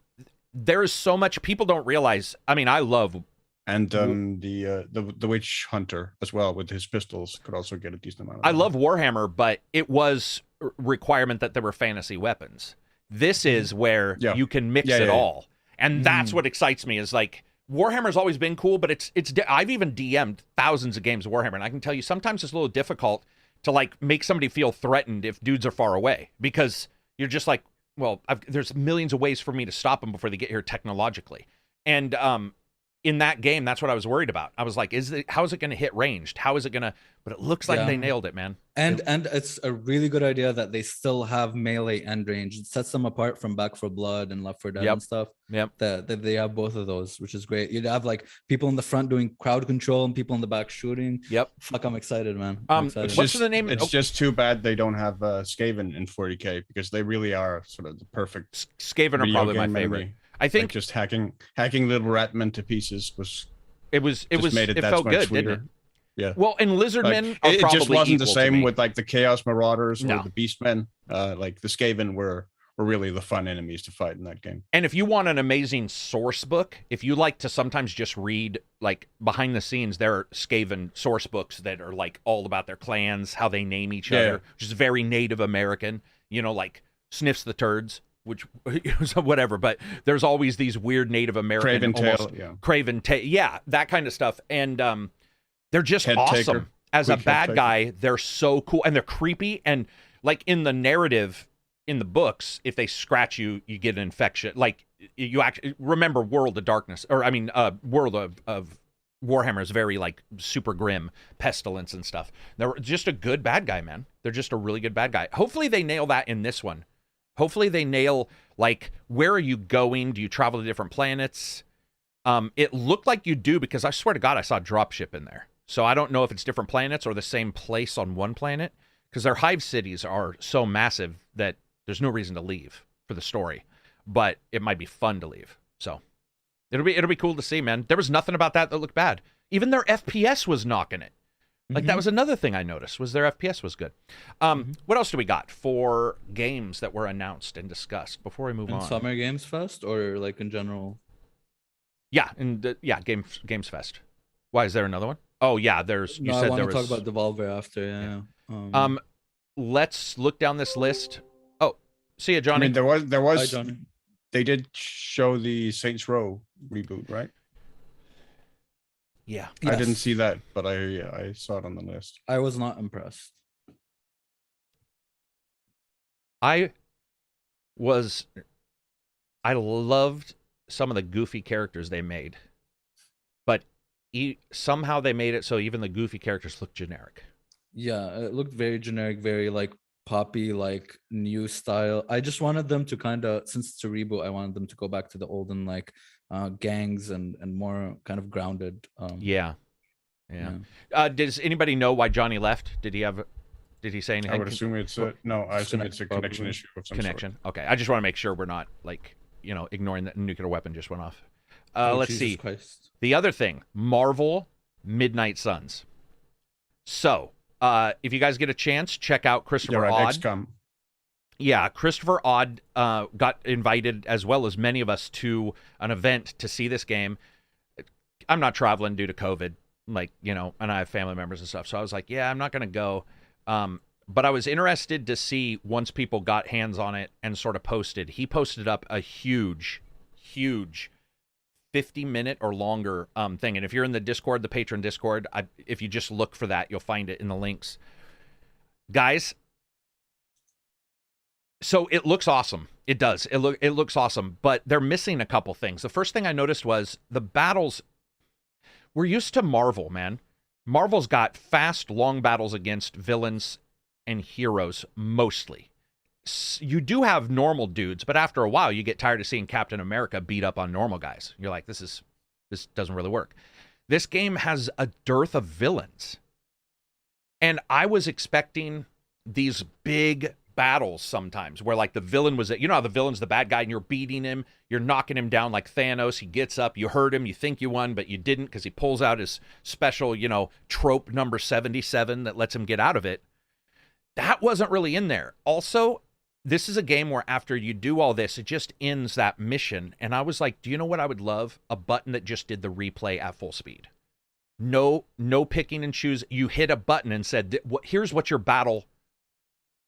S1: There is so much people don't realize. I mean, I love.
S3: And the witch hunter as well with his pistols could also get a decent amount of
S1: I love Warhammer, but it was a requirement that there were fantasy weapons. This is where you can mix it all. And that's what excites me is like Warhammer's always been cool, but it's I've even DM'd thousands of games of Warhammer, and I can tell you sometimes it's a little difficult to like make somebody feel threatened if dudes are far away because you're just like, well, there's millions of ways for me to stop them before they get here technologically. And in that game, that's what I was worried about. I was like, how is it going to hit ranged? How is it going to... But it looks like they nailed it, man.
S2: And it's a really good idea that they still have melee and range. It sets them apart from Back 4 Blood and Left 4 Dead and stuff.
S1: Yep.
S2: That they have both of those, which is great. You'd have like people in the front doing crowd control and people in the back shooting.
S1: Yep.
S2: Fuck, I'm excited, man.
S1: What's the name?
S3: It's just too bad they don't have Skaven in 40K because they really are sort of the perfect...
S1: Skaven are probably my favorite.
S3: Memory.
S1: I think
S3: like just hacking little ratmen to pieces was
S1: it felt good, didn't it?
S3: Yeah.
S1: Well, and Lizardmen are
S3: it
S1: probably
S3: just wasn't the same
S1: with
S3: with like the Chaos Marauders or the Beastmen. Like the Skaven were really the fun enemies to fight in that game.
S1: And if you want an amazing source book, if you like to sometimes just read like behind the scenes, there are Skaven source books that are like all about their clans, how they name each other, which is very Native American, like Sniffs the Turds. Which whatever, but there's always these weird Native American Craven Tail, that kind of stuff, and they're just awesome. Taker. As a bad guy, they're so cool and they're creepy. And like in the narrative, in the books, if they scratch you, you get an infection. Like you actually remember World of Darkness, or I mean, World of Warhammer is very like super grim, pestilence and stuff. They're just a good bad guy, man. They're just a really good bad guy. Hopefully they nail that in this one. Hopefully they nail, like, where are you going? Do you travel to different planets? It looked like you do because I swear to God, I saw a dropship in there. So I don't know if it's different planets or the same place on one planet because their hive cities are so massive that there's no reason to leave for the story. But it might be fun to leave. So It'll be cool to see, man. There was nothing about that looked bad. Even their FPS was knocking it. Like that was another thing I noticed was their FPS was good. What else do we got for games that were announced and discussed before we move on?
S2: Summer Games Fest or like in general?
S1: Yeah, Games Fest. Why is there another one? Oh yeah, there's. You said
S2: I
S1: there was.
S2: Talk about Devolver after. Yeah.
S1: Let's look down this list. Oh, see ya, Johnny.
S3: I mean, there was.
S2: Hi, Johnny.
S3: They did show the Saints Row reboot, right?
S1: Yeah.
S3: I didn't see that, but I saw it on the list.
S2: I was not impressed.
S1: I loved some of the goofy characters they made, but somehow they made it so even the goofy characters look generic.
S2: Yeah, it looked very generic, very like poppy, like new style. I just wanted them to kind of, since it's a reboot, I wanted them to go back to the olden like gangs and more kind of grounded.
S1: Yeah. Does anybody know why Johnny left? Did he say anything?
S3: I would assume it's a connection issue of some sort.
S1: Okay. I just want to make sure we're not like, ignoring that nuclear weapon just went off. Let's
S2: Jesus
S1: see.
S2: Christ.
S1: The other thing, Marvel Midnight Suns. So, if you guys get a chance, check out Christopher Odd.
S3: XCOM.
S1: Yeah, Christopher Odd got invited, as well as many of us, to an event to see this game. I'm not traveling due to COVID, and I have family members and stuff. So I was like, yeah, I'm not going to go. But I was interested to see once people got hands on it and sort of posted. He posted up a huge 50-minute or longer thing. And if you're in the Discord, the patron Discord, if you just look for that, you'll find it in the links. Guys, so it looks awesome. It does. It looks awesome, but they're missing a couple things. The first thing I noticed was the battles. We're used to Marvel, man. Marvel's got fast, long battles against villains and heroes, mostly. You do have normal dudes, but after a while, you get tired of seeing Captain America beat up on normal guys. You're like, this doesn't really work. This game has a dearth of villains. And I was expecting these big battles sometimes where like the villain was, how the villain's the bad guy and you're beating him, you're knocking him down like Thanos, he gets up, you hurt him, you think you won, but you didn't because he pulls out his special, trope number 77 that lets him get out of it. That wasn't really in there. Also, this is a game where after you do all this, it just ends that mission. And I was like, do you know what I would love? A button that just did the replay at full speed. No picking and choose. You hit a button and said, here's what your battle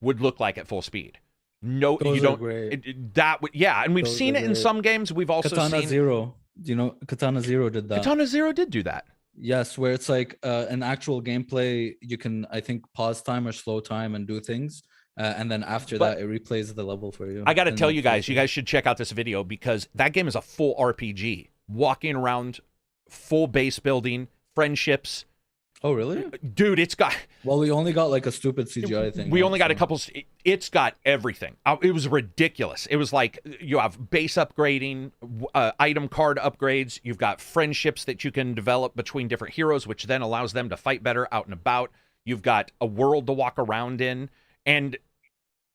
S1: would look like at full speed. No,
S2: Those
S1: you don't.
S2: great.
S1: And we've seen it in some games. We've also
S2: Katana
S1: seen
S2: Zero. Do you know Katana Zero did that?
S1: Katana Zero did do that.
S2: Yes, where it's like an actual gameplay. You can, I think, pause time or slow time and do things. And then after that, it replays the level for you.
S1: I got to tell you guys should check out this video because that game is a full RPG. Walking around, full base building, friendships.
S2: Oh, really?
S1: Dude, it's got...
S2: Well, we only got like a stupid CGI thing.
S1: We only got a couple... It's got everything. It was ridiculous. It was like you have base upgrading, item card upgrades. You've got friendships that you can develop between different heroes, which then allows them to fight better out and about. You've got a world to walk around in. And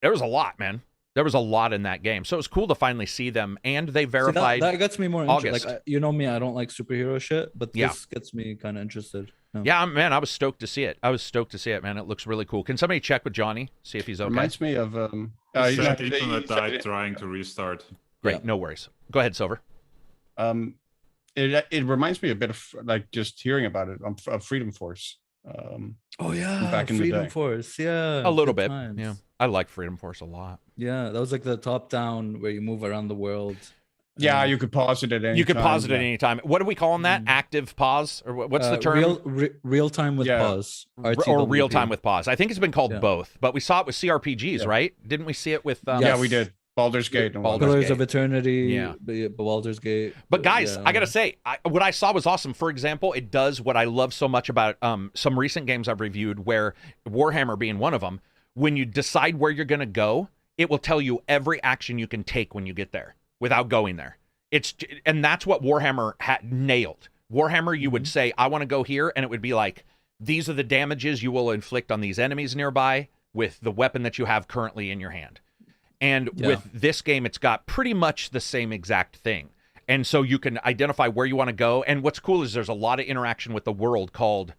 S1: there was a lot, man. There was a lot in that game. So it was cool to finally see them. And they verified...
S2: that gets me more interested. Like, you know me, I don't like superhero shit, but this gets me kind of interested.
S1: Yeah, man, I was stoked to see it. Man. It looks really cool. Can somebody check with Johnny, see if he's okay?
S3: Reminds me of...
S5: internet died trying to restart.
S1: Great, no worries. Go ahead, Silver.
S3: It reminds me a bit of, like, just hearing about it, of Freedom Force. Back in
S2: Freedom
S3: the day.
S2: Force, yeah.
S1: A little bit, yeah. I like Freedom Force a lot.
S2: Yeah, that was like the top-down where you move around the world.
S3: Yeah, you could pause it at any time.
S1: You could pause it at any time. What are we calling that? Active pause? Or what's the term?
S2: Real time with pause.
S1: Or real time with pause. I think it's been called both, but we saw it with CRPGs, right? Didn't we see it with...
S3: Yeah, we did. Baldur's Gate.
S2: Pillars of Eternity, Baldur's Gate.
S1: But guys, I got to say, what I saw was awesome. For example, it does what I love so much about some recent games I've reviewed, where Warhammer being one of them, when you decide where you're going to go, it will tell you every action you can take when you get there without going there. And that's what Warhammer had nailed. Warhammer, you would say, I want to go here, and it would be like, these are the damages you will inflict on these enemies nearby with the weapon that you have currently in your hand. And with this game, it's got pretty much the same exact thing. And so you can identify where you want to go. And what's cool is there's a lot of interaction with the world called,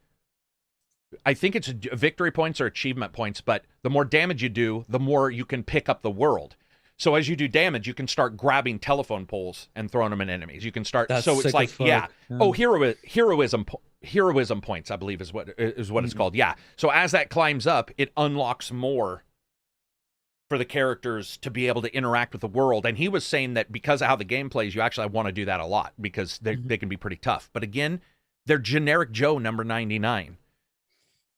S1: I think it's victory points or achievement points, but the more damage you do, the more you can pick up the world. So as you do damage, you can start grabbing telephone poles and throwing them at enemies. You can start.
S2: That's
S1: so it's like,
S2: yeah.
S1: Oh, heroism points, I believe is what it's called. Yeah. So as that climbs up, it unlocks more for the characters to be able to interact with the world. And he was saying that because of how the game plays, you actually want to do that a lot because they can be pretty tough. But again, they're generic Joe number 99.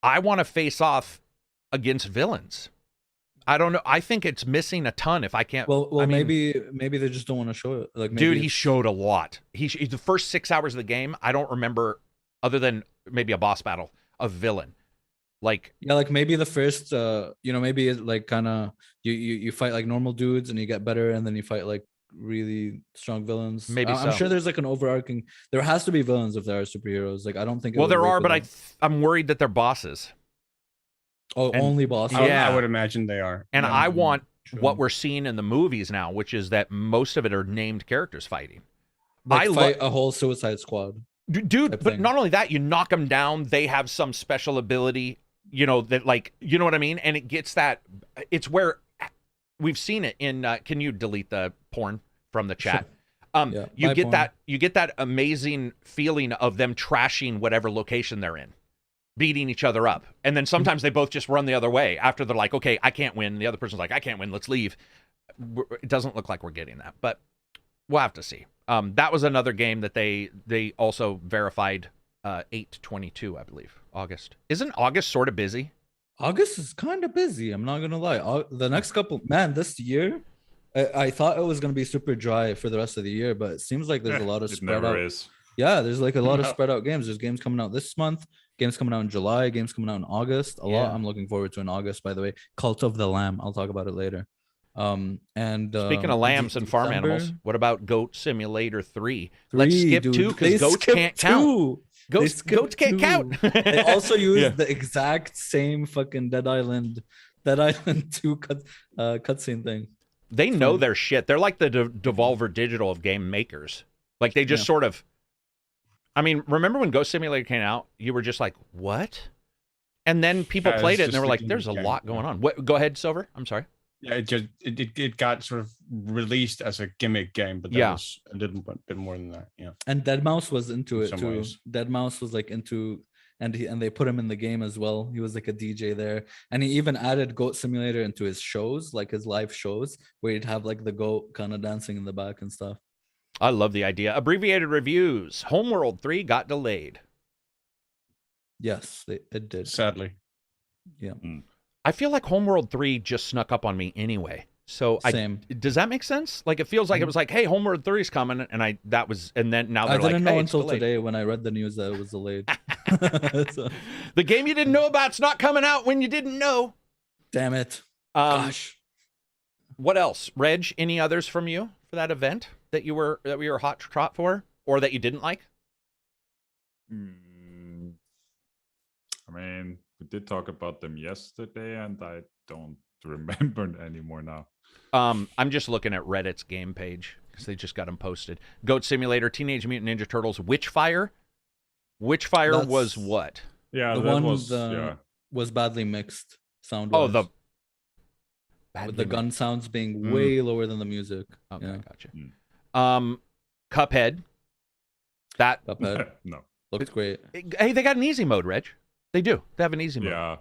S1: I want to face off against villains. I don't know. I think it's missing a ton if I can't.
S2: Well, I mean, maybe they just don't want to show it. Like,
S1: dude, he showed a lot. The first 6 hours of the game, I don't remember, other than maybe a boss battle, a villain. Like,
S2: yeah, like maybe the first, maybe like kind of you fight like normal dudes and you get better, and then you fight like really strong villains.
S1: Maybe
S2: I'm sure there's like an overarching. There has to be villains if there are superheroes. Like, I don't think.
S1: Well, there are, but I'm worried that they're bosses.
S2: Oh, only bosses.
S3: Yeah, I would imagine they are.
S1: And I want what we're seeing in the movies now, which is that most of it are named characters fighting.
S2: Like fight a whole Suicide Squad.
S1: Dude, but not only that, you knock them down, they have some special ability, that like, you know what I mean? And it gets that, it's where we've seen it in, can you delete the porn from the chat? You get that amazing feeling of them trashing whatever location they're in, beating each other up. And then sometimes they both just run the other way after they're like, okay, I can't win. The other person's like, I can't win. Let's leave. It doesn't look like we're getting that, but we'll have to see. That was another game that they also verified 8/22, I believe, August. Isn't August sort of busy?
S2: August is kind of busy. I'm not going to lie. The next couple, man, this year, I thought it was going to be super dry for the rest of the year, but it seems like there's a lot of spread out. Is. Yeah, there's like a lot of spread out games. There's games coming out this month, games coming out in July, games coming out in August. A lot I'm looking forward to in August, by the way. Cult of the Lamb. I'll talk about it later. And
S1: speaking of lambs and farm animals, what about Goat Simulator 3? Let's skip 2 because goats can't count. Goats can't count.
S2: They also use the exact same fucking Dead Island 2 cutscene thing.
S1: They know their shit. They're like the Devolver Digital of game makers. Like they just sort of. I mean, remember when Ghost Simulator came out? You were just like, what? And then people played it and they were like, there's a lot going on. What? Go ahead, Silver. I'm sorry.
S3: Yeah, it got sort of released as a gimmick game, but that was a little bit more than that. Yeah.
S2: And Deadmau5 was into it too.
S3: Ways.
S2: Deadmau5 was like into, and they put him in the game as well. He was like a DJ there, and he even added Goat Simulator into his shows, like his live shows, where he'd have like the goat kind of dancing in the back and stuff.
S1: I love the idea. Abbreviated reviews. Homeworld 3 got delayed.
S2: Yes, it did.
S3: Sadly.
S2: Yeah.
S1: I feel like Homeworld 3 just snuck up on me anyway. So
S2: Same.
S1: Does that make sense? Like it feels like it was like, hey, Homeworld 3 is coming, and then now they're like,
S2: I didn't know
S1: hey,
S2: until today when I read the news that it was delayed.
S1: So. The game you didn't know about's not coming out when you didn't know.
S2: Damn it. Gosh.
S1: What else? Reg, any others from you for that event that we were hot trot for, or that you didn't like?
S5: I mean, we did talk about them yesterday, and I don't remember anymore now.
S1: I'm just looking at Reddit's game page because they just got them posted. Goat Simulator, Teenage Mutant Ninja Turtles, Witchfire. Witchfire was what?
S5: Yeah,
S2: the
S5: that
S2: one was badly mixed sound.
S1: Oh,
S2: with the gun sounds being way lower than the music.
S1: Okay, gotcha. Cuphead.
S2: Cuphead.
S5: No.
S2: Looks great.
S1: Hey, they got an easy mode, Reg. They do. They have an easy mode.
S5: Yeah.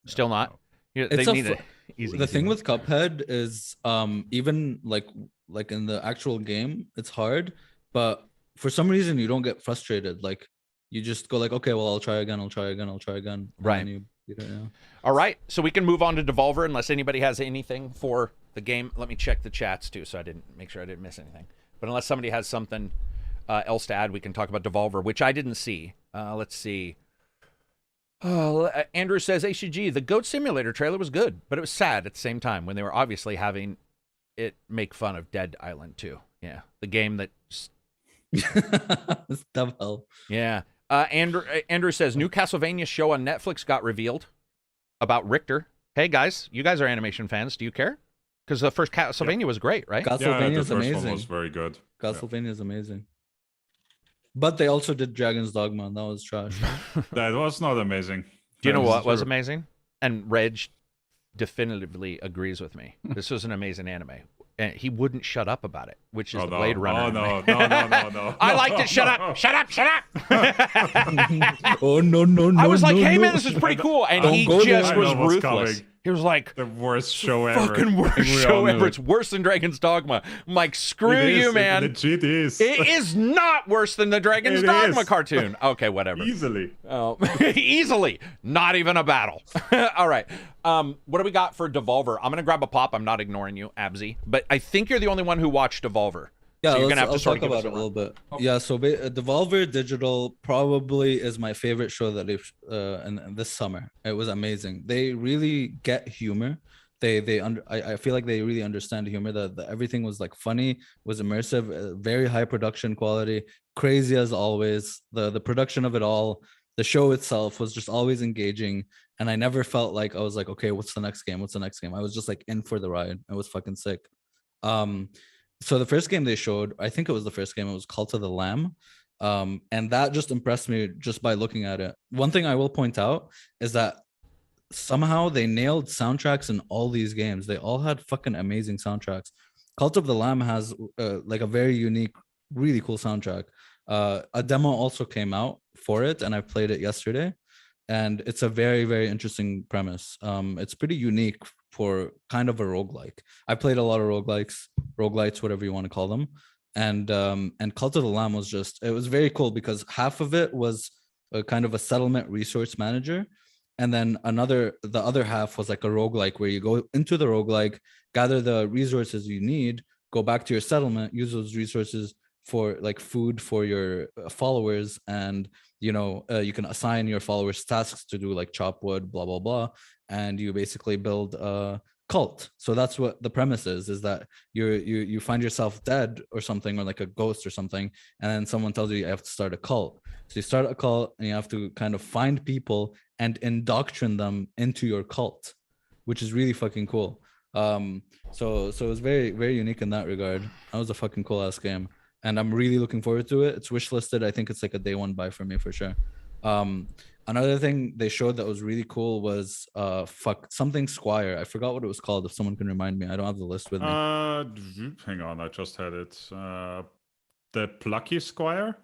S1: Still not.
S5: No.
S1: They need an easy.
S2: The thing
S1: mode.
S2: with Cuphead is even like in the actual game, it's hard, but for some reason you don't get frustrated. Like you just go like, okay, well, I'll try again.
S1: Right. All right. So we can move on to Devolver unless anybody has anything for the game. Let me check the chats too, so I didn't make sure I didn't miss anything. But unless somebody has something else to add, we can talk about Devolver, which I didn't see. Let's see. Andrew says, ACG, the Goat Simulator trailer was good, but it was sad at the same time when they were obviously having it make fun of Dead Island 2. Yeah, the game that...
S2: It's dumb hell.
S1: Yeah. Andrew says, new Castlevania show on Netflix got revealed about Richter. Hey, guys, you guys are animation fans. Do you care? Because the first Castlevania was great, right?
S2: Castlevania is
S5: the first
S2: amazing.
S5: one was very good.
S2: Castlevania is amazing. But they also did Dragon's Dogma, and that was trash.
S5: That was not amazing.
S1: Do you know what was amazing? And Reg definitively agrees with me. This was an amazing anime. And he wouldn't shut up about it, which is the Blade Runner.
S5: Oh, no.
S1: I liked it. Shut up. Shut up.
S2: Oh, no.
S1: I was like, hey,
S2: no.
S1: man, this is pretty cool. And he just was ruthless. He was like,
S5: the worst show ever.
S1: Fucking worst show ever. It's worse than Dragon's Dogma. I'm like, screw you, man.
S5: It is.
S1: It is not worse than the Dragon's Dogma cartoon. Okay, whatever.
S5: Easily.
S1: Oh, easily. Not even a battle. All right. What do we got for Devolver? I'm going to grab a pop. I'm not ignoring you, Abzy. But I think you're the only one who watched Devolver.
S2: Yeah,
S1: so you're gonna have to
S2: I'll talk about it a little bit. Okay. Yeah, so Devolver Digital probably is my favorite show that they've in this summer. It was amazing. They really get humor. I feel like they really understand humor. That everything was like funny, was immersive, very high production quality, crazy as always. The production of it all, the show itself was just always engaging, and I never felt like I was like, okay, what's the next game? What's the next game? I was just like in for the ride. It was fucking sick. So the first game they showed, I think it was the first game, it was Cult of the Lamb. And that just impressed me just by looking at it. One thing I will point out is that somehow they nailed soundtracks in all these games. They all had fucking amazing soundtracks. Cult of the Lamb has like a very unique, really cool soundtrack. A demo also came out for it, and I played it yesterday. And it's a very, very interesting premise. It's pretty unique for kind of a roguelike. I played a lot of roguelites, whatever you want to call them. And Cult of the Lamb was it was very cool because half of it was a kind of a settlement resource manager. And then the other half was like a roguelike where you go into the roguelike, gather the resources you need, go back to your settlement, use those resources for like food for your followers, and you can assign your followers tasks to do, like chop wood, blah blah blah, and you basically build a cult. So that's what the premise is that you find yourself dead or something, or like a ghost or something, and then someone tells you have to start a cult. So you start a cult and you have to kind of find people and indoctrinate them into your cult, which is really fucking cool. So it was very, very unique in that regard. That was a fucking cool ass game, and I'm really looking forward to it. It's wish listed. I think it's like a day one buy for me for sure. Another thing they showed that was really cool was something Squire. I forgot what it was called. If someone can remind me, I don't have the list with me.
S5: Hang on, I just had it. The Plucky Squire.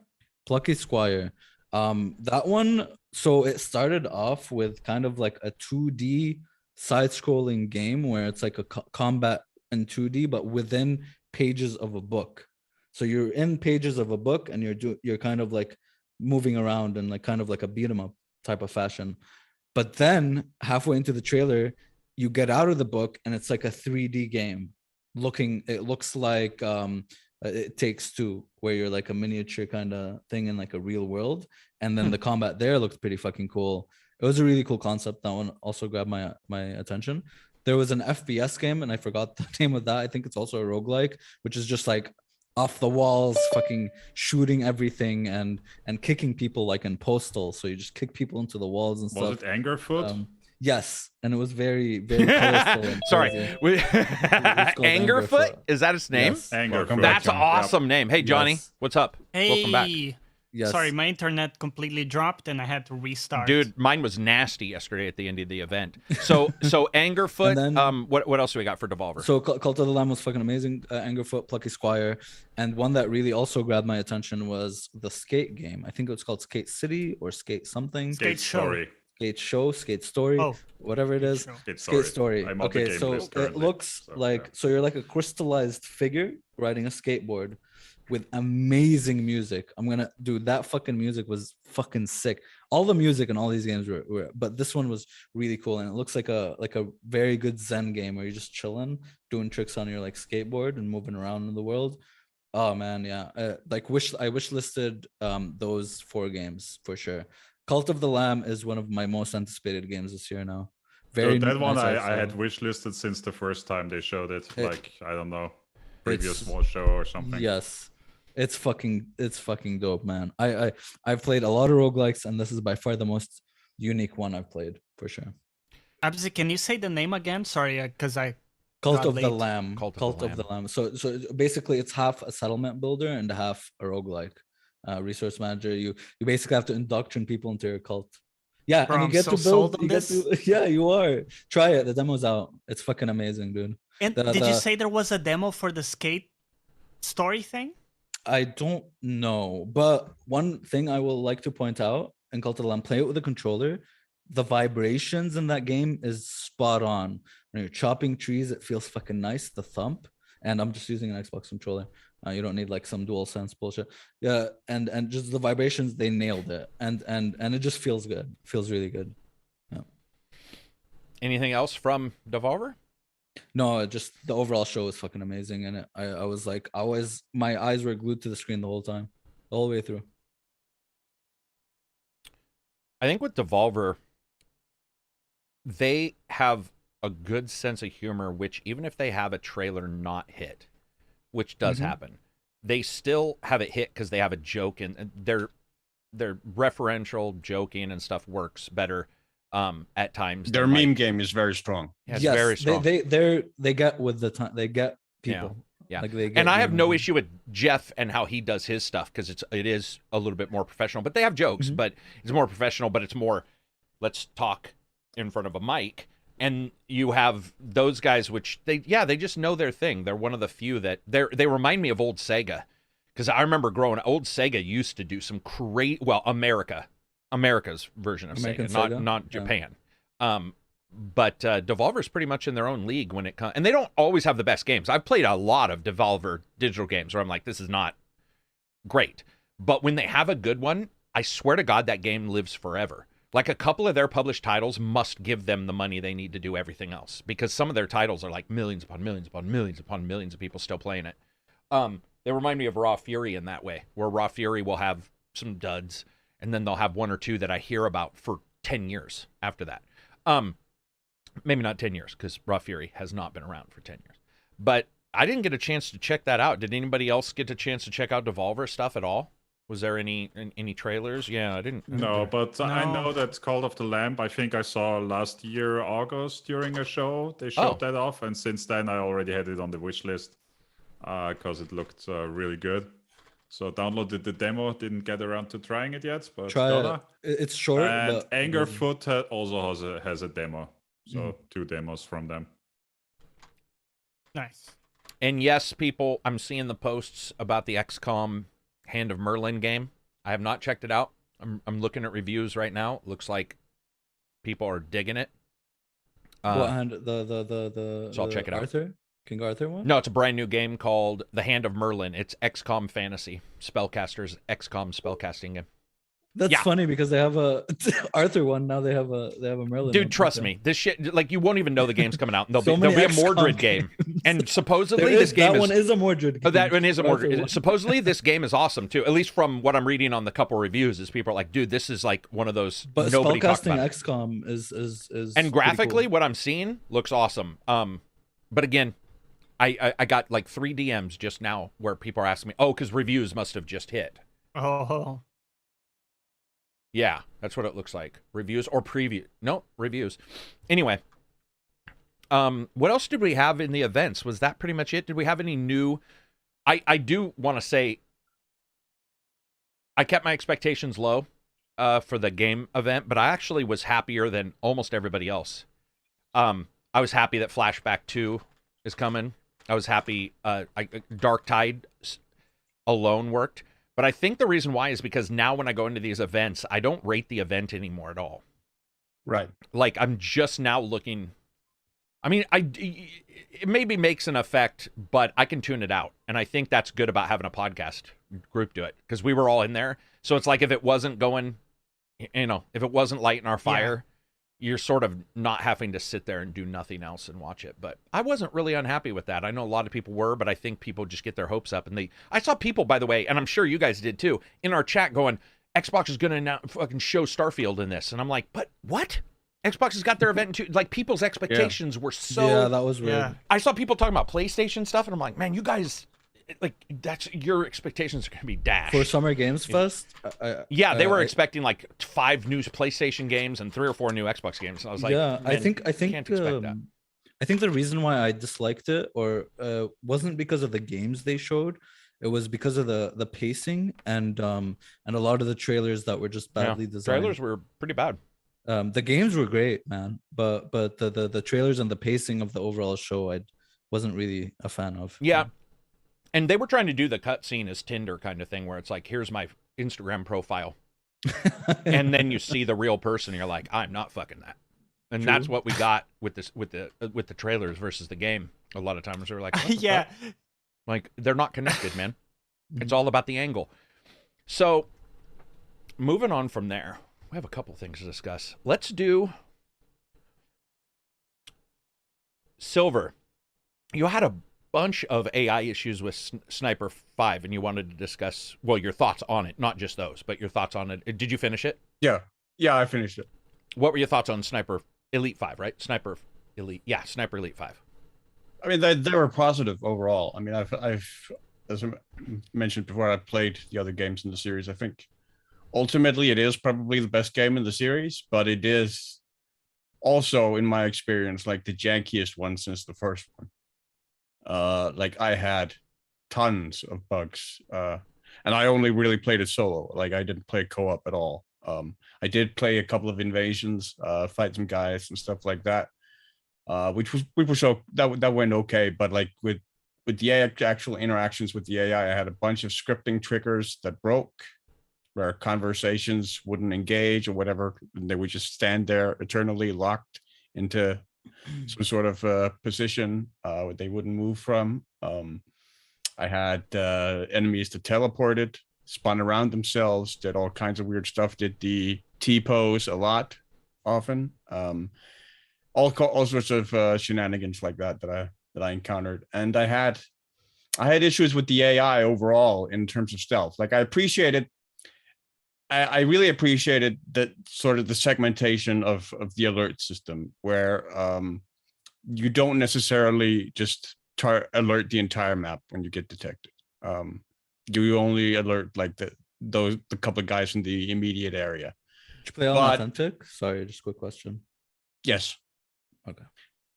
S2: Plucky Squire. That one. So it started off with kind of like a 2D side-scrolling game where it's like a combat in 2D, but within pages of a book. So you're in pages of a book, and you're kind of like moving around in like kind of like a beat 'em up type of fashion. But then halfway into the trailer, you get out of the book and it's like a 3D game. It looks like It Takes Two, where you're like a miniature kind of thing in like a real world. And then the combat there looked pretty fucking cool. It was a really cool concept. That one also grabbed my attention. There was an FPS game, and I forgot the name of that. I think it's also a roguelike, which is just like off the walls, fucking shooting everything and kicking people like in Postal. So you just kick people into the walls and stuff.
S5: Was it Angerfoot?
S2: Yes, and it was very, very colorful.
S1: Sorry, Angerfoot? Is that its name?
S2: Yes.
S5: Angerfoot.
S1: That's an awesome name. Hey, Johnny,
S2: Yes.
S1: what's up?
S4: Hey.
S1: Welcome back.
S2: Yes.
S4: Sorry, my internet completely dropped and I had to restart.
S1: Dude, mine was nasty yesterday at the end of the event. So Angerfoot.
S2: And then,
S1: what else do we got for Devolver?
S2: So Cult of the Lamb was fucking amazing. Angerfoot, Plucky Squire, and one that really also grabbed my attention was the skate game. I think it was called Skate City or Skate something.
S5: Skate Story.
S2: Skate Show, Skate Story, whatever it is. Skate Story. Okay, so it looks like so you're like a crystallized figure riding a skateboard with amazing music. That fucking music was fucking sick. All the music in all these games were but this one was really cool, and it looks like a very good Zen game where you're just chilling, doing tricks on your like skateboard and moving around in the world. Oh man, yeah. I wish listed those 4 games for sure. Cult of the Lamb is one of my most anticipated games this year now.
S5: Very so that one I had wish listed since the first time they showed it. Like, I don't know, previous small show or something.
S2: Yes. It's fucking dope, man. I've played a lot of roguelikes, and this is by far the most unique one I've played for sure.
S4: Abzi, can you say the name again? Sorry, because I
S2: Cult of the Lamb.
S1: Cult
S2: of the Lamb. So basically, it's half a settlement builder and half a roguelike. Resource manager. You basically have to indoctrinate people into your cult. Yeah,
S4: Bro,
S2: and you get to build. Yeah, you are. Try it. The demo's out. It's fucking amazing, dude.
S4: And did you say there was a demo for the skate story thing?
S2: I don't know, but one thing I will like to point out in Cult of the Lamb, play it with a controller. The vibrations in that game is spot on. When you're chopping trees, it feels fucking nice. The thump, and I'm just using an Xbox controller. You don't need like some DualSense bullshit. Yeah, and just the vibrations, they nailed it, and it just feels good. Feels really good. Yeah.
S1: Anything else from Devolver?
S2: No, just the overall show was fucking amazing, and I was like, my eyes were glued to the screen the whole time, all the way through.
S1: I think with Devolver, they have a good sense of humor, which even if they have a trailer not hit, which does happen, they still have it hit because they have a joke, and their referential joking and stuff works better at times.
S3: Their meme game is very strong.
S1: Yeah, it's very strong.
S2: They get with the time. They get people.
S1: Yeah. And I have no issue with Jeff and how he does his stuff because it is a little bit more professional. But they have jokes, but it's more professional. But it's more, let's talk in front of a mic. And you have those guys, which they just know their thing. They're one of the few that they remind me of old Sega, because I remember old Sega used to do some America's version of Sega, not Japan. But Devolver's pretty much in their own league when it comes, and they don't always have the best games. I've played a lot of Devolver digital games where I'm like, this is not great, but when they have a good one, I swear to God, that game lives forever. Like a couple of their published titles must give them the money they need to do everything else, because some of their titles are like millions upon millions upon millions upon millions of people still playing it. They remind me of Raw Fury in that way, where Raw Fury will have some duds, and then they'll have one or two that I hear about for 10 years after that. Maybe not 10 years, because Raw Fury has not been around for 10 years. But I didn't get a chance to check that out. Did anybody else get a chance to check out Devolver stuff at all? Was there any trailers? Yeah, I didn't.
S5: No, but no. I know that Cult of the Lamb, I think I saw last year, August, during a show. They showed that off, and since then I already had it on the wish list because it looked really good. So downloaded the demo, didn't get around to trying it yet, but
S2: try it. It's short.
S5: And Angerfoot also has a demo. So 2 demos from them.
S4: Nice.
S1: And yes, people, I'm seeing the posts about the XCOM Hand of Merlin game. I have not checked it out. I'm looking at reviews right now. Looks like people are digging it.
S2: What hand? So
S1: I'll check it out.
S2: King Arthur one?
S1: No, it's a brand new game called The Hand of Merlin. It's XCOM Fantasy. Spellcasters XCOM spellcasting game.
S2: That's funny because they have a Arthur one, now they have a Merlin.
S1: Dude, trust me, this shit, like, you won't even know the game's coming out. And there'll be a Mordred game. And supposedly this game
S2: one is a Mordred game.
S1: That one is a Mordred. Supposedly this game is awesome too. At least from what I'm reading on the couple reviews, is people are like, dude, this is like one of those nobody talked about.
S2: XCOM is
S1: and graphically, cool. What I'm seeing looks awesome. But again, I got like 3 DMs just now where people are asking me, because reviews must have just hit.
S4: Oh.
S1: Yeah, that's what it looks like. Reviews or preview. No, reviews. Anyway, what else did we have in the events? Was that pretty much it? Did we have any new? I do want to say I kept my expectations low for the game event, but I actually was happier than almost everybody else. I was happy that Flashback 2 is coming. I was happy Dark Tide alone worked. But I think the reason why is because now when I go into these events, I don't rate the event anymore at all.
S3: Right.
S1: Like, I'm just now looking. I mean, it maybe makes an effect, but I can tune it out. And I think that's good about having a podcast group do it, because we were all in there. So it's like if it wasn't going, if it wasn't lighting our fire, you're sort of not having to sit there and do nothing else and watch it. But I wasn't really unhappy with that. I know a lot of people were, but I think people just get their hopes up. And I saw people, by the way, and I'm sure you guys did too, in our chat going, Xbox is going to fucking show Starfield in this. And I'm like, but what? Xbox has got their event too. Like, people's expectations were so...
S2: Yeah, that was weird. Yeah.
S1: I saw people talking about PlayStation stuff, and I'm like, man, you guys... Like, that's your expectations are going to be dashed.
S2: For Summer Games Fest?
S1: They were expecting like 5 new PlayStation games and 3 or 4 new Xbox games. And I was like,
S2: I think
S1: can't expect that.
S2: I think the reason why I disliked it wasn't because of the games they showed. It was because of the pacing and a lot of the trailers that were just badly designed.
S1: Trailers were pretty bad.
S2: The games were great, man, but the trailers and the pacing of the overall show I wasn't really a fan of.
S1: Yeah. And they were trying to do the cutscene as Tinder kind of thing, where it's like, here's my Instagram profile. And then you see the real person, and you're like, I'm not fucking that. And True. That's what we got with the trailers versus the game. A lot of times they're like,
S4: yeah,
S1: fuck? Like they're not connected, man. It's all about the angle. So moving on from there, we have a couple things to discuss. Let's do Silver. You had a bunch of AI issues with Sniper 5, and you wanted to discuss, well, your thoughts on it, not just those, but your thoughts on it. Did you finish it?
S3: Yeah, I finished it.
S1: What were your thoughts on Sniper Elite 5, right? Sniper Elite 5.
S3: I mean, they were positive overall. I mean, I've as I mentioned before, I played the other games in the series. I think ultimately it is probably the best game in the series, but it is also, in my experience, like the jankiest one since the first one. Like I had tons of bugs, and I only really played it solo. Like I didn't play co-op at all. I did play a couple of invasions, fight some guys and stuff like that, which was so that went okay. But like with the actual interactions with the AI, I had a bunch of scripting triggers that broke, where conversations wouldn't engage or whatever. They would just stand there eternally locked into some sort of position they wouldn't move from. I had enemies that teleported, spun around themselves, did all kinds of weird stuff, did the T-pose a lot, often. All sorts of shenanigans like that I encountered. And I had issues with the AI overall in terms of stealth. Like I really appreciated that sort of the segmentation of the alert system, where you don't necessarily just alert the entire map when you get detected. You only alert like the couple of guys in the immediate area.
S2: Did you play on Authentic? Sorry, just a quick question.
S3: Yes.
S2: Okay.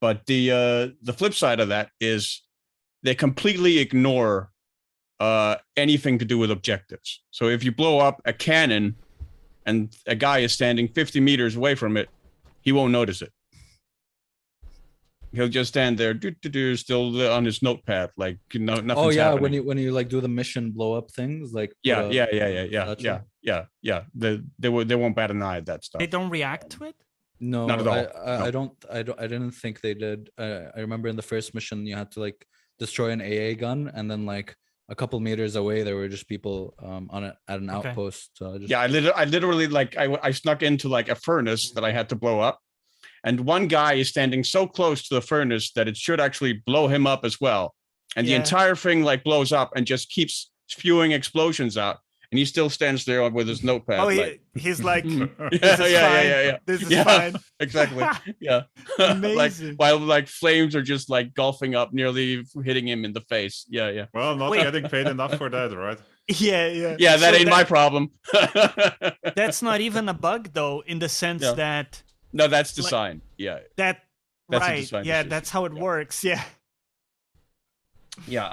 S3: But the flip side of that is they completely ignore anything to do with objectives. So if you blow up a cannon and a guy is standing 50 meters away from it, he won't notice it. He'll just stand there, still on his notepad, like nothing's
S2: Oh yeah,
S3: happening.
S2: when you like do the mission blow up things, like
S3: yeah. They won't bat an eye at that stuff.
S4: They don't react to it.
S2: No,
S3: not at all.
S2: I didn't think they did. I remember in the first mission you had to like destroy an AA gun, and then like a couple meters away there were just people at an outpost.
S3: I literally like I snuck into like a furnace that I had to blow up, and one guy is standing so close to the furnace that it should actually blow him up as well, and the entire thing like blows up and just keeps spewing explosions out. And he still stands there with his notepad.
S4: Oh, he's like, this is fine.
S3: Exactly. Yeah.
S4: Amazing.
S3: Like, while like flames are just like golfing up, nearly hitting him in the face. Yeah.
S5: Well, not getting paid enough for that, right?
S4: Yeah.
S3: Yeah, that ain't my problem.
S4: That's not even a bug, though, in the sense that.
S3: No, that's design. Yeah.
S4: That's right. Yeah,
S3: decision.
S4: that's how it works. Yeah.
S3: Yeah,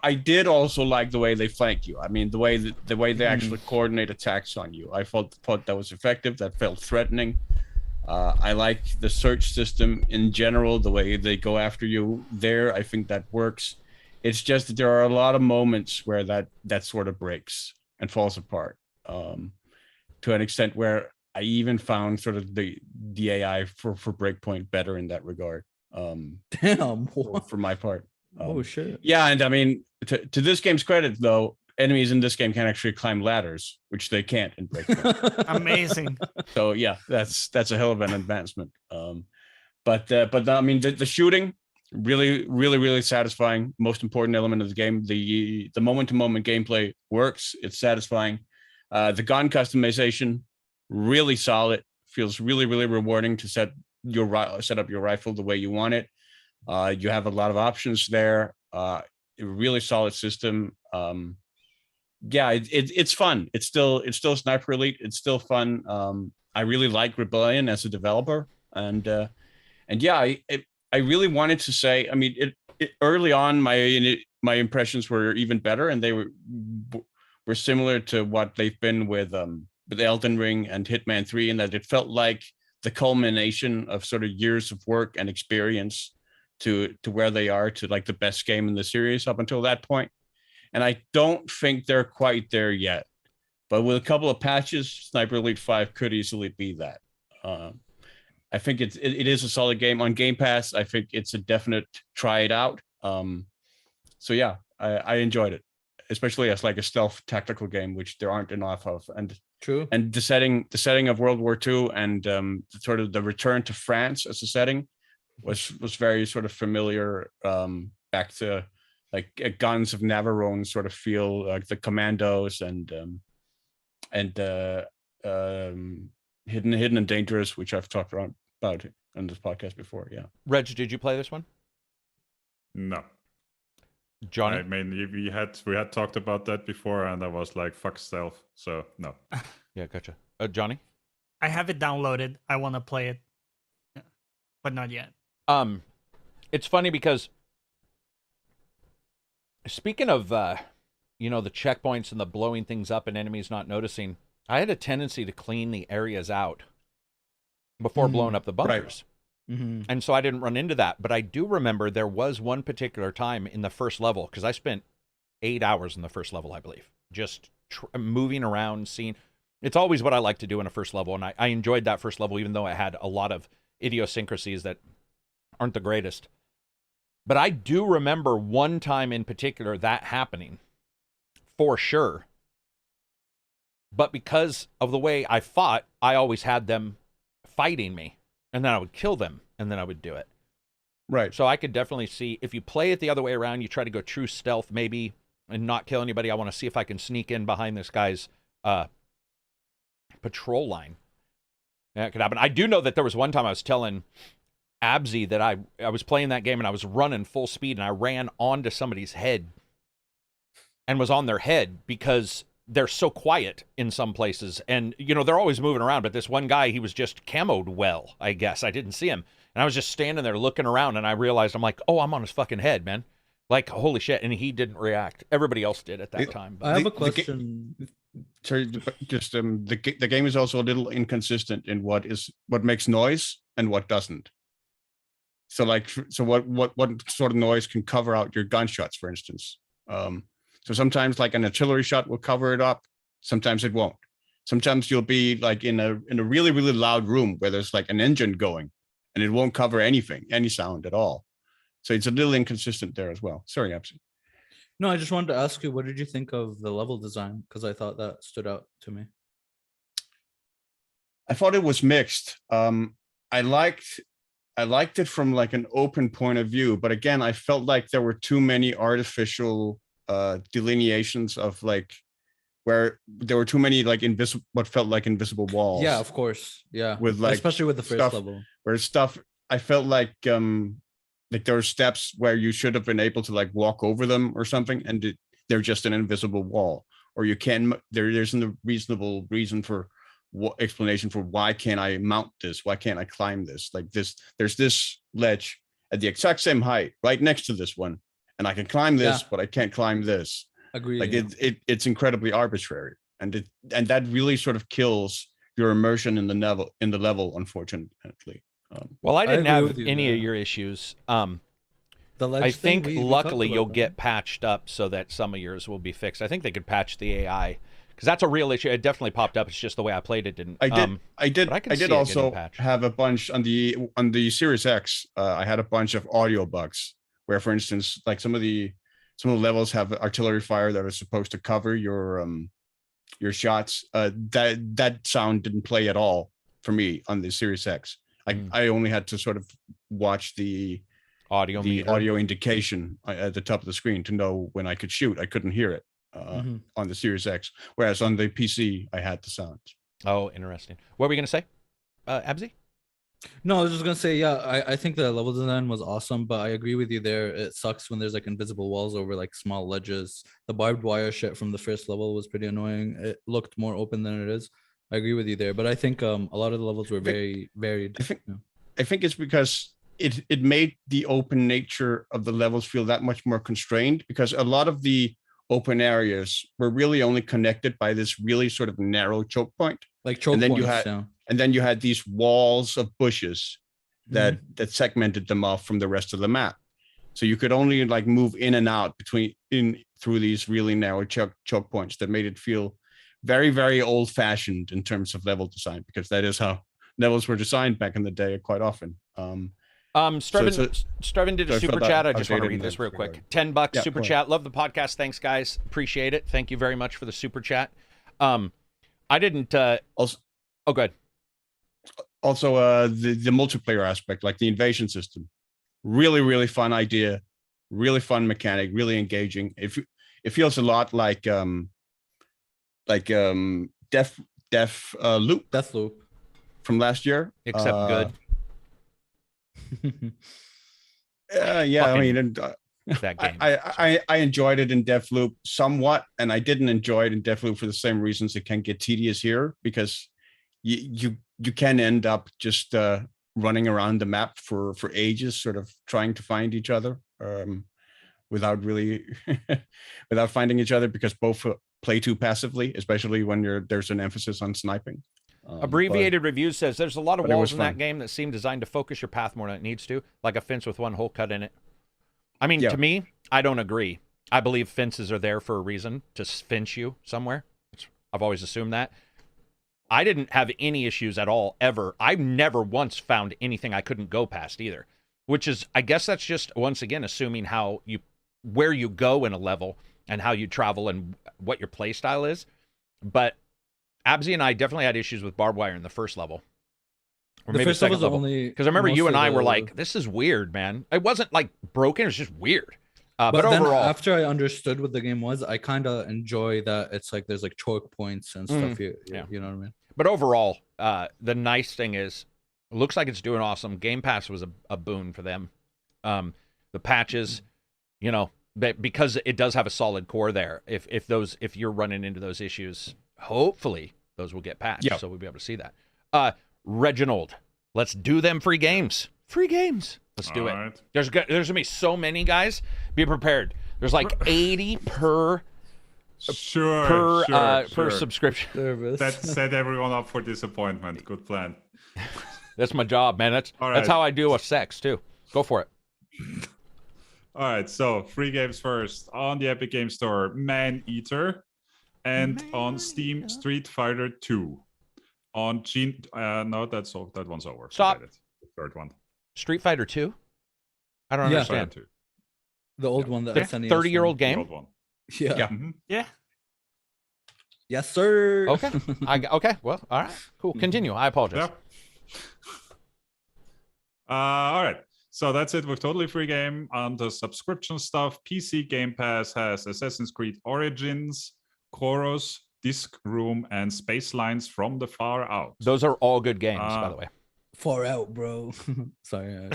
S3: I did also like the way they flank you. I mean, the way they actually coordinate attacks on you. I thought that was effective. That felt threatening. I like the search system in general. The way they go after you there, I think that works. It's just that there are a lot of moments where that sort of breaks and falls apart, to an extent where I even found sort of the AI for Breakpoint better in that regard.
S2: Damn.
S3: For my part.
S2: Oh shit.
S3: Yeah, and I mean, to this game's credit, though, enemies in this game can actually climb ladders, which they can't in Breakpoint.
S4: Amazing.
S3: So yeah, that's a hell of an advancement. But I mean, the shooting really satisfying. Most important element of the game. The moment-to-moment gameplay works. It's satisfying. The gun customization really solid. Feels really rewarding to set up your rifle the way you want it. You have a lot of options there. A really solid system. It's fun. It's still Sniper Elite. It's still fun. I really like Rebellion as a developer, and yeah, I really wanted to say, I mean, early on, my impressions were even better, and they were similar to what they've been with Elden Ring and Hitman 3, in that it felt like the culmination of sort of years of work and experience to where they are, to like the best game in the series up until that point. And I don't think they're quite there yet. But with a couple of patches, Sniper Elite 5 could easily be that. I think it is a solid game on Game Pass. I think it's a definite try it out. So yeah, I enjoyed it, especially as like a stealth tactical game, which there aren't enough of. And
S2: true.
S3: And the setting of World War II and sort of the return to France as a setting was very sort of familiar, back to like a Guns of Navarone sort of feel, like the Commandos and Hidden and Dangerous, which I've talked about on this podcast before. Yeah.
S1: Reg, did you play this one?
S5: No.
S1: Johnny?
S5: I mean, we had talked about that before, and I was like, fuck stealth, so no.
S1: Yeah, gotcha. Johnny?
S4: I have it downloaded. I want to play it, but not yet.
S1: It's funny because speaking of, the checkpoints and the blowing things up and enemies not noticing, I had a tendency to clean the areas out before blowing up the bunkers.
S2: Right. Mm-hmm.
S1: And so I didn't run into that. But I do remember there was one particular time in the first level, because I spent 8 hours in the first level, I believe, just moving around, seeing. It's always what I like to do in a first level, and I enjoyed that first level, even though it had a lot of idiosyncrasies that aren't the greatest. But I do remember one time in particular that happening, for sure. But because of the way I fought, I always had them fighting me, and then I would kill them, and then I would do it.
S3: Right.
S1: So I could definitely see, if you play it the other way around, you try to go true stealth maybe and not kill anybody. I want to see if I can sneak in behind this guy's patrol line. That could happen. I do know that there was one time I was telling Abzy that I was playing that game and I was running full speed and I ran onto somebody's head and was on their head because they're so quiet in some places. And, they're always moving around. But this one guy, he was just camoed well, I guess. I didn't see him. And I was just standing there looking around and I realized, I'm like, oh, I'm on his fucking head, man. Like, holy shit. And he didn't react. Everybody else did at that time. But
S2: I have a question.
S3: Sorry, just the game is also a little inconsistent in what makes noise and what doesn't. So what sort of noise can cover out your gunshots, for instance? So sometimes like an artillery shot will cover it up. Sometimes it won't. Sometimes you'll be like in a really, really loud room where there's like an engine going and it won't cover anything, any sound at all. So it's a little inconsistent there as well. Sorry, Absi.
S2: No, I just wanted to ask you, what did you think of the level design? Because I thought that stood out to me.
S3: I thought it was mixed. I liked it from like an open point of view, but again, I felt like there were too many artificial delineations of like where there were too many like what felt like invisible walls.
S2: Yeah, of course. Yeah,
S3: with like
S2: especially with the first level,
S3: where stuff I felt like there were steps where you should have been able to like walk over them or something, and they're just an invisible wall, or you can there isn't a reasonable reason for explanation for why can't I mount this, why can't I climb this, like this, there's this ledge at the exact same height right next to this one and I can climb this, but I can't climb this.
S2: Agree.
S3: Like it's incredibly arbitrary, and that really sort of kills your immersion in the level, unfortunately.
S1: Well, I didn't have any of your issues. I think luckily you'll get patched up so that some of yours will be fixed. I think they could patch the AI because that's a real issue. It definitely popped up. It's just the way I played it didn't.
S3: I did also have a bunch on the Series X. I had a bunch of audio bugs where, for instance, like some of the levels have artillery fire that are supposed to cover your shots. That sound didn't play at all for me on the Series X. I only had to sort of watch the audio indication at the top of the screen to know when I could shoot. I couldn't hear it on the Series X, whereas on the PC I had the sound.
S1: Oh, interesting. What were we gonna say, Abzy?
S2: No, I was just gonna say, yeah, I think the level design was awesome, but I agree with you there. It sucks when there's like invisible walls over like small ledges. The barbed wire shit from the first level was pretty annoying. It looked more open than it is. I agree with you there, but I think a lot of the levels were very varied.
S3: I think it's because it made the open nature of the levels feel that much more constrained, because a lot of the open areas were really only connected by this really sort of narrow choke point.
S2: Like choke points,
S3: and then you had these walls of bushes that segmented them off from the rest of the map. So you could only like move in and out through these really narrow choke points that made it feel very, very old fashioned in terms of level design, because that is how levels were designed back in the day quite often.
S1: Strevin did a super chat. I just want to read this real quick. $10 super chat. Love the podcast. Thanks, guys. Appreciate it. Thank you very much for the super chat. I didn't.
S3: Also,
S1: oh, good.
S3: Also, the multiplayer aspect, like the invasion system, really, really fun idea, really fun mechanic, really engaging. It feels a lot like Deathloop from last year,
S1: except good.
S3: Yeah, I mean,
S1: that game.
S3: I enjoyed it in Deathloop somewhat, and I didn't enjoy it in Deathloop for the same reasons. It can get tedious here, because you can end up just running around the map for ages, sort of trying to find each other without really without finding each other, because both play too passively, especially when there's an emphasis on sniping.
S1: Abbreviated Reviews says there's a lot of walls in that game that seem designed to focus your path more than it needs to, like a fence with one hole cut in it. I mean, to me, I don't agree. I believe fences are there for a reason, to fence you somewhere. I've always assumed that. I didn't have any issues at all, ever. I've never once found anything I couldn't go past either, which is, I guess that's just, once again, assuming where you go in a level and how you travel and what your play style is. But Abzy and I definitely had issues with barbed wire in the first level. Or maybe the second level. Because I remember you and I were like, this is weird, man. It wasn't like broken, it was just weird. But
S2: then
S1: overall,
S2: after I understood what the game was, I kind of enjoy that it's like there's like choke points and stuff. You know what I mean?
S1: But overall, the nice thing is, it looks like it's doing awesome. Game Pass was a boon for them. The patches, because it does have a solid core there. If you're running into those issues, hopefully those will get patched, so we'll be able to see that. Reginald, let's do them free games. Free games. Let's do it. Right. There's gonna be so many, guys. Be prepared. There's like 80 per subscription
S5: service. That set everyone up for disappointment. Good plan.
S1: That's my job, man. That's how I deal with sex too. Go for it.
S5: All right, so free games first. On the Epic Game Store, Man Eater, and on Steam, Street Fighter 2. On no, that one's over.
S1: Stop.
S5: The third one.
S1: Street Fighter 2? I don't understand.
S2: The old one that
S1: the 30-year-old game?
S5: The old one.
S2: Yeah.
S5: Mm-hmm.
S4: Yeah.
S2: Yes, sir.
S1: Okay. Okay. Well, all right. Cool. Continue. I apologize.
S5: Yeah. All right. So that's it with totally free game. On the subscription stuff, PC Game Pass has Assassin's Creed Origins, Chorus, Disc Room, and Space Lines from the Far Out.
S1: Those are all good games, by the way.
S2: Far Out, bro. Sorry.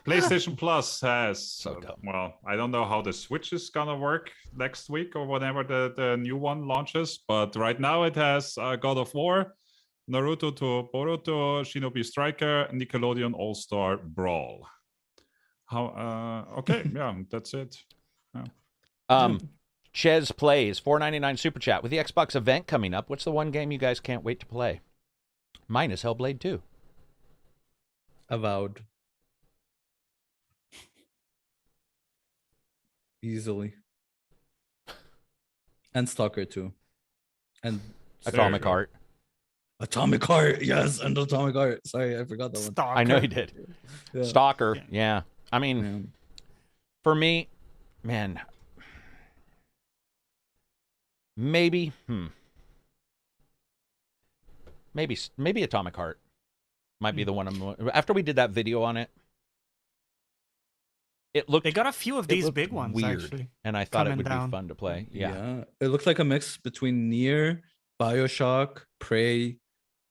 S5: PlayStation Plus has, well, I don't know how the Switch is gonna work next week or whenever the new one launches, but right now it has God of War, Naruto to Boruto, Shinobi Striker, Nickelodeon All-Star Brawl. Okay, yeah, that's it.
S1: Yeah. Ches Plays, $4.99 super chat. With the Xbox event coming up, what's the one game you guys can't wait to play? Mine is Hellblade 2.
S2: Avowed. Easily. And Stalker 2. And
S1: Atomic Heart.
S2: Atomic Heart, yes, and Atomic Heart. Sorry, I forgot that one.
S4: Stalker.
S1: I know you did. Yeah. Stalker, yeah. I mean, for me, man, maybe Atomic Heart might be the one after we did that video on it. It looked.
S4: They got a few of these big ones
S1: weird,
S4: actually,
S1: and I thought it would be fun to play. Yeah,
S2: it looked like a mix between Nier, BioShock, Prey,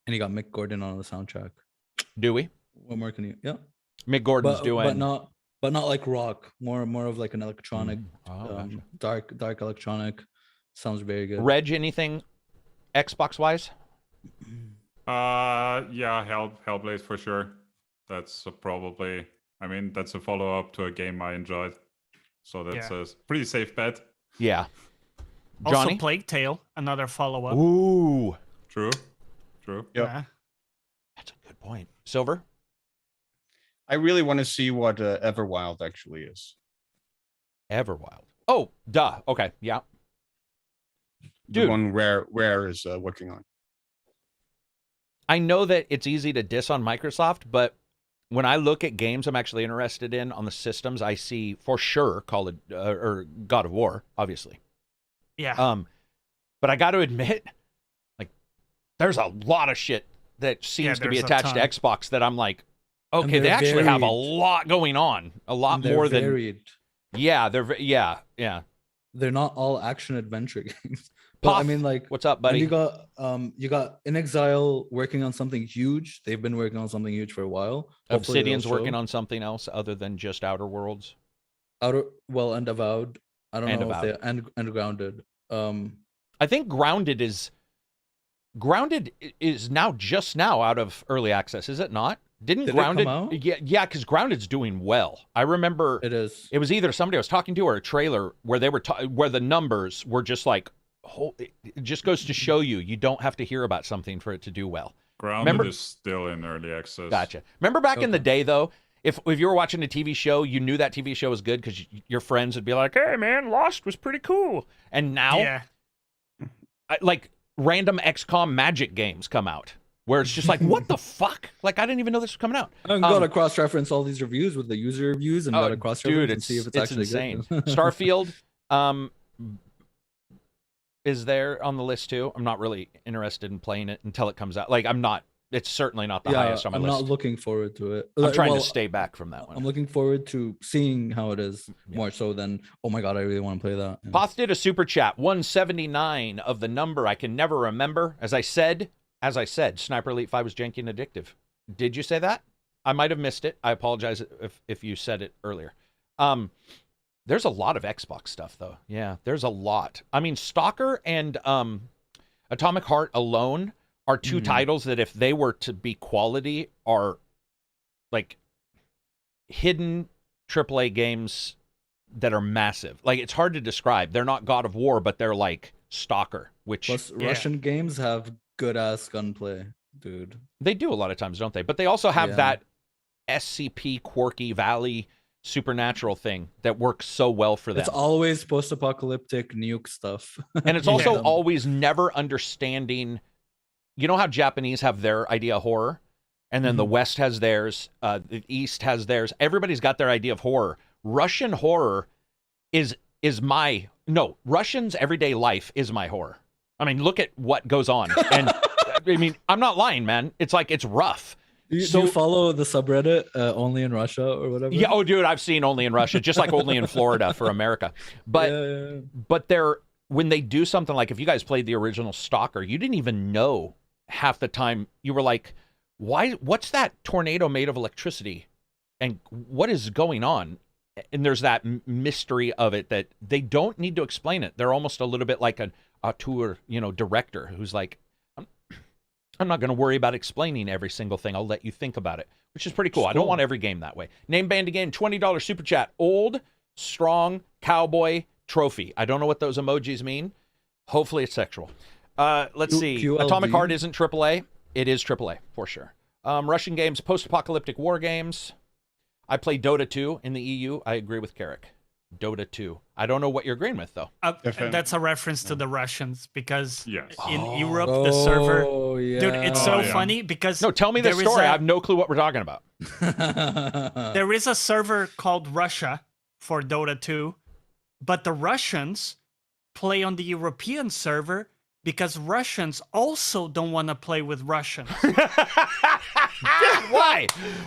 S2: and you got Mick Gordon on the soundtrack.
S1: Do we?
S2: What more can you? Yeah,
S1: Mick Gordon's doing,
S2: but not like rock. More of like an electronic,
S1: gotcha.
S2: dark electronic. Sounds very good.
S1: Reg, anything Xbox wise?
S5: Yeah, Hellblade for sure. That's probably, I mean, that's a follow-up to a game I enjoyed. So that's a pretty safe bet.
S1: Yeah. Johnny?
S4: Also, Plague Tale, another follow-up.
S1: Ooh.
S5: True.
S3: Yep.
S4: Yeah.
S1: That's a good point. Silver?
S3: I really want to see what Everwild actually is.
S1: Everwild. Oh, duh. Okay. Yeah.
S3: The one Rare is working on.
S1: I know that it's easy to diss on Microsoft, but when I look at games I'm actually interested in on the systems, I see for sure or God of War, obviously.
S4: Yeah.
S1: But I got to admit, like, there's a lot of shit that seems to be attached to Xbox that I'm like, okay, they actually have a lot going on, a lot more than
S2: varied.
S1: Yeah, yeah.
S2: They're not all action adventure games. But I mean, like,
S1: what's up, buddy?
S2: You got In Exile working on something huge. They've been working on something huge for a while.
S1: Obsidian's working on something else other than just Outer Worlds.
S2: And Avowed. I don't know if they and Grounded.
S1: I think Grounded is now just now out of early access, is it not? Did Grounded
S2: come out?
S1: Yeah, because Grounded's doing well. I remember
S2: it is.
S1: It was either somebody I was talking to or a trailer where they were where the numbers were just like, it just goes to show you don't have to hear about something for it to do well.
S5: Grounded is still in early access.
S1: Gotcha. Remember back in the day though, if you were watching a TV show, you knew that TV show was good because your friends would be like, "Hey man, Lost was pretty cool." And now, like random XCOM Magic games come out where it's just like, what the fuck? Like I didn't even know this was coming out.
S2: I'm gonna cross-reference all these reviews with the user reviews and gotta cross-reference and see if it's actually
S1: insane.
S2: good.
S1: Starfield is there on the list too. I'm not really interested in playing it until it comes out. Like it's certainly not the highest on my list.
S2: I'm not looking forward to it.
S1: I'm trying to stay back from that one.
S2: I'm looking forward to seeing how it is more so than, oh my god, I really want to play that. Yeah.
S1: Poth did a super chat, 179 of the number I can never remember. As I said, Sniper Elite 5 was janky and addictive. Did you say that? I might have missed it. I apologize if you said it earlier. There's a lot of Xbox stuff, though. Yeah, there's a lot. I mean, Stalker and Atomic Heart alone are two titles that if they were to be quality are like hidden AAA games that are massive. Like, it's hard to describe. They're not God of War, but they're like Stalker, which...
S2: Plus, Russian games have good-ass gunplay, dude.
S1: They do a lot of times, don't they? But they also have that SCP quirky Valley supernatural thing that works so well for them.
S2: It's always post-apocalyptic nuke stuff.
S1: And it's also always never understanding... You know how Japanese have their idea of horror? And then the West has theirs, the East has theirs. Everybody's got their idea of horror. Russian horror is Russians' everyday life is my horror. I mean, look at what goes on. And I mean, I'm not lying, man. It's like, it's rough.
S2: Do you follow the subreddit Only in Russia or whatever?
S1: Yeah, oh, dude, I've seen Only in Russia, just like Only in Florida for America. But but when they do something like, if you guys played the original Stalker, you didn't even know half the time. You were like, what's that tornado made of electricity? And what is going on? And there's that mystery of it that they don't need to explain it. They're almost a little bit like an auteur, director who's like, I'm not going to worry about explaining every single thing. I'll let you think about it, which is pretty cool. I don't want every game that way. Name band again, $20 super chat. Old, strong, cowboy, trophy. I don't know what those emojis mean. Hopefully it's sexual. Let's see.
S2: QLD.
S1: Atomic Heart isn't AAA. It is AAA for sure. Russian games, post-apocalyptic war games. I play Dota 2 in the EU. I agree with Karak. Dota 2. I don't know what you're agreeing with, though.
S4: That's a reference to the Russians because in Europe, the server... Dude, it's so funny because...
S1: No, tell me the story. I have no clue what we're talking about.
S4: There is a server called Russia for Dota 2, but the Russians play on the European server because Russians also don't want to play with Russians.
S1: Why?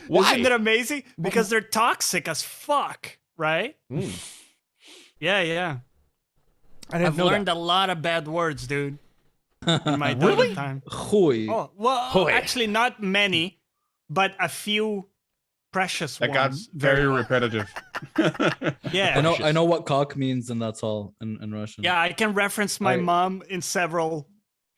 S4: Isn't it amazing? Because they're toxic as fuck, right? Yeah. I've learned a lot of bad words, dude, in my Dota time.
S2: Oh,
S4: well, actually not many, but a few precious ones.
S3: That got very repetitive.
S4: Yeah.
S2: I know what cock means, and that's all in Russian.
S4: Yeah, I can reference my mom in several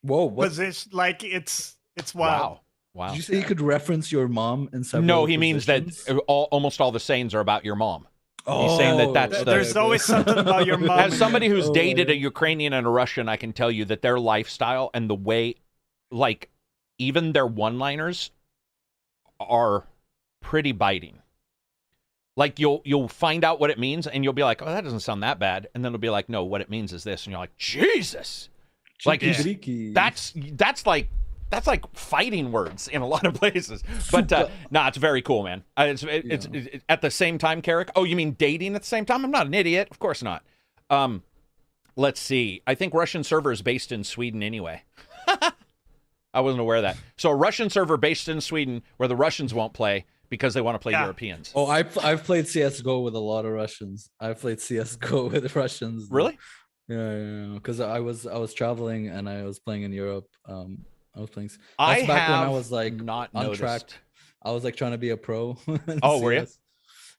S4: positions. Like, it's wild.
S1: Wow.
S2: Did you say you could reference your mom in several
S1: No, he means that almost all the sayings are about your mom. He's saying that that's
S4: there's always something about your mom.
S1: As somebody who's dated a Ukrainian and a Russian, I can tell you that their lifestyle and the way, like, even their one-liners are pretty biting. Like, you'll find out what it means, and you'll be like, oh, that doesn't sound that bad. And then it'll be like, no, what it means is this. And you're like, Jesus. Like, that's like fighting words in a lot of places. But it's very cool, man. It's at the same time, Karak. Oh, you mean dating at the same time? I'm not an idiot. Of course not. Let's see. I think Russian server is based in Sweden anyway. I wasn't aware of that. So a Russian server based in Sweden where the Russians won't play because they want to play Europeans.
S2: Oh, I've played CSGO with a lot of Russians. I've played CSGO with Russians.
S1: Really?
S2: Yeah. Because I was traveling and I was playing in Europe. I was playing.
S1: That's
S2: back when I was like
S1: not
S2: on
S1: noticed.
S2: track. I was like trying to be a pro.
S1: Oh, were you?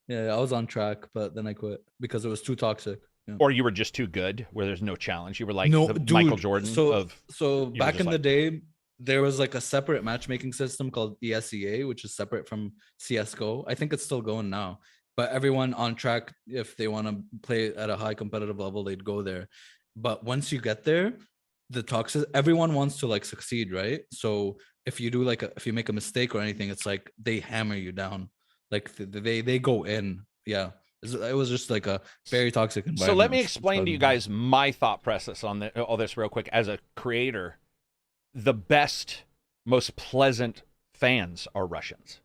S2: Yeah, I was on track, but then I quit because it was too toxic. Yeah.
S1: Or you were just too good, where there's no challenge. You were like
S2: dude,
S1: Michael Jordan.
S2: So back in the day, there was like a separate matchmaking system called ESEA, which is separate from CSGO. I think it's still going now. But everyone on track, if they want to play at a high competitive level, they'd go there. But once you get there, the toxic, everyone wants to like succeed, right? So if you do if you make a mistake or anything, it's like they hammer you down. Like they go in. Yeah. It was just like a very toxic environment.
S1: So let me explain to you guys my thought process on all this real quick. As a creator, the best, most pleasant fans are Russians.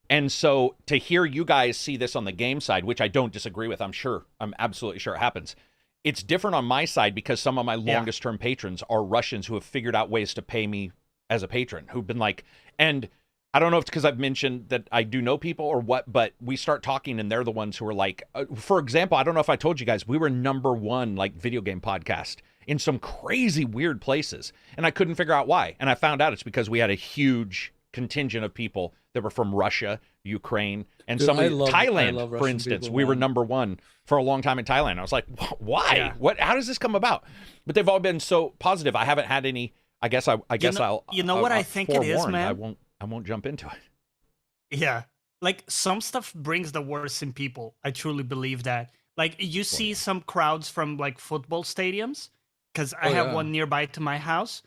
S1: And so to hear you guys see this on the game side, which I don't disagree with, I'm absolutely sure it happens. It's different on my side because some of my longest term patrons are Russians who have figured out ways to pay me as a patron, who've been like, and I don't know if it's because I've mentioned that I do know people or what, but we start talking and they're the ones who are like, for example, I don't know if I told you guys, we were #1 like video game podcast in some crazy weird places. And I couldn't figure out why. And I found out it's because we had a huge contingent of people that were from Russia, Ukraine, and Thailand, for instance. We were #1 for a long time in Thailand. I was like, why? Yeah. How does this come about? But they've all been so positive. I haven't had any, I guess I'll
S4: what I think it is, man?
S1: I won't jump into it.
S4: Yeah. Like some stuff brings the worst in people. I truly believe that. Like you see some crowds from like football stadiums, because I have one nearby to my house.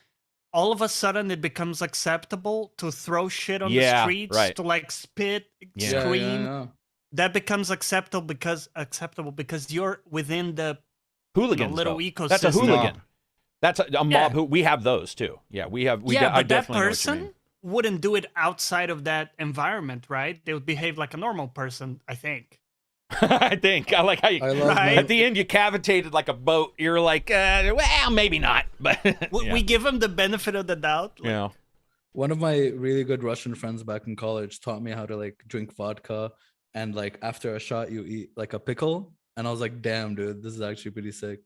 S4: All of a sudden it becomes acceptable to throw shit on the streets, to like spit, scream. Yeah. That becomes acceptable because you're within the
S1: hooligans,
S4: little ecosystem.
S1: That's a hooligan. That's a mob who we have those too. Yeah, but
S4: that person wouldn't do it outside of that environment, right? They would behave like a normal person, I think.
S1: I like how you, at the end you cavitated like a boat. You're like, well, maybe not, but
S4: we give them the benefit of the doubt.
S1: Yeah.
S2: One of my really good Russian friends back in college taught me how to like drink vodka, and like after a shot you eat like a pickle, and I was like, damn, dude, this is actually pretty sick.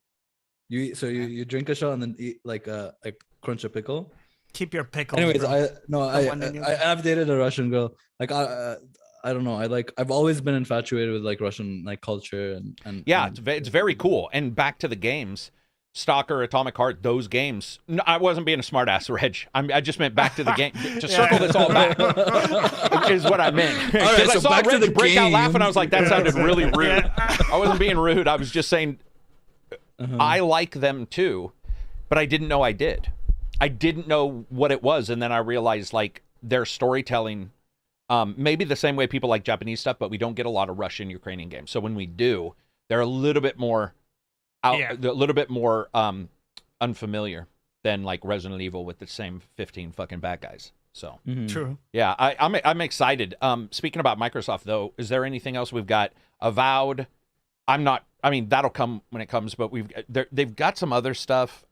S2: You drink a shot and then eat like crunch a pickle.
S4: Keep your pickle.
S2: Anyways, I've dated a Russian girl. Like I don't know. I've always been infatuated with like Russian like culture and
S1: it's very cool. And back to the games, Stalker, Atomic Heart, those games. No, I wasn't being a smartass, Reg. I just meant back to the game. To circle this all back is what I meant.
S2: All right,
S1: so I saw Reg break out laughing. I was like, that sounded really rude. I wasn't being rude. I was just saying I like them too, but I didn't know I did. I didn't know what it was, and then I realized like their storytelling, maybe the same way people like Japanese stuff, but we don't get a lot of Russian, Ukrainian games. So when we do, they're a little bit more unfamiliar than like Resident Evil with the same 15 fucking bad guys. So
S4: True.
S1: Yeah, I'm excited. Speaking about Microsoft though, is there anything else we've got? Avowed. That'll come when it comes, but they've got some other stuff.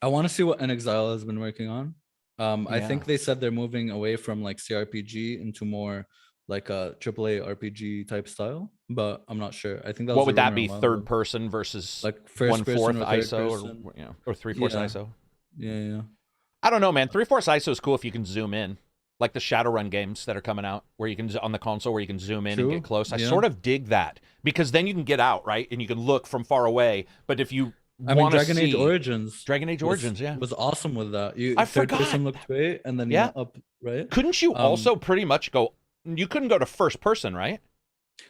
S2: I want to see what Exile has been working on. I think they said they're moving away from like CRPG into more like a AAA RPG type style, but I'm not sure. I think that
S1: what would that be? Third person versus
S2: like first
S1: 1/4 ISO or 3/4 ISO?
S2: Yeah.
S1: I don't know, man. 3/4 ISO is cool if you can zoom in, like the Shadowrun games that are coming out, where you can on the console where you can zoom in and get close. I sort of dig that because then you can get out right and you can look from far away. But if you
S2: I mean, Dragon Age Origins.
S1: Dragon Age Origins,
S2: was awesome with that.
S1: I
S2: third
S1: forgot.
S2: person looked great, and then you went up, right?
S1: Couldn't you also pretty much go? You couldn't go to first person, right?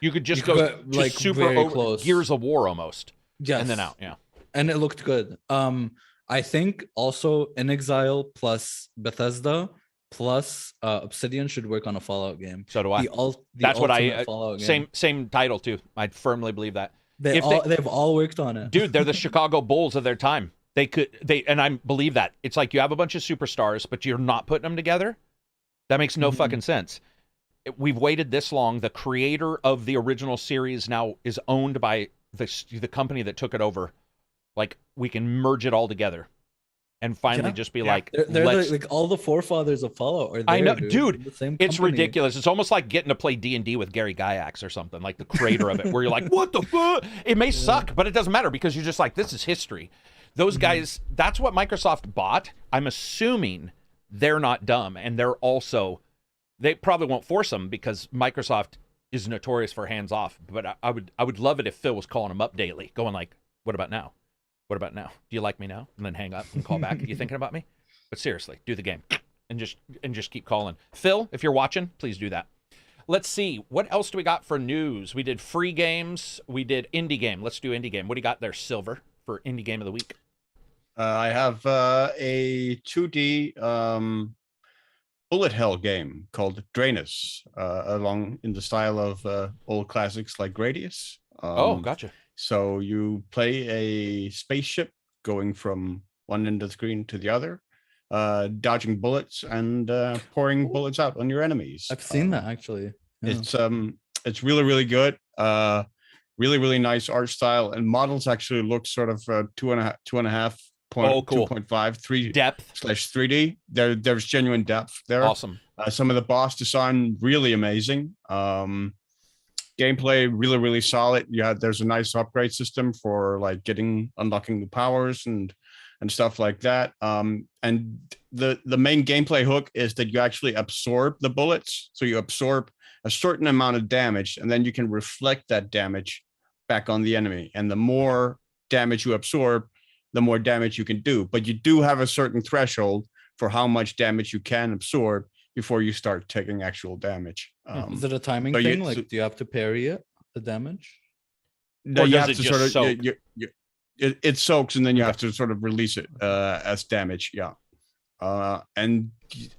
S1: You could just go to
S2: like
S1: super
S2: close.
S1: Gears of War almost.
S2: Yes.
S1: And then out, yeah.
S2: And it looked good. I think also In Exile plus Bethesda plus Obsidian should work on a Fallout game.
S1: So do I. That's what I same title too. I firmly believe that.
S2: They've all worked on it.
S1: Dude, they're the Chicago Bulls of their time. And I believe that. It's like you have a bunch of superstars, but you're not putting them together. That makes no fucking sense. We've waited this long. The creator of the original series now is owned by the company that took it over. Like, we can merge it all together and finally just be like,
S2: they're like all the forefathers of Fallout are there.
S1: I know,
S2: dude.
S1: It's ridiculous. It's almost like getting to play D&D with Gary Gygax or something, like the creator of it, where you're like, what the fuck? It may suck, but it doesn't matter because you're just like, this is history. Those guys, that's what Microsoft bought. I'm assuming they're not dumb, and they probably won't force them because Microsoft is notorious for hands off. But I would love it if Phil was calling them up daily, going like, what about now? What about now? Do you like me now? And then hang up and call back. Are you thinking about me? But seriously, do the game and just keep calling. Phil, if you're watching, please do that. Let's see. What else do we got for news? We did free games. We did indie game. Let's do indie game. What do you got there, Silver, for indie game of the week?
S3: I have a 2D bullet hell game called Draenus, along in the style of old classics like Gradius.
S1: Gotcha.
S3: So you play a spaceship going from one end of the screen to the other, dodging bullets and pouring bullets out on your enemies.
S2: I've seen that actually.
S3: Yeah. It's really, really good. Really, really nice art style, and models actually look sort of 2.5 2.5 3
S1: depth
S3: /3D. There's genuine depth there.
S1: Awesome.
S3: Some of the boss design really amazing. Gameplay really, really solid. There's a nice upgrade system for like unlocking the powers and stuff like that. And the main gameplay hook is that you actually absorb the bullets. So you absorb a certain amount of damage, and then you can reflect that damage back on the enemy. And the more damage you absorb, the more damage you can do. But you do have a certain threshold for how much damage you can absorb before you start taking actual damage.
S2: Is it a timing thing? Do you have to parry the damage?
S3: No, you have to sort of soak? It soaks, and then you have to sort of release it as damage. Yeah, and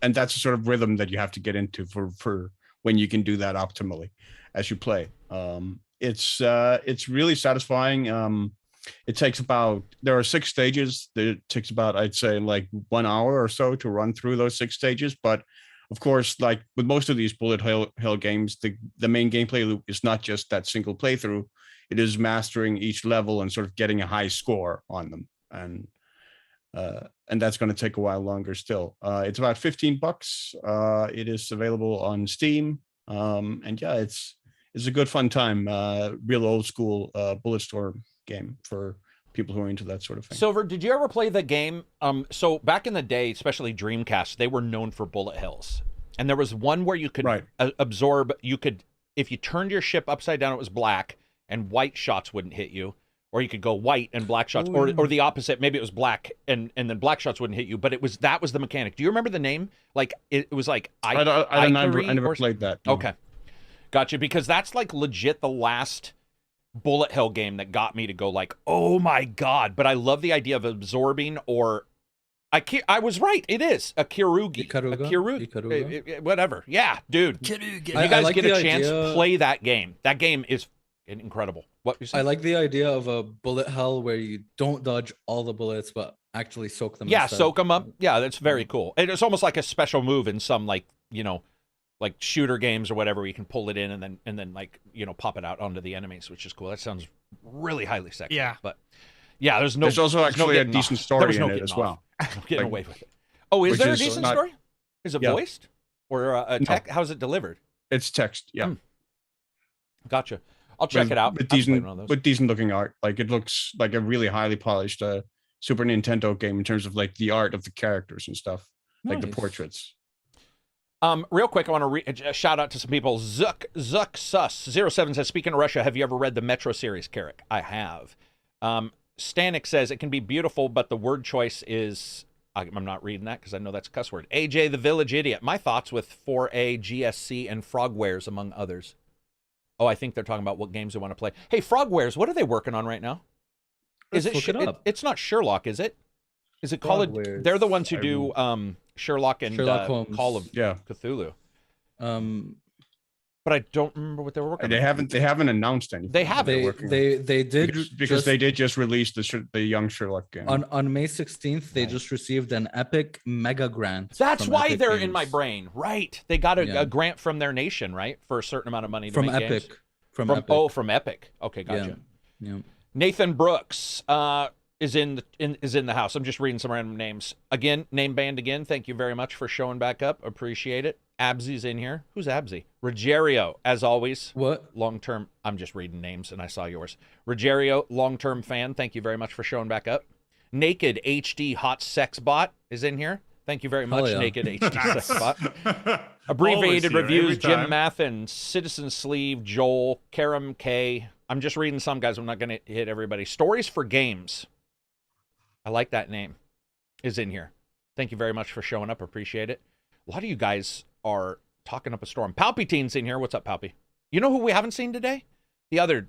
S3: that's the sort of rhythm that you have to get into for when you can do that optimally as you play. It's really satisfying. It takes there are 6 stages. It takes about, I'd say, like 1 hour or so to run through those 6 stages. But of course, like with most of these bullet hell games, the main gameplay loop is not just that single playthrough. It is mastering each level and sort of getting a high score on them. And that's going to take a while longer still. It's about $15. It is available on Steam. And yeah, it's a good fun time. Real old school bullet storm game for people who are into that sort of thing.
S1: Silver, did you ever play the game? So back in the day, especially Dreamcast, they were known for bullet hells. And there was one where you could absorb, if you turned your ship upside down, it was black, and white shots wouldn't hit you. Or you could go white and black shots, or the opposite. Maybe it was black and then black shots wouldn't hit you. But that was the mechanic. Do you remember the name? Like it was like
S3: I never played that.
S1: No. Okay, gotcha. Because that's like legit the last bullet hell game that got me to go like, oh my god. But I love the idea of absorbing, or I was right. It is a Kirugi. Ikaruga. Whatever. Yeah, dude. Kiruga. You guys get a chance, play that game. That game is incredible. What you saying?
S2: I like the idea of a bullet hell where you don't dodge all the bullets, but actually soak them.
S1: Yeah, soak them up. Yeah, that's very cool. And it's almost like a special move in some like shooter games or whatever, where you can pull it in and then like pop it out onto the enemies, which is cool. That sounds really highly sexy.
S4: Yeah,
S1: but yeah, there's
S3: also actually a decent story in it as well.
S1: Getting away with it. Oh, is there a decent story? Is it voiced or a tech? How's it delivered?
S3: It's text. Yeah.
S1: Gotcha. I'll check it out.
S3: With decent looking art. Like it looks like a really highly polished Super Nintendo game in terms of like the art of the characters and stuff, like the portraits.
S1: Real quick, I want to shout out to some people. Zuck Sus 07 says, speaking of Russia, have you ever read the Metro series, Karak? I have. Stanek says it can be beautiful, but the word choice is... I'm not reading that because I know that's a cuss word. AJ, the Village Idiot. My thoughts with 4A, GSC, and Frogwares, among others. Oh, I think they're talking about what games they want to play. Hey, Frogwares, what are they working on right now? Is it? It's not Sherlock, is it? Is it called? They're the ones who do Sherlock and Call of Cthulhu. But I don't remember what they were working on.
S3: They haven't announced anything.
S1: They haven't.
S3: They did because they did just release the young Sherlock game.
S2: On May 16th, they just received an Epic mega grant.
S1: That's why Epic they're Games. In my brain. Right. They got a grant from their nation, right? For a certain amount of money to make
S2: Epic.
S1: Games.
S2: From Epic.
S1: Oh, from Epic. Okay, gotcha.
S2: Yeah.
S1: Nathan Brooks is in the house. I'm just reading some random names. Again, name banned again. Thank you very much for showing back up. Appreciate it. Absy's in here. Who's Absy? Rogerio, as always.
S2: What?
S1: Long-term. I'm just reading names, and I saw yours. Rogerio, long-term fan. Thank you very much for showing back up. Naked HD Hot Sex Bot is in here. Thank you very much, Naked HD Sex Bot. Abbreviated reviews, Jim Mathin, Citizen Sleeve, Joel, Karam K. I'm just reading some, guys. I'm not going to hit everybody. Stories for Games. I like that name. Is in here. Thank you very much for showing up. Appreciate it. A lot of you guys are talking up a storm. Palpatine's in here. What's up, Palpy? You know who we haven't seen today? The other,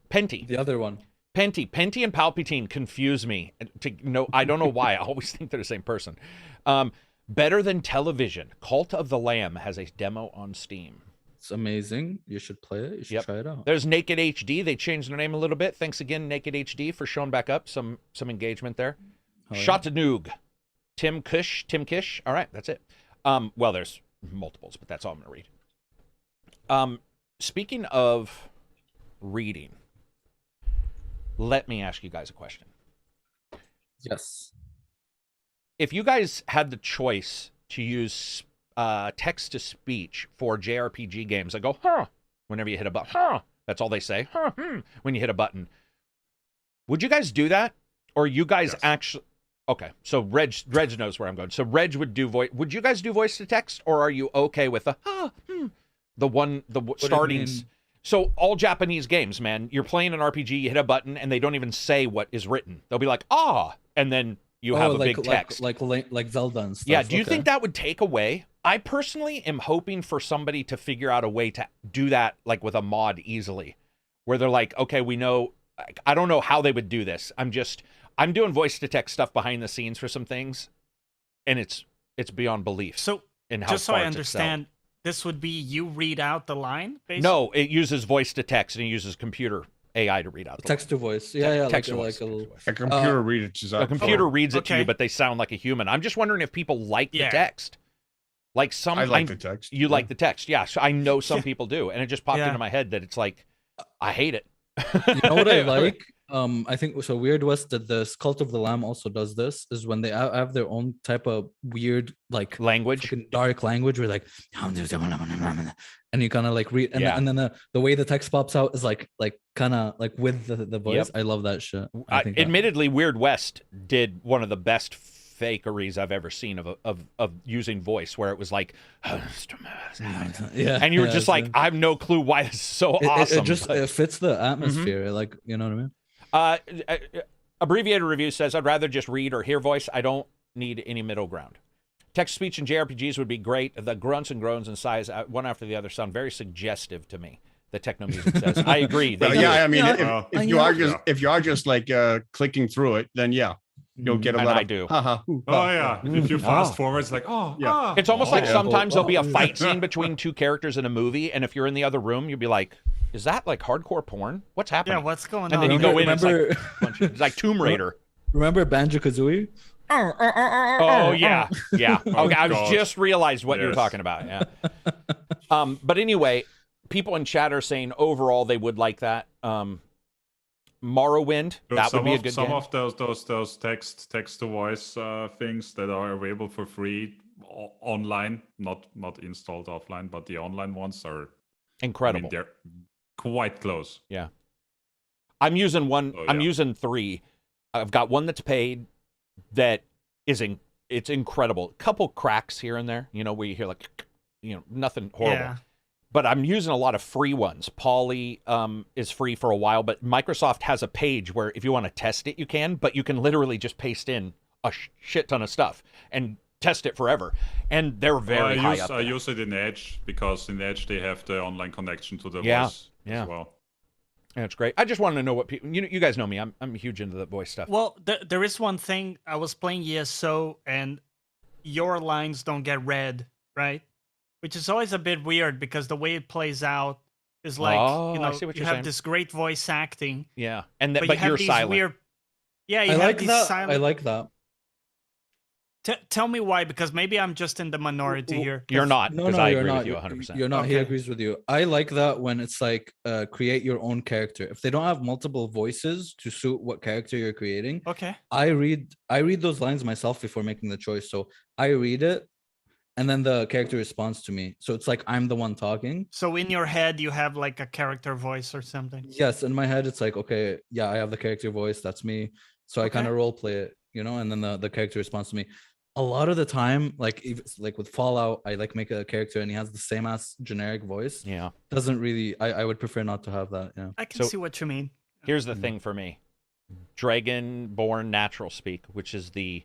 S1: Penty.
S2: The other one.
S1: Penty and Palpatine confuse me. I don't know why. I always think they're the same person. Better Than Television. Cult of the Lamb has a demo on Steam.
S2: It's amazing. You should play it. You should try it out.
S1: There's Naked HD. They changed their name a little bit. Thanks again, Naked HD, for showing back up. Some engagement there. Shotanoog. Tim Kish. All right, that's it. Well, there's multiples, but that's all I'm going to read. Speaking of reading, let me ask you guys a question.
S2: Yes.
S1: If you guys had the choice to use text-to-speech for JRPG games, I go, huh, whenever you hit a button. Huh. That's all they say. Huh, when you hit a button. Would you guys do that? Or you guys actually... Okay, so Reg knows where I'm going. So Reg would do voice. Would you guys do voice to text, or are you okay with the startings? So all Japanese games, man, you're playing an RPG, you hit a button, and they don't even say what is written. They'll be like, and then you have a big text,
S2: like Zelda and stuff.
S1: Yeah, do you think that would take away? I personally am hoping for somebody to figure out a way to do that, like with a mod easily, where they're like, okay, we know. I don't know how they would do this. I'm doing voice to text stuff behind the scenes for some things, and it's beyond belief.
S4: So, just so I understand, this would be you read out the line, basically?
S1: No, it uses voice to text, and it uses computer AI to read out the
S2: text to voice. Yeah,
S1: text to
S2: voice.
S3: A computer reads it.
S1: A computer reads it to you, but they sound like a human. I'm just wondering if people like the text. Like I
S3: like the text.
S1: You like the text, yeah. So I know some people do, and it just popped into my head that it's like, I hate it.
S2: You know what I like? I think so. Weird West that the Cult of the Lamb also does this is when they have their own type of weird like
S1: language,
S2: dark language, where like, and you kind of like read, and then the way the text pops out is like kind of like with the voice. Yep. I love that shit.
S1: Admittedly, Weird West did one of the best fakeries I've ever seen of using voice, where it was like, and you were just like, I have no clue why this is so awesome.
S2: It fits the atmosphere, like, you know what I mean.
S1: Abbreviated review says, I'd rather just read or hear voice. I don't need any middle ground. Text-to-speech in JRPGs would be great. The grunts and groans and sighs, one after the other, sound very suggestive to me. The techno music says. I agree.
S3: I mean, if you are just like clicking through it, then you'll get a lot.
S1: I do.
S5: If you fast forward, it's like,
S1: it's almost like sometimes there'll be a fight scene between two characters in a movie, and if you're in the other room, you'll be like, is that like hardcore porn? What's happening?
S4: Yeah, what's going on?
S1: And then you go in, it's like Tomb Raider.
S2: Remember Banjo-Kazooie?
S1: Oh, yeah. Okay, I was just realized what you were talking about. Yeah. But anyway, people in chat are saying overall they would like that. Morrowind, that would be a good
S5: some
S1: game.
S5: Of those text to voice things that are available for free online, not installed offline, but the online ones are
S1: incredible.
S5: They're quite close.
S1: Yeah. I'm using one. I'm using 3. I've got one that's paid that it's incredible. A couple cracks here and there, where you hear like, nothing horrible. Yeah. but I'm using a lot of free ones. Poly is free for a while, but Microsoft has a page where if you want to test it, you can, but you can literally just paste in a shit ton of stuff and test it forever. And they're very high up there.
S5: I use it in Edge because in Edge they have the online connection to the voice as well.
S1: That's great. I just wanted to know what people, you guys know me. I'm huge into the voice stuff.
S4: Well, there is one thing. I was playing ESO and your lines don't get read, right? Which is always a bit weird because the way it plays out is like, you have this great voice acting.
S1: Yeah. And but you're silent.
S4: Weird, yeah,
S2: I like that. I like that.
S4: Tell me why, because maybe I'm just in the minority here.
S1: You're not.
S2: No,
S1: I agree
S2: you're not.
S1: with you 100%.
S2: You're not. Okay. He agrees with you. I like that when it's like create your own character. If they don't have multiple voices to suit what character you're creating,
S4: okay.
S2: I read those lines myself before making the choice. So I read it, and then the character responds to me. So it's like I'm the one talking.
S4: So in your head, you have like a character voice or something.
S2: Yes, in my head, it's like, okay, yeah, I have the character voice. That's me. So I kind of role play it, and then the character responds to me. A lot of the time, like with Fallout, I like make a character and he has the same ass generic voice.
S1: Yeah,
S2: doesn't really. I would prefer not to have that. Yeah,
S4: I can see what you mean.
S1: Here's the thing for me: Dragonborn Natural Speak, which is the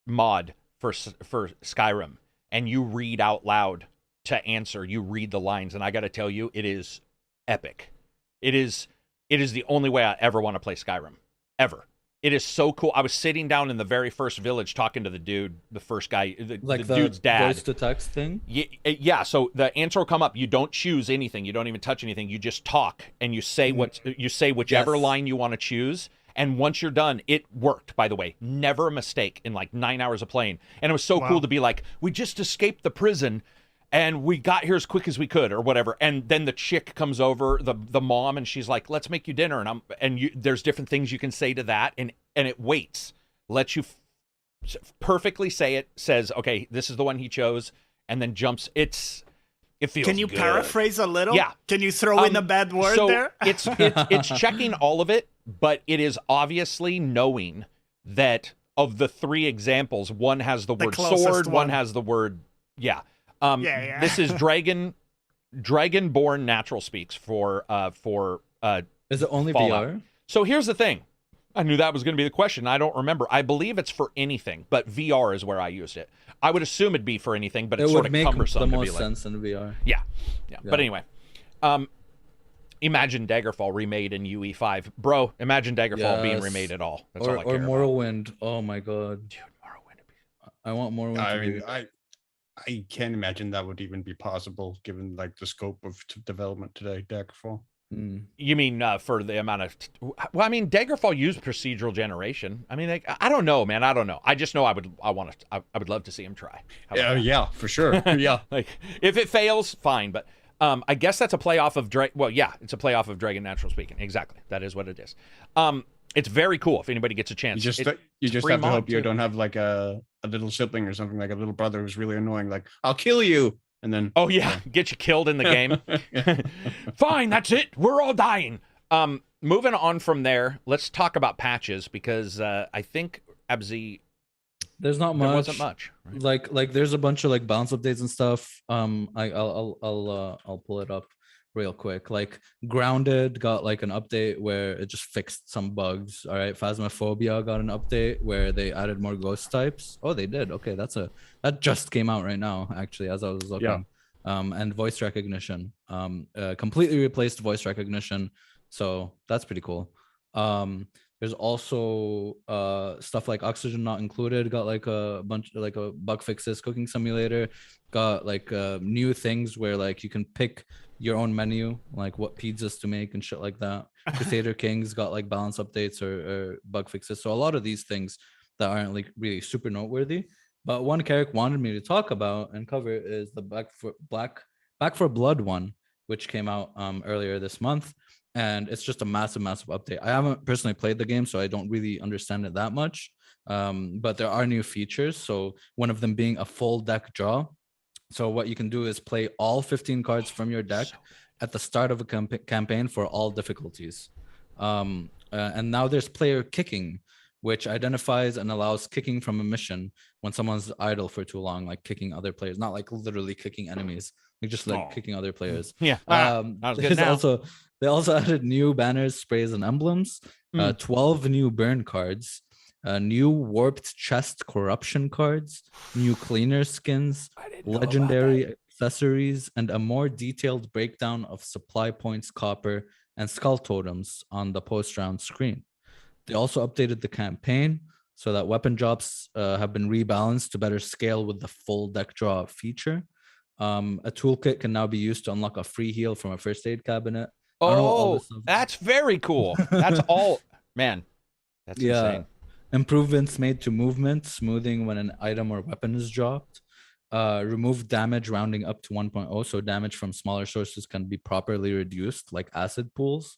S1: mod for Skyrim, and you read out loud to answer. You read the lines, and I got to tell you, it is epic. It is the only way I ever want to play Skyrim, ever. It is so cool. I was sitting down in the very first village talking to the dude, the first guy, the dude's dad.
S2: Voice to text thing?
S1: Yeah. So the answer will come up. You don't choose anything. You don't even touch anything. You just talk and you say whichever line you want to choose. And once you're done, it worked, by the way. Never a mistake in like 9 hours of playing. And it was so cool to be like, we just escaped the prison and we got here as quick as we could or whatever. And then the chick comes over, the mom, and she's like, let's make you dinner. And there's different things you can say to that. And it waits, lets you perfectly say it, says, okay, this is the one he chose, and then jumps. It feels
S4: Can you
S1: good.
S4: Paraphrase a little?
S1: Yeah.
S4: Can you throw in a bad word there?
S1: It's checking all of it, but it is obviously knowing that of the three examples, one has the word sword, one has the word, This is Dragonborn Natural Speaks for
S2: Is it only
S1: Fallout.
S2: VR?
S1: So here's the thing. I knew that was going to be the question. I don't remember. I believe it's for anything, but VR is where I used it. I would assume it'd be for anything, but it's sort of cumbersome.
S2: It would
S1: make
S2: the most sense in VR.
S1: Yeah. But anyway, imagine Daggerfall remade in UE5. Bro, imagine Daggerfall being remade at all. That's all I care
S2: about. Or Morrowind. Oh my god.
S1: Dude, Morrowind.
S2: I want Morrowind.
S3: I can't imagine that would even be possible given like the scope of development today, Daggerfall.
S1: You mean for the amount of Daggerfall used procedural generation. I mean, I don't know, man. I don't know. I just know I would love to see him try.
S3: Yeah, for sure. Yeah.
S1: Like if it fails, fine, but I guess that's a playoff of it's a playoff of Dragon Natural Speaking. Exactly. That is what it is. It's very cool if anybody gets a chance.
S3: You just have to hope you don't have like a little sibling or something, like a little brother who's really annoying, like, I'll kill you. And then
S1: get you killed in the game. Fine, that's it. We're all dying. Moving on from there, let's talk about patches because I think Abzi,
S2: there's not much.
S1: There wasn't much. Right?
S2: Like there's a bunch of like balance updates and stuff. I'll pull it up real quick. Like Grounded got like an update where it just fixed some bugs. All right, Phasmophobia got an update where they added more ghost types. Oh, they did. Okay, that just came out right now actually as I was looking. And voice recognition, completely replaced voice recognition, so that's pretty cool. There's also stuff like Oxygen Not Included got like a bunch, like a bug fixes. Cooking Simulator got like new things where like you can pick your own menu, like what pizzas to make and shit like that. Crusader Kings got like balance updates or bug fixes. So a lot of these things that aren't like really super noteworthy. But one Karak wanted me to talk about and cover is the Back for Blood one, which came out earlier this month. And it's just a massive update. I haven't personally played the game, so I don't really understand it that much. But there are new features. So one of them being a full deck draw. So what you can do is play all 15 cards from your deck at the start of a campaign for all difficulties. And now there's player kicking, which identifies and allows kicking from a mission when someone's idle for too long, like kicking other players, not like literally kicking enemies, like just like kicking other players.
S1: Yeah.
S2: They also added new banners, sprays, and emblems, 12 new burn cards, new warped chest corruption cards, new cleaner skins, legendary accessories, and a more detailed breakdown of supply points, copper, and skull totems on the post-round screen. They also updated the campaign so that weapon drops have been rebalanced to better scale with the full deck draw feature. A toolkit can now be used to unlock a free heal from a first aid cabinet.
S1: Oh, that's very cool. That's all, man. That's insane.
S2: Improvements made to movement, smoothing when an item or weapon is dropped. Remove damage rounding up to 1.0, so damage from smaller sources can be properly reduced, like acid pools.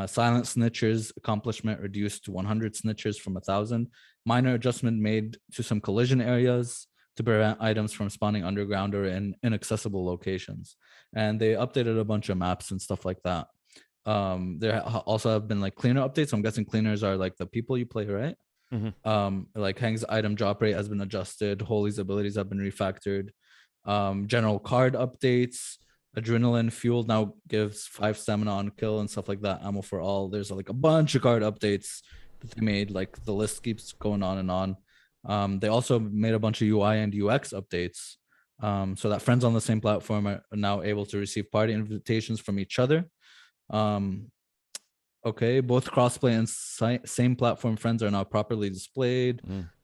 S2: Silent snitchers accomplishment reduced to 100 snitchers from 1,000. Minor adjustment made to some collision areas to prevent items from spawning underground or in inaccessible locations. And they updated a bunch of maps and stuff like that. There also have been like cleaner updates. I'm guessing cleaners are like the people you play, right? Like Hang's item drop rate has been adjusted. Holy's abilities have been refactored. General card updates. Adrenaline fuel now gives 5 stamina on kill and stuff like that. Ammo for all. There's like a bunch of card updates that they made. Like the list keeps going on and on. They also made a bunch of UI and UX updates, so that friends on the same platform are now able to receive party invitations from each other. Okay, both crossplay and same platform friends are now properly displayed.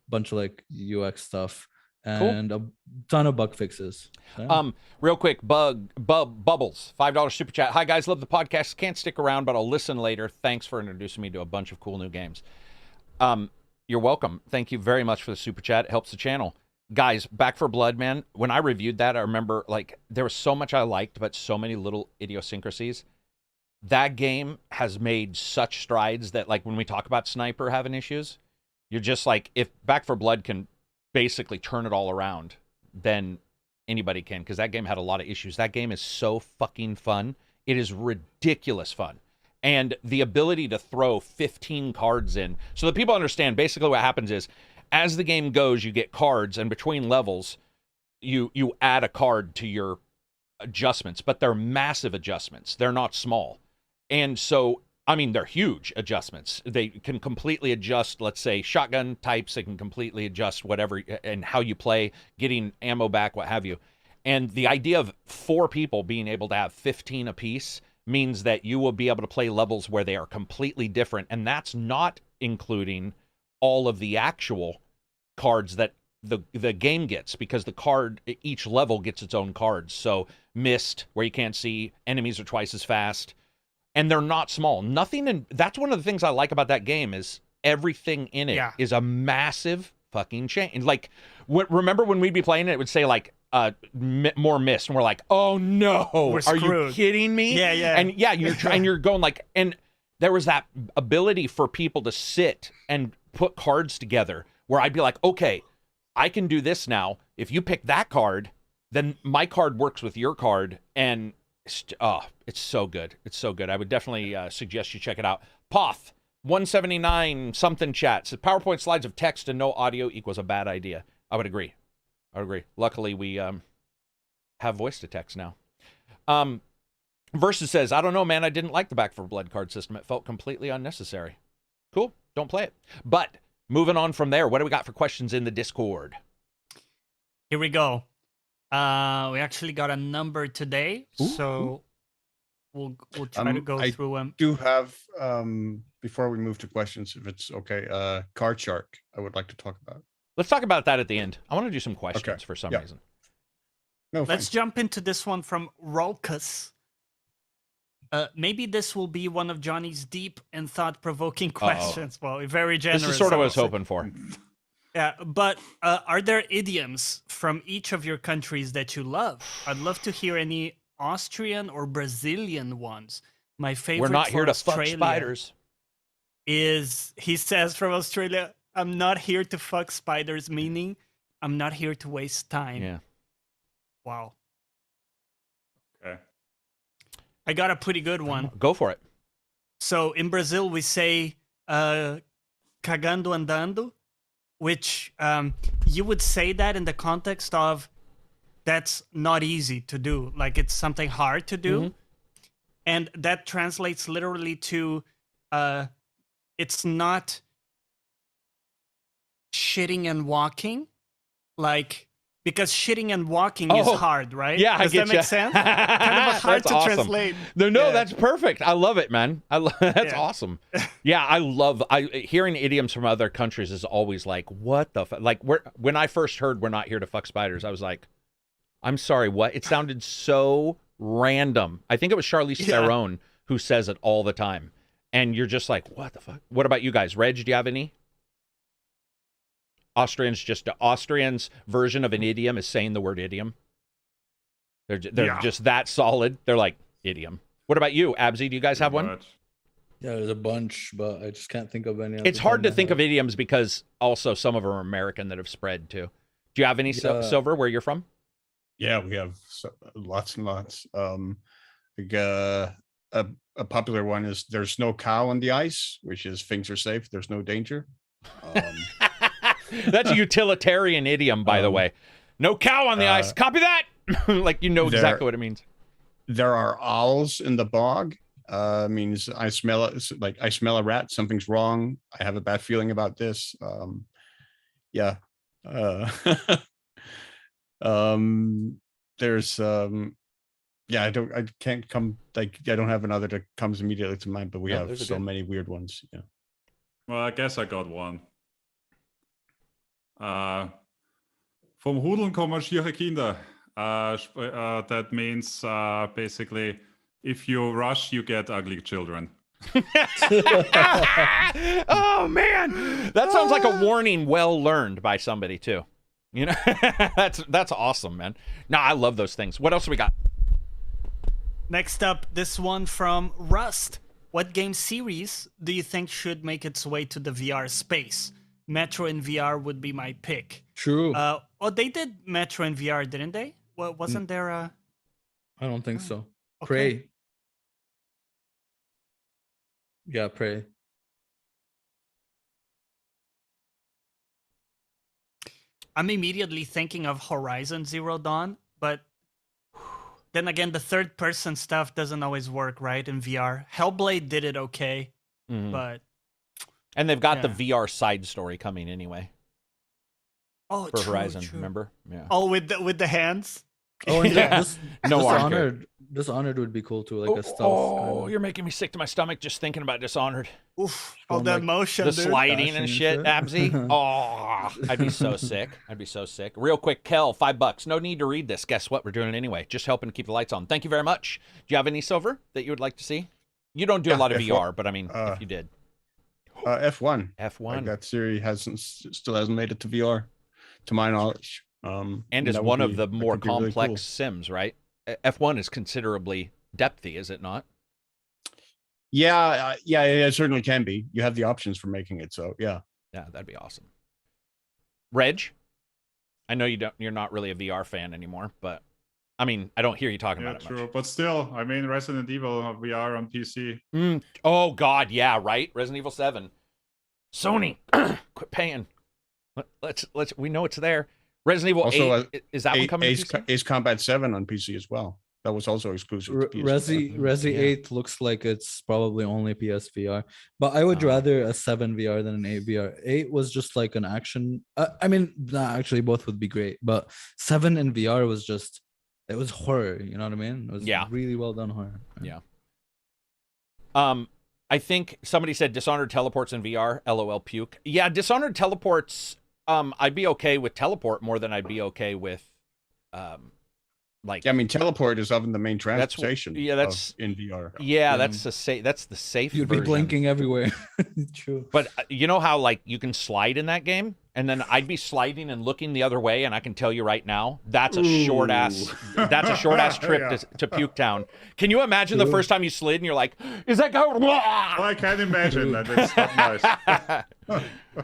S2: Bunch of like UX stuff. And a ton of bug fixes. So.
S1: Real quick, Bubbles, $5 super chat. Hi guys, love the podcast. Can't stick around, but I'll listen later. Thanks for introducing me to a bunch of cool new games. You're welcome. Thank you very much for the super chat. It helps the channel. Guys, Back 4 Blood, man. When I reviewed that, I remember like there was so much I liked, but so many little idiosyncrasies. That game has made such strides that like when we talk about Sniper having issues, you're just like, if Back 4 Blood can basically turn it all around, then anybody can, because that game had a lot of issues. That game is so fucking fun. It is ridiculous fun. And the ability to throw 15 cards in. So that people understand, basically what happens is, as the game goes, you get cards, and between levels, you add a card to your adjustments, but they're massive adjustments. They're not small. And so, I mean, they're huge adjustments. They can completely adjust, let's say, shotgun types. They can completely adjust whatever and how you play, getting ammo back, what have you. And the idea of 4 people being able to have 15 apiece means that you will be able to play levels where they are completely different. And that's not including all of the actual cards that the game gets, because the card, each level gets its own cards. So mist, where you can't see, enemies are twice as fast. And they're not small. That's one of the things I like about that game is everything in it is a massive fucking change. Like, remember when we'd be playing it, it would say like more mist, and we're like, oh no, are you kidding me?
S4: Yeah.
S1: And yeah, you're going like, and there was that ability for people to sit and put cards together where I'd be like, okay, I can do this now. If you pick that card, then my card works with your card, and it's so good. It's so good. I would definitely suggest you check it out. Poth 179 something chat says PowerPoint slides of text and no audio equals a bad idea. I would agree. Luckily, we have voice to text now. Versus says, I don't know, man. I didn't like the Back 4 Blood card system. It felt completely unnecessary. Cool. Don't play it. But moving on from there, what do we got for questions in the Discord?
S4: Here we go. We actually got a number today, so we'll try to go through them.
S3: I do have, before we move to questions, if it's okay, Card Shark I would like to talk about.
S1: Let's talk about that at the end. I want to do some questions for some reason.
S3: No,
S4: let's jump into this one from Rolkus. Maybe this will be one of Johnny's deep and thought-provoking questions. Well, very generous.
S1: This is sort of what I was hoping for.
S4: Yeah, but are there idioms from each of your countries that you love? I'd love to hear any Austrian or Brazilian ones. My favorite
S1: We're not here to fuck spiders.
S4: Is, he says from Australia, I'm not here to fuck spiders, meaning I'm not here to waste time.
S1: Yeah.
S4: Wow.
S5: Okay.
S4: I got a pretty good one.
S1: Go for it.
S4: So in Brazil, we say, cagando andando, which you would say that in the context of that's not easy to do. Like it's something hard to do. And that translates literally to it's not shitting and walking. Like, because shitting and walking is hard, right?
S1: Yeah,
S4: Does that make sense? Kind of hard to translate.
S1: No, that's perfect. I love it, man. That's awesome. Yeah, I love hearing idioms from other countries is always like, what the like when I first heard "we're not here to fuck spiders," I was like, I'm sorry, what? It sounded so random. I think it was Charlize Theron who says it all the time, and you're just like, what the fuck? What about you guys? Reg, do you have any? Austrians' version of an idiom is saying the word idiom. They're just that solid. They're like, idiom. What about you, Abzy? Do you guys have one?
S2: Yeah, there's a bunch, but I just can't think of any.
S1: It's hard to think of idioms because also some of them are American that have spread too. Do you have any, Silver, where you're from?
S3: Yeah, we have lots and lots. Like, a popular one is "there's no cow on the ice," which is things are safe, there's no danger.
S1: That's a utilitarian idiom, by the way. No cow on the ice. Copy that. Like, you know exactly what it means.
S3: There are owls in the bog. Means I smell it. Like I smell a rat. Something's wrong. I have a bad feeling about this. Yeah. There's yeah. I don't have another that comes immediately to mind. But we have so many weird ones. Yeah.
S5: Well, I guess I got one. Vom Hudeln kommen schiere Kinder. That means basically, if you rush, you get ugly children.
S1: Oh man, that sounds like a warning well learned by somebody too. You know, that's awesome, man. No, I love those things. What else do we got?
S4: Next up, this one from Rust. What game series do you think should make its way to the VR space? Metro in VR would be my pick.
S2: True.
S4: They did Metro in VR, didn't they? Well, wasn't there a...
S2: I don't think so.
S4: Okay.
S2: Prey. Yeah, Prey.
S4: I'm immediately thinking of Horizon Zero Dawn, but then again, the third-person stuff doesn't always work, right, in VR. Hellblade did it okay, but...
S1: And they've got the VR side story coming anyway.
S4: Oh,
S1: for Horizon, remember? Yeah.
S4: Oh, with the hands.
S2: Oh, and
S1: Dishonored.
S2: Dishonored would be cool too, like a stealth.
S1: Oh, you're making me sick to my stomach just thinking about Dishonored.
S4: Oof! All that motion,
S1: the sliding and shit, Abzy. Oh, I'd be so sick. I'd be so sick. Real quick, Kel, $5. No need to read this. Guess what? We're doing it anyway. Just helping to keep the lights on. Thank you very much. Do you have any, Silver, that you would like to see? You don't do a lot of VR, but I mean, if you did.
S3: F1.
S1: F1.
S3: Like that series still hasn't made it to VR, to my knowledge.
S1: And is one of the more complex really cool sims, right? F1 is considerably depthy, is it not?
S3: Yeah, it certainly can be. You have the options for making it, so yeah.
S1: Yeah, that'd be awesome. Reg, I know you're not really a VR fan anymore, but I mean, I don't hear you talking about it much.
S5: But still, I mean, Resident Evil VR on PC.
S1: Oh God, yeah, right. Resident Evil 7. Sony, quit paying. Let's. We know it's there. Resident Evil also, 8. Is that one coming to PC?
S3: Ace Combat 7 on PC as well. That was also exclusive to PC.
S2: Resi 8 looks like it's probably only PSVR, but I would rather a 7 VR than an 8 VR. 8 was just like an action. I mean, actually, both would be great, but 7 in VR was just. It was horror, you know what I mean? It was really well done horror.
S1: Yeah. I think somebody said Dishonored teleports in VR. LOL puke. Yeah, Dishonored teleports. I'd be okay with teleport more than I'd be okay with, like.
S3: Yeah, I mean, teleport is often the main transportation. That's in VR.
S1: Yeah, that's the safe.
S2: You'd be blinking everywhere. True.
S1: But you know how like you can slide in that game, and then I'd be sliding and looking the other way, and I can tell you right now that's a short ass. That's a short ass trip to Puke Town. Can you imagine the first time you slid and you're like, "Is that guy?"
S5: Well, I can't imagine that. It's not nice.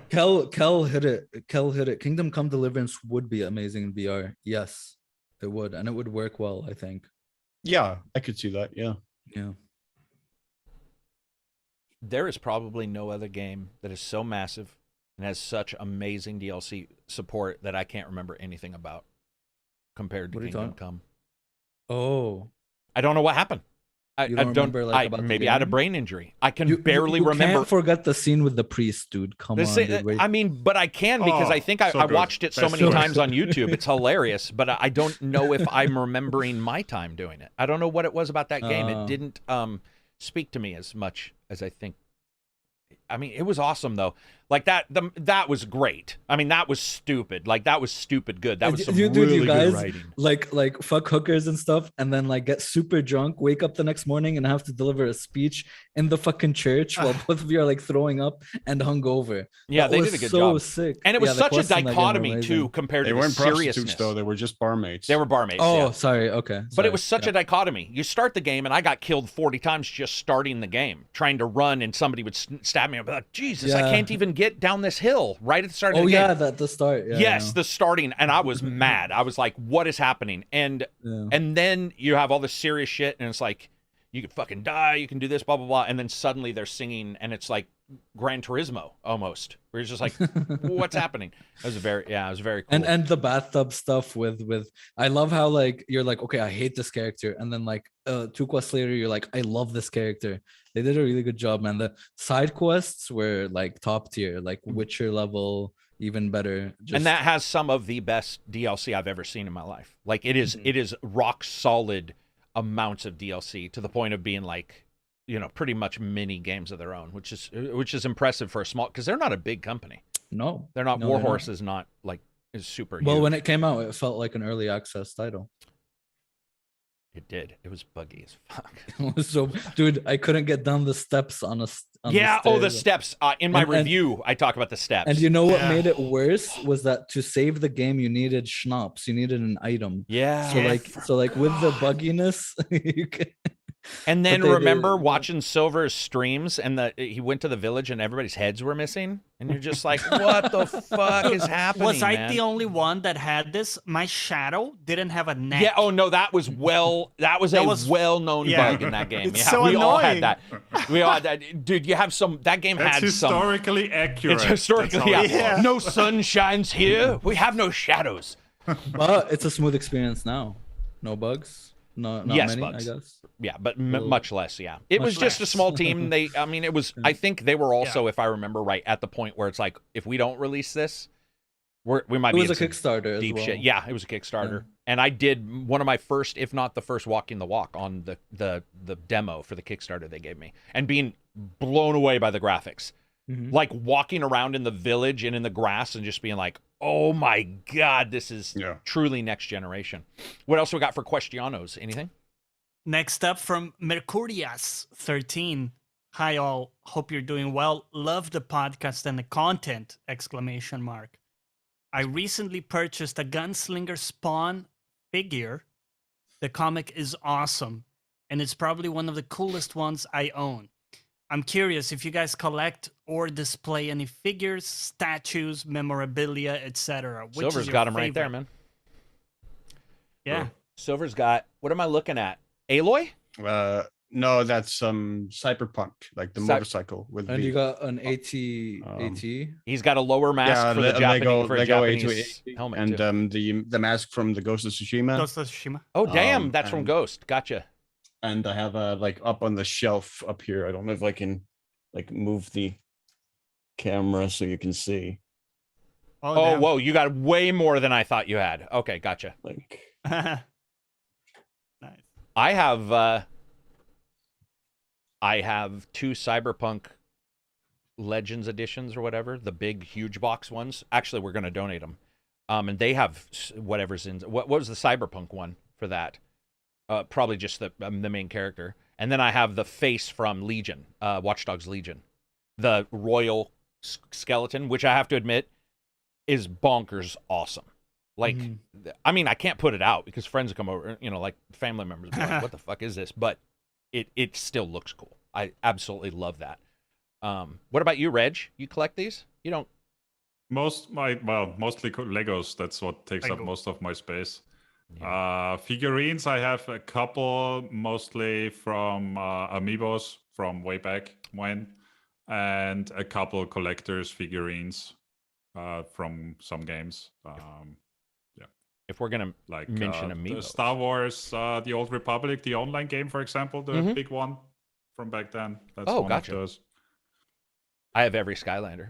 S2: Kel hit it. Kingdom Come Deliverance would be amazing in VR. Yes, it would, and it would work well, I think.
S3: Yeah, I could see that. Yeah.
S1: There is probably no other game that is so massive and has such amazing DLC support that I can't remember anything about compared to Kingdom Come.
S2: Oh.
S1: I don't know what happened. I
S2: don't remember, like, about
S1: maybe
S2: the
S1: I had a
S2: game?
S1: brain injury. I can barely
S2: you
S1: remember.
S2: Can't forget the scene with the priest, dude. Come on, dude.
S1: I mean, but I can because I think I watched it so many times on YouTube. It's hilarious, but I don't know if I'm remembering my time doing it. I don't know what it was about that game. It didn't speak to me as much as I think. I mean, it was awesome though. Like that was great. I mean, that was stupid. Like that was stupid good. That was some really good writing.
S2: Like fuck hookers and stuff, and then like get super drunk, wake up the next morning, and have to deliver a speech in the fucking church while both of you are like throwing up and hungover.
S1: Yeah, they did a good job.
S2: Sick.
S1: And it was such a dichotomy too compared to the seriousness. They weren't prostitutes
S3: though. They were just barmaids.
S1: They were barmaids.
S2: Oh,
S1: yeah.
S2: sorry. Okay.
S1: But it was such a dichotomy. You start the game, and I got killed 40 times just starting the game, trying to run, and somebody would stab me. I'd be like, Jesus, I can't even get down this hill right at the start of the game.
S2: Oh yeah, the start. Yeah,
S1: yes, the starting, and I was mad. I was like, what is happening? And then you have all this serious shit, and it's like, you can fucking die, you can do this, blah, blah, blah. And then suddenly they're singing, and it's like Gran Turismo almost. Where you're just like, what's happening? It was very cool.
S2: And the bathtub stuff with I love how like you're like, okay, I hate this character, and then like 2 quests later you're like, I love this character. They did a really good job, man. The side quests were like top tier, like Witcher level, even better.
S1: And that has some of the best DLC I've ever seen in my life. Like it is rock solid amounts of DLC to the point of being like, you know, pretty much mini games of their own, which is impressive for a small, because they're not a big company.
S2: No,
S1: they're not. Warhorse is not like is super.
S2: Well,
S1: huge.
S2: when it came out, it felt like an early access title.
S1: It did. It was buggy as fuck.
S2: So, dude, I couldn't get down the steps on
S1: the steps. In my review, I talk about the steps.
S2: And you know what made it worse was that to save the game, you needed schnapps. You needed an item.
S1: Yeah.
S2: So like with the bugginess, you can.
S1: And then remember watching Silver's streams, and he went to the village and everybody's heads were missing, and you're just like, what the fuck is happening?
S4: Was I the only one that had this? My shadow didn't have a neck.
S1: Yeah. Oh no, that was a well-known bug in that game.
S4: It's so annoying.
S1: All had that. We all had that. Dude, you have some. That game had
S5: historically accurate.
S1: It's historically accurate. Yeah. No sun shines here. We have no shadows.
S2: But it's a smooth experience now. No bugs. Not many, bugs. I guess.
S1: Yeah, but much less. Yeah, it was just a small team. It was. I think they were also, if I remember right, at the point where it's like, if we don't release this, we might be.
S2: It was a Kickstarter.
S1: Deep
S2: as well.
S1: shit. Yeah, it was a Kickstarter, and I did one of my first, if not the first, walking the walk on the demo for the Kickstarter they gave me, and being blown away by the graphics. Mm-hmm. Like walking around in the village and in the grass and just being like, oh my God, this is truly next generation. What else we got for Questionos? Anything?
S4: Next up from Mercurias13. Hi all, hope you're doing well. Love the podcast and the content! ! I recently purchased a Gunslinger Spawn figure. The comic is awesome, and it's probably one of the coolest ones I own. I'm curious if you guys collect or display any figures, statues, memorabilia, etc.
S1: Silver's got them right there, man.
S4: Yeah.
S1: Silver's got, what am I looking at? Aloy?
S3: No, that's Cyberpunk, like the motorcycle with.
S2: And you got an AT.
S1: He's got a lower mask for the Japanese helmet,
S3: and the mask from the Ghost of Tsushima.
S1: Oh damn, that's from Ghost. Gotcha.
S3: And I have like up on the shelf up here. I don't know if I can like move the camera so you can see.
S1: Oh whoa, you got way more than I thought you had. Okay, gotcha.
S3: Like
S4: nice.
S1: I have 2 Cyberpunk Legends editions or whatever, the big huge box ones. Actually, we're gonna donate them. And they have whatever's in. What was the Cyberpunk one for that? Probably just the main character. And then I have the face from Legion, Watch Dogs Legion. The royal skeleton, which I have to admit is bonkers awesome. Like, I mean, I can't put it out because friends come over, you know, like family members be like, what the fuck is this? But it still looks cool. I absolutely love that. What about you, Reg? You collect these? You don't?
S5: Mostly Legos. That's what takes up most of my space. Yeah. Figurines, I have a couple, mostly from Amiibos from way back when. and a couple collectors figurines from some games.
S1: If we're gonna mention Amiibos,
S5: Star Wars, the Old Republic, the online game, for example, the big one from back then. That's one of those.
S1: I have every Skylander.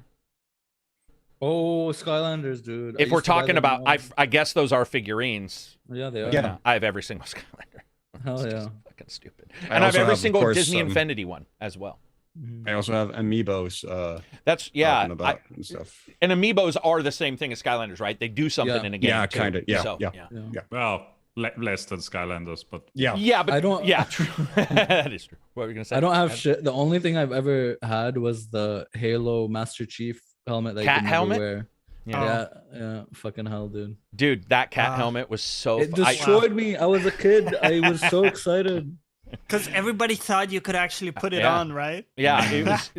S2: Oh, Skylanders, dude.
S1: If we're talking about, I guess those are figurines.
S2: Yeah, they are.
S1: Yeah, I have every single Skylander.
S2: Hell yeah.
S1: Fucking stupid. And I have every single Disney Infinity one as well.
S3: I also have Amiibos.
S1: That's
S3: and stuff.
S1: And Amiibos are the same thing as Skylanders, right? They do something in a game.
S3: Yeah, kind of. Yeah,
S1: so,
S3: yeah.
S5: Well, less than Skylanders, but
S1: yeah, but
S2: I don't.
S1: Yeah, that is true. What were you gonna say?
S2: I don't have shit. The only thing I've ever had was the Halo Master Chief helmet that
S1: cat
S2: you
S1: helmet.
S2: Wear. Yeah, fucking hell, dude.
S1: Dude, that cat helmet was so.
S2: It destroyed me. I was a kid. I was so excited.
S4: Because everybody thought you could actually put it on, right?
S1: Yeah, it was.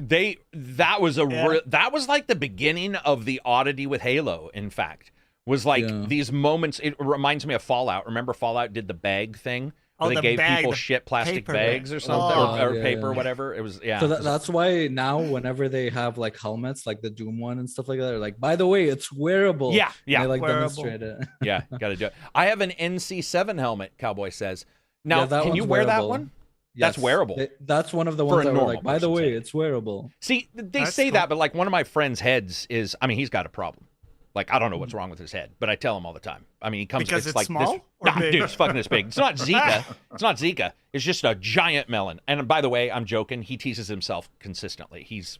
S1: That was like the beginning of the oddity with Halo. In fact, was like these moments. It reminds me of Fallout. Remember Fallout did the bag thing? Where they gave people shit plastic bags or something, or paper, or whatever. It was
S2: So that's why now, whenever they have like helmets, like the Doom one and stuff like that, they're like, by the way, it's wearable.
S1: Yeah.
S2: And they like
S4: wearable.
S2: demonstrate it.
S1: Yeah, gotta do it. I have an NC7 helmet. Cowboy says. Now, can you wear that one?
S2: Yes.
S1: That's wearable.
S2: That's one of the ones that were like, by the way, it's wearable.
S1: See, they say that, but like one of my friend's heads is, I mean, he's got a problem. Like, I don't know what's wrong with his head, but I tell him all the time. I mean, he comes
S4: because it's
S1: like
S4: small?
S1: this. Nah, dude, it's fucking this big. It's not Zika. It's not Zika. It's just a giant melon. And by the way, I'm joking. He teases himself consistently. He's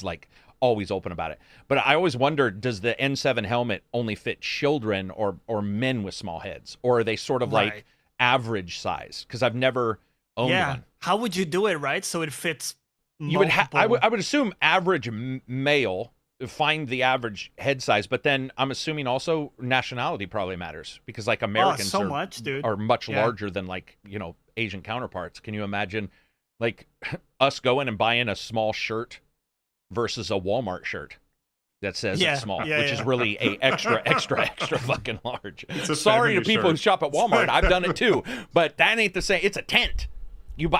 S1: like always open about it. But I always wonder, does the N7 helmet only fit children or men with small heads? Or are they sort of like average size? Because I've never owned one.
S4: How would you do it, right? So it fits
S1: You would I would assume average male, find the average head size, but then I'm assuming also nationality probably matters, because like Americans are much larger than like, you know, Asian counterparts. Can you imagine like us going and buying a small shirt versus a Walmart shirt that says it's small, which is really a extra fucking large. Sorry to people who shop at Walmart. I've done it too, but that ain't the same. It's a tent. You're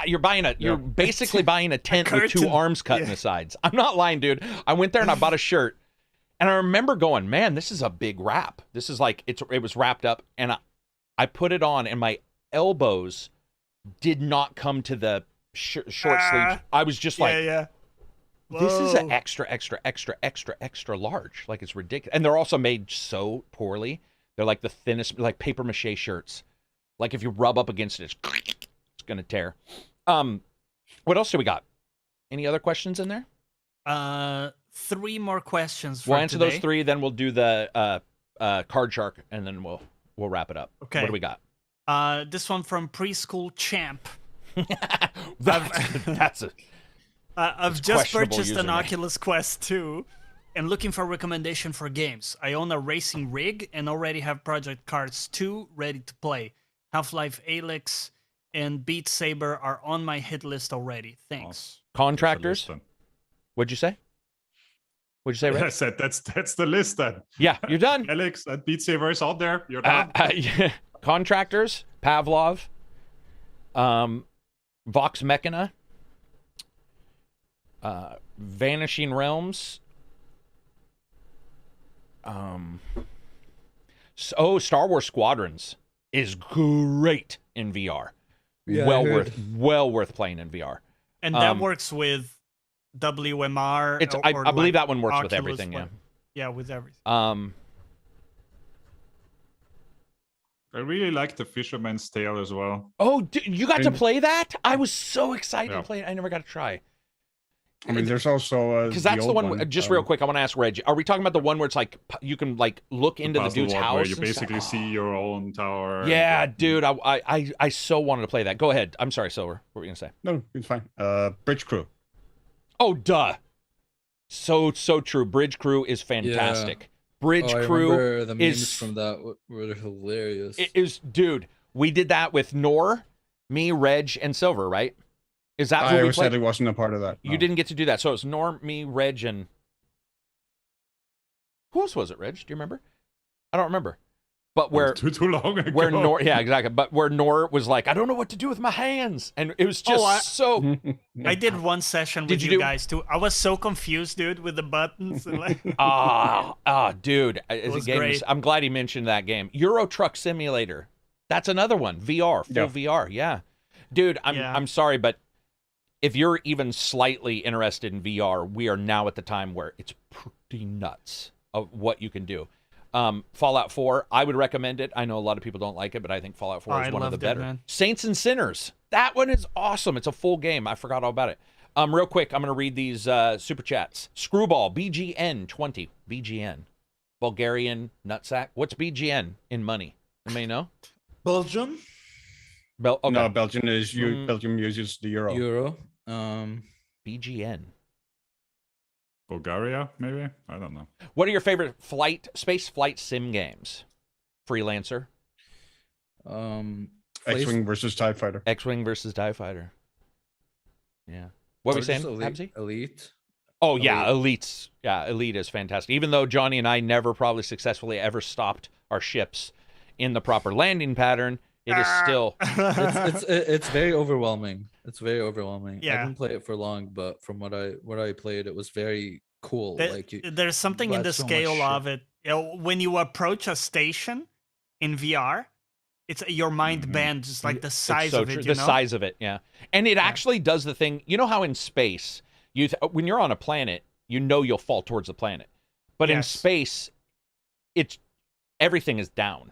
S1: basically buying a tent with two arms cut in the sides. I'm not lying, dude. I went there and I bought a shirt, and I remember going, man, this is a big wrap. This is like, it was wrapped up, and I put it on, and my elbows did not come to the short sleeves. I was just like, this is an extra large. Like, it's ridiculous. And they're also made so poorly. They're like the thinnest, like paper mache shirts. Like if you rub up against it, it's gonna tear. What else do we got? Any other questions in there?
S4: 3 more questions.
S1: We'll answer those 3, then we'll do the card shark, and then we'll wrap it up.
S4: Okay.
S1: What do we got?
S4: This one from Preschool Champ. I've just purchased an Oculus Quest 2 and looking for a recommendation for games. I own a racing rig and already have Project Cars 2 ready to play. Half-Life Alyx and Beat Saber are on my hit list already. Thanks.
S1: Contractors? What'd you say? What'd you say, Ray?
S5: I said that's the list then.
S1: Yeah, you're done.
S5: Alyx and Beat Saber is out there. You're done.
S1: Contractors, Pavlov, Vox Machina, Vanishing Realms. Star Wars Squadrons is great in VR. Yeah, well worth playing in VR.
S4: And that works with WMR.
S1: I believe that one works Oculus with everything.
S4: Yeah, with everything.
S5: I really like the Fisherman's Tale as well.
S1: Oh, you got to play that? I was so excited to play it. I never got to try.
S3: I mean, there's also
S1: because that's the one. Just real quick, I want to ask Reg: are we talking about the one where it's like you can like look into the dude's house?
S5: Where you basically see your own tower.
S1: Yeah, dude, I so wanted to play that. Go ahead. I'm sorry, Silver. What were you gonna say?
S3: No, it's fine. Bridge Crew.
S1: Oh, duh. So true. Bridge Crew is fantastic. Yeah. Bridge Crew
S2: the memes from that were hilarious.
S1: It is, dude. We did that with Nor, me, Reg, and Silver, right? Is that who we played?
S3: Said it wasn't a part of that.
S1: No. You didn't get to do that. So it was Norm, me, Reg, and who else was it, Reg? Do you remember? I don't remember. But where
S5: too long ago.
S1: Where Nor, yeah, exactly. But where Nor was like, I don't know what to do with my hands, and it was just so.
S4: I did one session with you guys too. I was so confused, dude, with the buttons. And like...
S1: dude, it's a game.
S4: Great.
S1: I'm glad he mentioned that game. Euro Truck Simulator. That's another one. VR, full VR. Yeah, dude. I'm sorry, but if you're even slightly interested in VR, we are now at the time where it's pretty nuts of what you can do. Fallout 4, I would recommend it. I know a lot of people don't like it, but I think Fallout 4 is one of the better. Saints and Sinners. That one is awesome. It's a full game. I forgot all about it. Real quick, I'm going to read these super chats. Screwball, BGN 20. BGN. Bulgarian nutsack. What's BGN in money? Anybody know?
S6: Belgium?
S3: Okay. No, Belgium uses the euro.
S6: Euro.
S1: BGN.
S5: Bulgaria, maybe? I don't know.
S1: What are your favorite space flight sim games? Freelancer.
S3: X-Wing versus TIE Fighter.
S1: X-Wing versus TIE Fighter. Yeah. What were we saying, Habsy?
S6: Elite.
S1: Oh, yeah, Elite's. Yeah, Elite is fantastic. Even though Johnny and I never probably successfully ever stopped our ships in the proper landing pattern, it is still...
S6: it's very overwhelming. It's very overwhelming.
S4: Yeah.
S6: I didn't play it for long, but from what I played, it was very cool.
S4: There's something in the scale of it. You know, when you approach a station in VR, it's your mind bends like the size of it.
S1: The size of it, yeah. And it actually does the thing. You know how in space, when you're on a planet, you know you'll fall towards the planet, but in space, everything is down.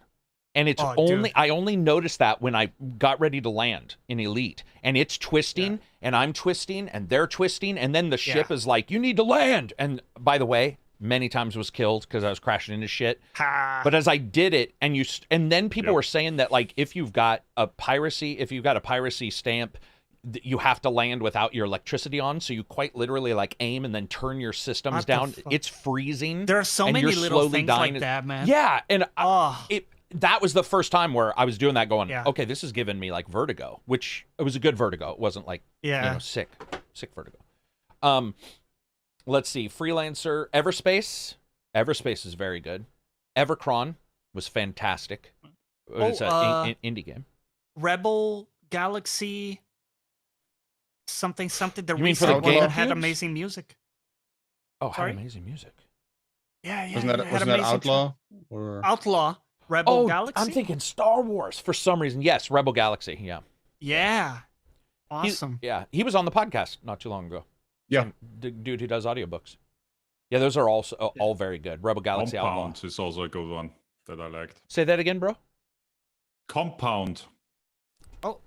S1: And it's I only noticed that when I got ready to land in Elite, and it's twisting, and I'm twisting, and they're twisting, and then the ship is like, you need to land. And by the way, many times was killed because I was crashing into shit. But as I did it, and then people were saying that like if you've got a piracy stamp, you have to land without your electricity on, so you quite literally like aim and then turn your systems down. It's freezing.
S4: There are so many little things like that, man.
S1: Yeah, and that was the first time where I was doing that going, okay, this is giving me like vertigo, which it was a good vertigo. It wasn't like, sick vertigo. Let's see. Freelancer, Everspace. Everspace is very good. Evercron was fantastic. It's an indie game.
S4: Rebel Galaxy something. The
S1: you mean for the game
S4: that had amazing music.
S1: Oh, had amazing music.
S4: Yeah.
S3: Wasn't that Outlaw? Or...
S4: Outlaw. Rebel Galaxy?
S1: I'm thinking Star Wars for some reason. Yes, Rebel Galaxy. Yeah.
S4: Yeah. Awesome.
S1: He was on the podcast not too long ago.
S3: Yeah.
S1: The dude who does audiobooks. Yeah, those are also all very good. Rebel Galaxy
S5: Compound is also a good one that I liked.
S1: Say that again, bro.
S5: Compound.
S1: Oh.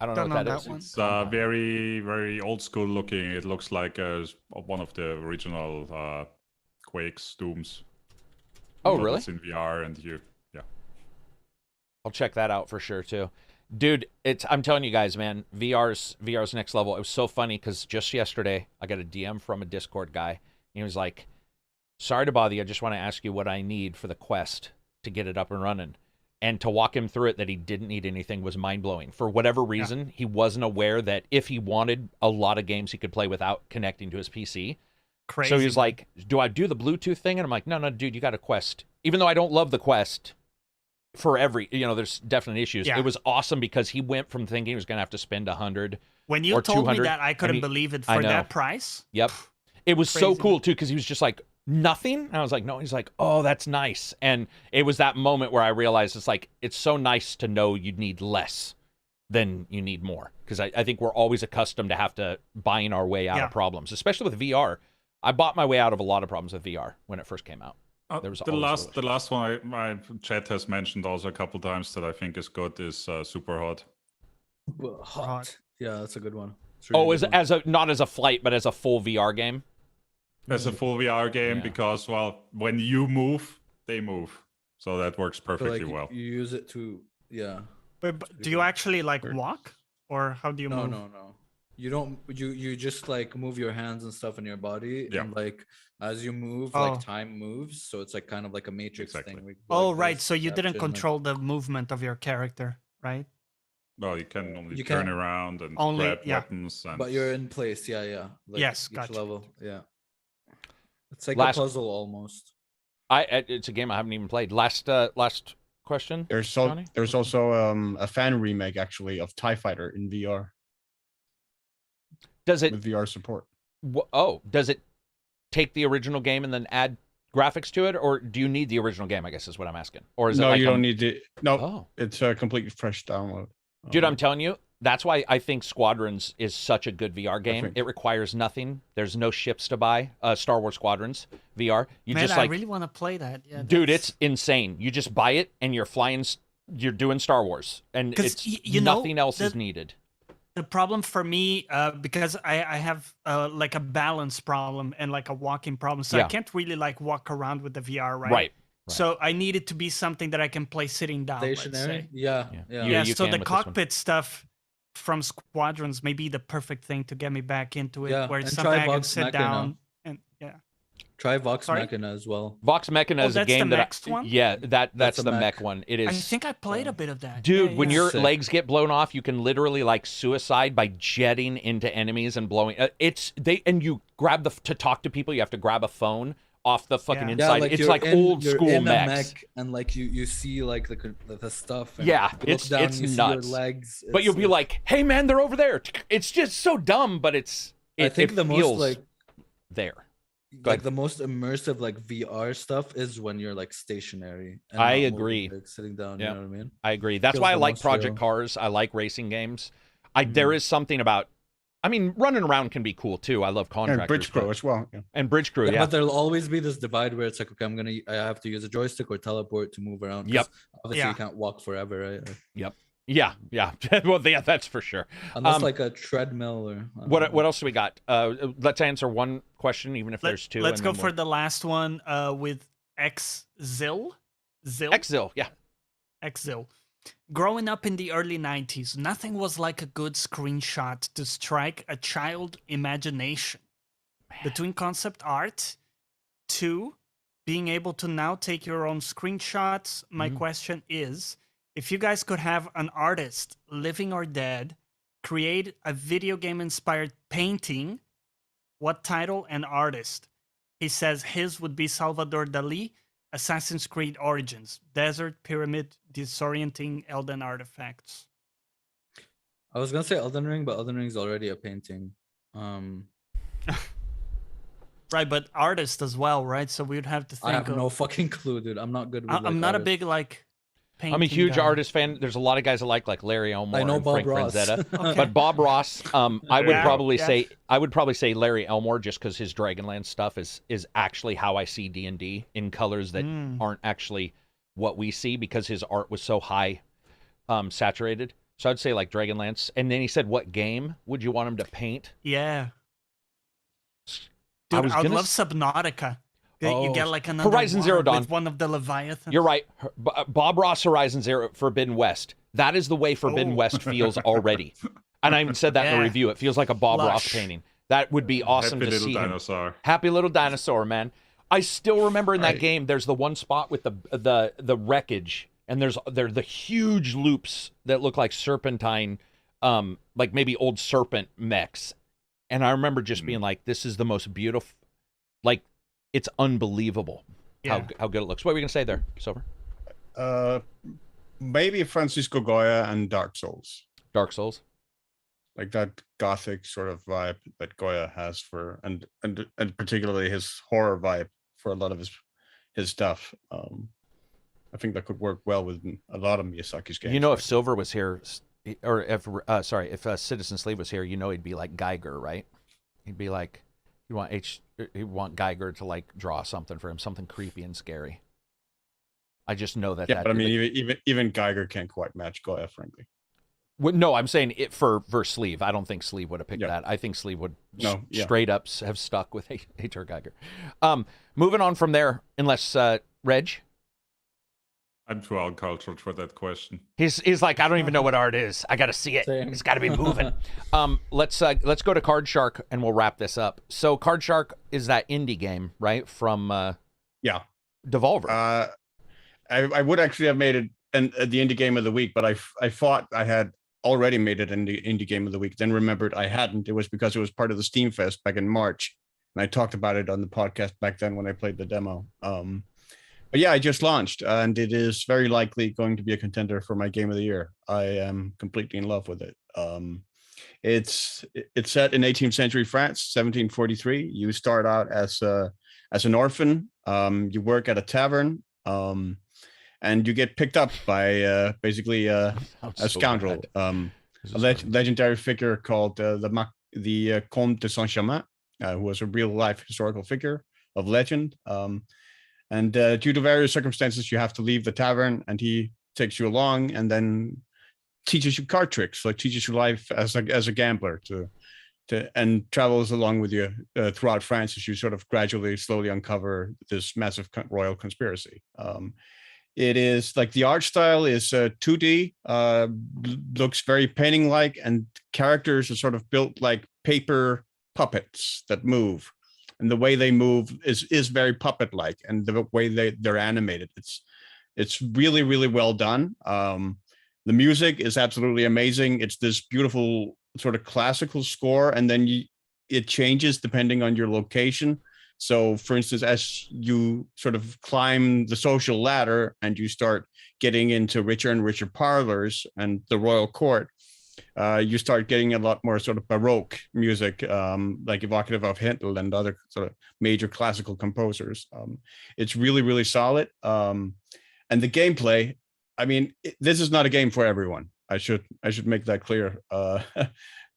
S1: I don't know what that is.
S5: It's very, very old school looking. It looks like one of the original Quakes, Dooms.
S1: Oh, really?
S5: It's in VR and
S1: I'll check that out for sure too. Dude, I'm telling you guys, man, VR's next level. It was so funny because just yesterday I got a DM from a Discord guy. And he was like, sorry to bother you. I just want to ask you what I need for the Quest to get it up and running. And to walk him through it that he didn't need anything was mind-blowing. For whatever reason, he wasn't aware that if he wanted a lot of games he could play without connecting to his PC.
S4: Crazy.
S1: So he was like, do I do the Bluetooth thing? And I'm like, no, dude, you got a Quest. Even though I don't love the Quest, for there's definite issues. It was awesome because he went from thinking he was going to have to spend 100
S4: when you
S1: or
S4: told
S1: 200,
S4: me that, I couldn't believe it for that price.
S1: Yep. It was so cool, too, because he was just like, nothing? And I was like, no. He's like, oh, that's nice. And it was that moment where I realized it's so nice to know you need less than you need more. Because I think we're always accustomed to have to buying our way out of problems, especially with VR. I bought my way out of a lot of problems with VR when it first came out.
S5: The last one my chat has mentioned also a couple times that I think is good is Super Hot.
S6: Hot. Yeah, that's a good one.
S1: Really not as a flight, but as a full VR game?
S5: As a full VR game because, when you move, they move. So that works perfectly well.
S6: You use it to,
S4: Wait, do you actually walk? Or how do you move?
S6: No. You don't. You just move your hands and stuff in your body, and as you move, time moves. So it's kind of like a Matrix thing.
S4: Right. So you didn't control the movement of your character, right?
S5: Well, you can only turn around and grab weapons.
S6: But you're in place. Yeah.
S4: Yes.
S6: Each
S4: Gotcha.
S6: level. Yeah. It's like a puzzle almost.
S1: It's a game I haven't even played. Last question?
S3: There's also a fan remake actually of TIE Fighter in VR.
S1: Does it
S3: with VR support?
S1: Does it take the original game and then add graphics to it, or do you need the original game? I guess is what I'm asking. Or is it like
S3: you don't need it. No, it's a completely fresh download.
S1: Dude, I'm telling you, that's why I think Squadrons is such a good VR game. It requires nothing. There's no ships to buy. Star Wars Squadrons VR.
S4: I really want to play that. Yeah,
S1: dude, it's insane. You just buy it and you're flying. You're doing Star Wars, and it's nothing else is needed.
S4: The problem for me, because I have like a balance problem and like a walking problem, so I can't really like walk around with the VR, right? So I need it to be something that I can play sitting down.
S6: Stationary?
S4: Yeah. So the cockpit stuff from Squadrons may be the perfect thing to get me back into it, where it's something I can sit down and
S6: Try Vox Machina as well.
S1: Vox Machina is a game
S4: that's the one?
S1: Yeah, that's the mech one. It is.
S4: I think I played a bit of that.
S1: Dude, when your legs get blown off, you can literally like suicide by jetting into enemies and blowing. And you grab to talk to people. You have to grab a phone off the fucking inside.
S6: Like
S1: it's like old school mechs.
S6: And like you see like the stuff. And
S1: it's
S6: down,
S1: it's
S6: you
S1: nuts.
S6: See your legs.
S1: But you'll be like, hey man, they're over there. It's just so dumb, but I think the most like there.
S6: Like the most immersive like VR stuff is when you're like stationary. And
S1: I agree.
S6: Like, sitting down, you know what I mean?
S1: I agree. That's why I like Project Cars. I like racing games. There is something about. I mean, running around can be cool too. I love contractors.
S3: And Bridge Crew as well.
S1: And Bridge Crew,
S6: But there'll always be this divide where it's like, okay, I have to use a joystick or teleport to move around.
S1: Yep.
S6: Obviously, you can't walk forever, right?
S1: Yep. Yeah. Well, that's for sure.
S6: Unless like a treadmill or
S1: what else do we got? Let's answer one question, even if there's two.
S4: Let's go for the last one with Xzil.
S1: Xzil, yeah.
S4: Xzil. Growing up in the early 90s, nothing was like a good screenshot to strike a child imagination. Between concept art to being able to now take your own screenshots, my question is, if you guys could have an artist, living or dead, create a video game-inspired painting, what title and artist? He says his would be Salvador Dali, Assassin's Creed Origins, Desert, Pyramid, Disorienting, Elden Artifacts.
S6: I was going to say Elden Ring, but Elden Ring is already a painting.
S4: Right, but artist as well, right? So we would have to think
S6: I have no fucking clue, dude. I'm not good with
S4: I'm not a big like...
S1: I'm a huge artist fan. There's a lot of guys I like Larry Elmore and Frank Frazetta. But Bob Ross, I would probably say Larry Elmore, just because his Dragonlance stuff is actually how I see D&D in colors that aren't actually what we see, because his art was so high saturated. So I'd say like Dragonlance. And then he said, what game would you want him to paint?
S4: Yeah. Dude, I would love Subnautica. You get like another
S1: Horizon Zero Dawn
S4: with one of the Leviathans.
S1: You're right. Bob Ross, Horizon Zero Forbidden West. That is the way Forbidden West feels already. And I even said that in the review. It feels like a Bob Ross painting. That would be awesome to see. Happy little dinosaur, man. I still remember in that game, there's the one spot with the wreckage, and there's the huge loops that look like serpentine, like maybe old serpent mechs. And I remember just being like, this is the most beautiful, like, it's unbelievable how good it looks. What were you going to say there, Silver?
S3: Maybe Francisco Goya and Dark Souls.
S1: Dark Souls?
S3: Like that gothic sort of vibe that Goya has for, and particularly his horror vibe for a lot of his stuff. I think that could work well with a lot of Miyazaki's games.
S1: You know, if Silver was here, or if Citizen Sleeve was here, you know he'd be like Geiger, right? He'd be like, you want Geiger to like draw something for him, something creepy and scary. I just know that.
S3: Yeah, but I mean, even Geiger can't quite match Goya, frankly.
S1: Well, no, I'm saying it for Sleeve. I don't think Sleeve would have picked that. I think Sleeve would straight up have stuck with Heitor Geiger. Moving on from there, unless Reg.
S5: I'm too uncultured for that question.
S1: He's like, I don't even know what art is. I got to see it. Same. It's got to be moving. Let's go to Card Shark and we'll wrap this up. So Card Shark is that indie game, right? From Devolver.
S3: I would actually have made it the indie game of the week, but I thought I had already made it in the indie game of the week. Then remembered I hadn't. It was because it was part of the Steam Fest back in March, and I talked about it on the podcast back then when I played the demo. But yeah, I just launched, and it is very likely going to be a contender for my game of the year. I am completely in love with it. It's set in 18th century France, 1743. You start out as an orphan. You work at a tavern, and you get picked up by basically a scoundrel, a legendary figure called the Comte de Saint-Germain, who was a real life historical figure of legend. And due to various circumstances, you have to leave the tavern, and he takes you along and then teaches you card tricks, like teaches you life as a gambler and travels along with you throughout France as you sort of gradually, slowly uncover this massive royal conspiracy. It is like the art style is 2D, looks very painting-like, and characters are sort of built like paper puppets that move. And the way they move is very puppet-like, and the way they're animated, it's really, really well done. The music is absolutely amazing. It's this beautiful sort of classical score, and then it changes depending on your location. So, for instance, as you sort of climb the social ladder and you start getting into richer and richer parlors and the royal court, you start getting a lot more sort of Baroque music, like evocative of Handel and other sort of major classical composers. It's really, really solid. And the gameplay, I mean, this is not a game for everyone. I should make that clear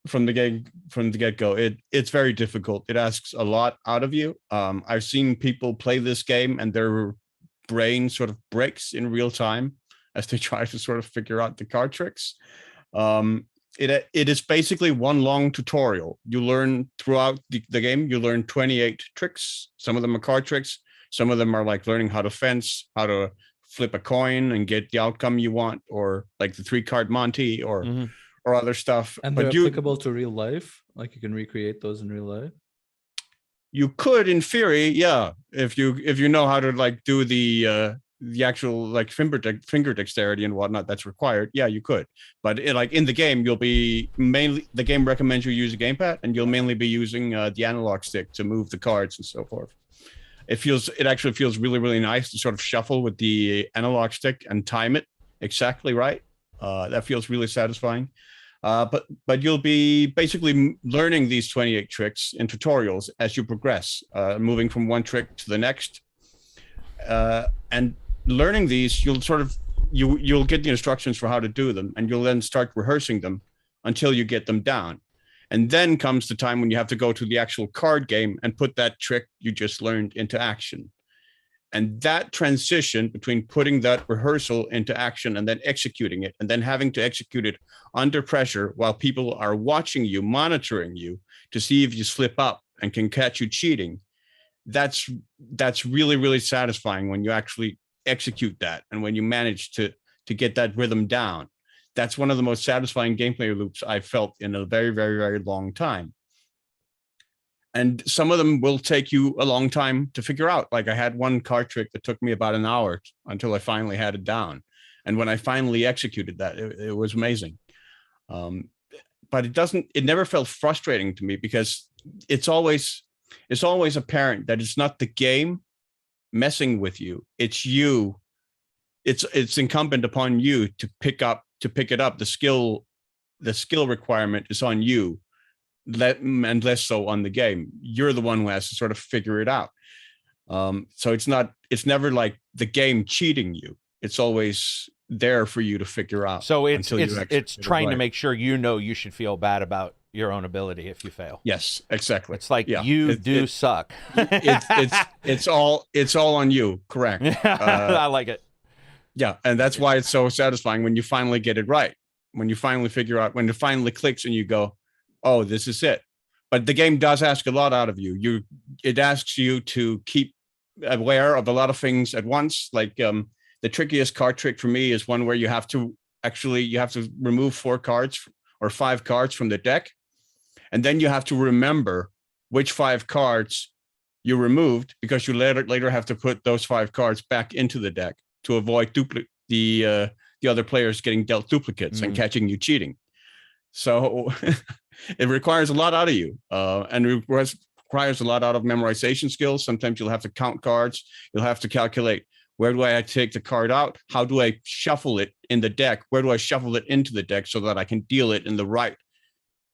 S3: from the get-go. It's very difficult. It asks a lot out of you. I've seen people play this game and their brain sort of breaks in real time as they try to sort of figure out the card tricks. It is basically one long tutorial. You learn throughout the game, you learn 28 tricks. Some of them are card tricks. Some of them are like learning how to fence, how to flip a coin and get the outcome you want, or like the 3-card Monty or other stuff.
S6: And they're applicable to real life? Like you can recreate those in real life?
S3: You could, in theory, yeah. If you know how to like do the actual like finger dexterity and whatnot that's required, yeah, you could. But like in the game, you'll be mainly, the game recommends you use a gamepad, and you'll mainly be using the analog stick to move the cards and so forth. It actually feels really, really nice to sort of shuffle with the analog stick and time it exactly right. That feels really satisfying. But you'll be basically learning these 28 tricks in tutorials as you progress, moving from one trick to the next. And learning these, you'll get the instructions for how to do them, and you'll then start rehearsing them until you get them down. And then comes the time when you have to go to the actual card game and put that trick you just learned into action. And that transition between putting that rehearsal into action and then executing it, and then having to execute it under pressure while people are watching you, monitoring you to see if you slip up and can catch you cheating, that's really, really satisfying when you actually execute that, and when you manage to get that rhythm down. That's one of the most satisfying gameplay loops I've felt in a very, very, very long time. And some of them will take you a long time to figure out. Like I had one card trick that took me about an hour until I finally had it down. And when I finally executed that, it was amazing. But it never felt frustrating to me, because it's always apparent that it's not the game messing with you. It's you. It's incumbent upon you to pick it up. The skill requirement is on you, and less so on the game. You're the one who has to sort of figure it out. So it's never like the game cheating you. It's always there for you to figure out.
S1: So it's trying to make sure you should feel bad about your own ability if you fail.
S3: Yes, exactly.
S1: It's like you suck.
S3: It's all on you. Correct.
S1: I like it.
S3: Yeah, and that's why it's so satisfying when you finally get it right. When you finally figure out, when it finally clicks and you go, oh, this is it. But the game does ask a lot out of you. It asks you to keep aware of a lot of things at once. Like the trickiest card trick for me is one where you have to remove 4 cards or 5 cards from the deck. And then you have to remember which 5 cards you removed, because you later have to put those 5 cards back into the deck to avoid the other players getting dealt duplicates and catching you cheating. So it requires a lot out of you, and it requires a lot out of memorization skills. Sometimes you'll have to count cards. You'll have to calculate Where do I take the card out? How do I shuffle it in the deck? Where do I shuffle it into the deck so that I can deal it in the right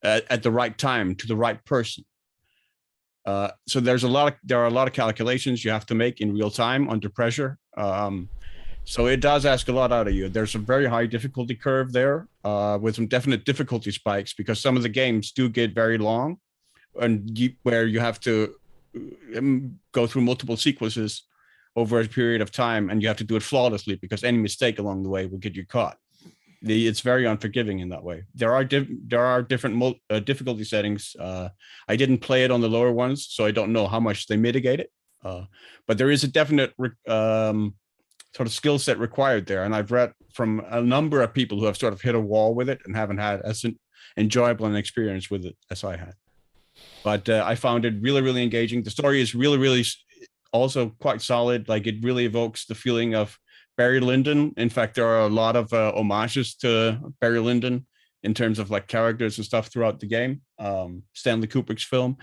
S3: at the right time to the right person? So there are a lot of calculations you have to make in real time under pressure. So it does ask a lot out of you. There's a very high difficulty curve there with some definite difficulty spikes because some of the games do get very long, and where you have to go through multiple sequences over a period of time, and you have to do it flawlessly because any mistake along the way will get you caught. It's very unforgiving in that way. There are different difficulty settings. I didn't play it on the lower ones, so I don't know how much they mitigate it. But there is a definite sort of skill set required there. And I've read from a number of people who have sort of hit a wall with it and haven't had as enjoyable an experience with it as I had. But I found it really, really engaging. The story is really, really also quite solid. Like it really evokes the feeling of Barry Lyndon. In fact, there are a lot of homages to Barry Lyndon in terms of like characters and stuff throughout the game. Stanley Kubrick's film.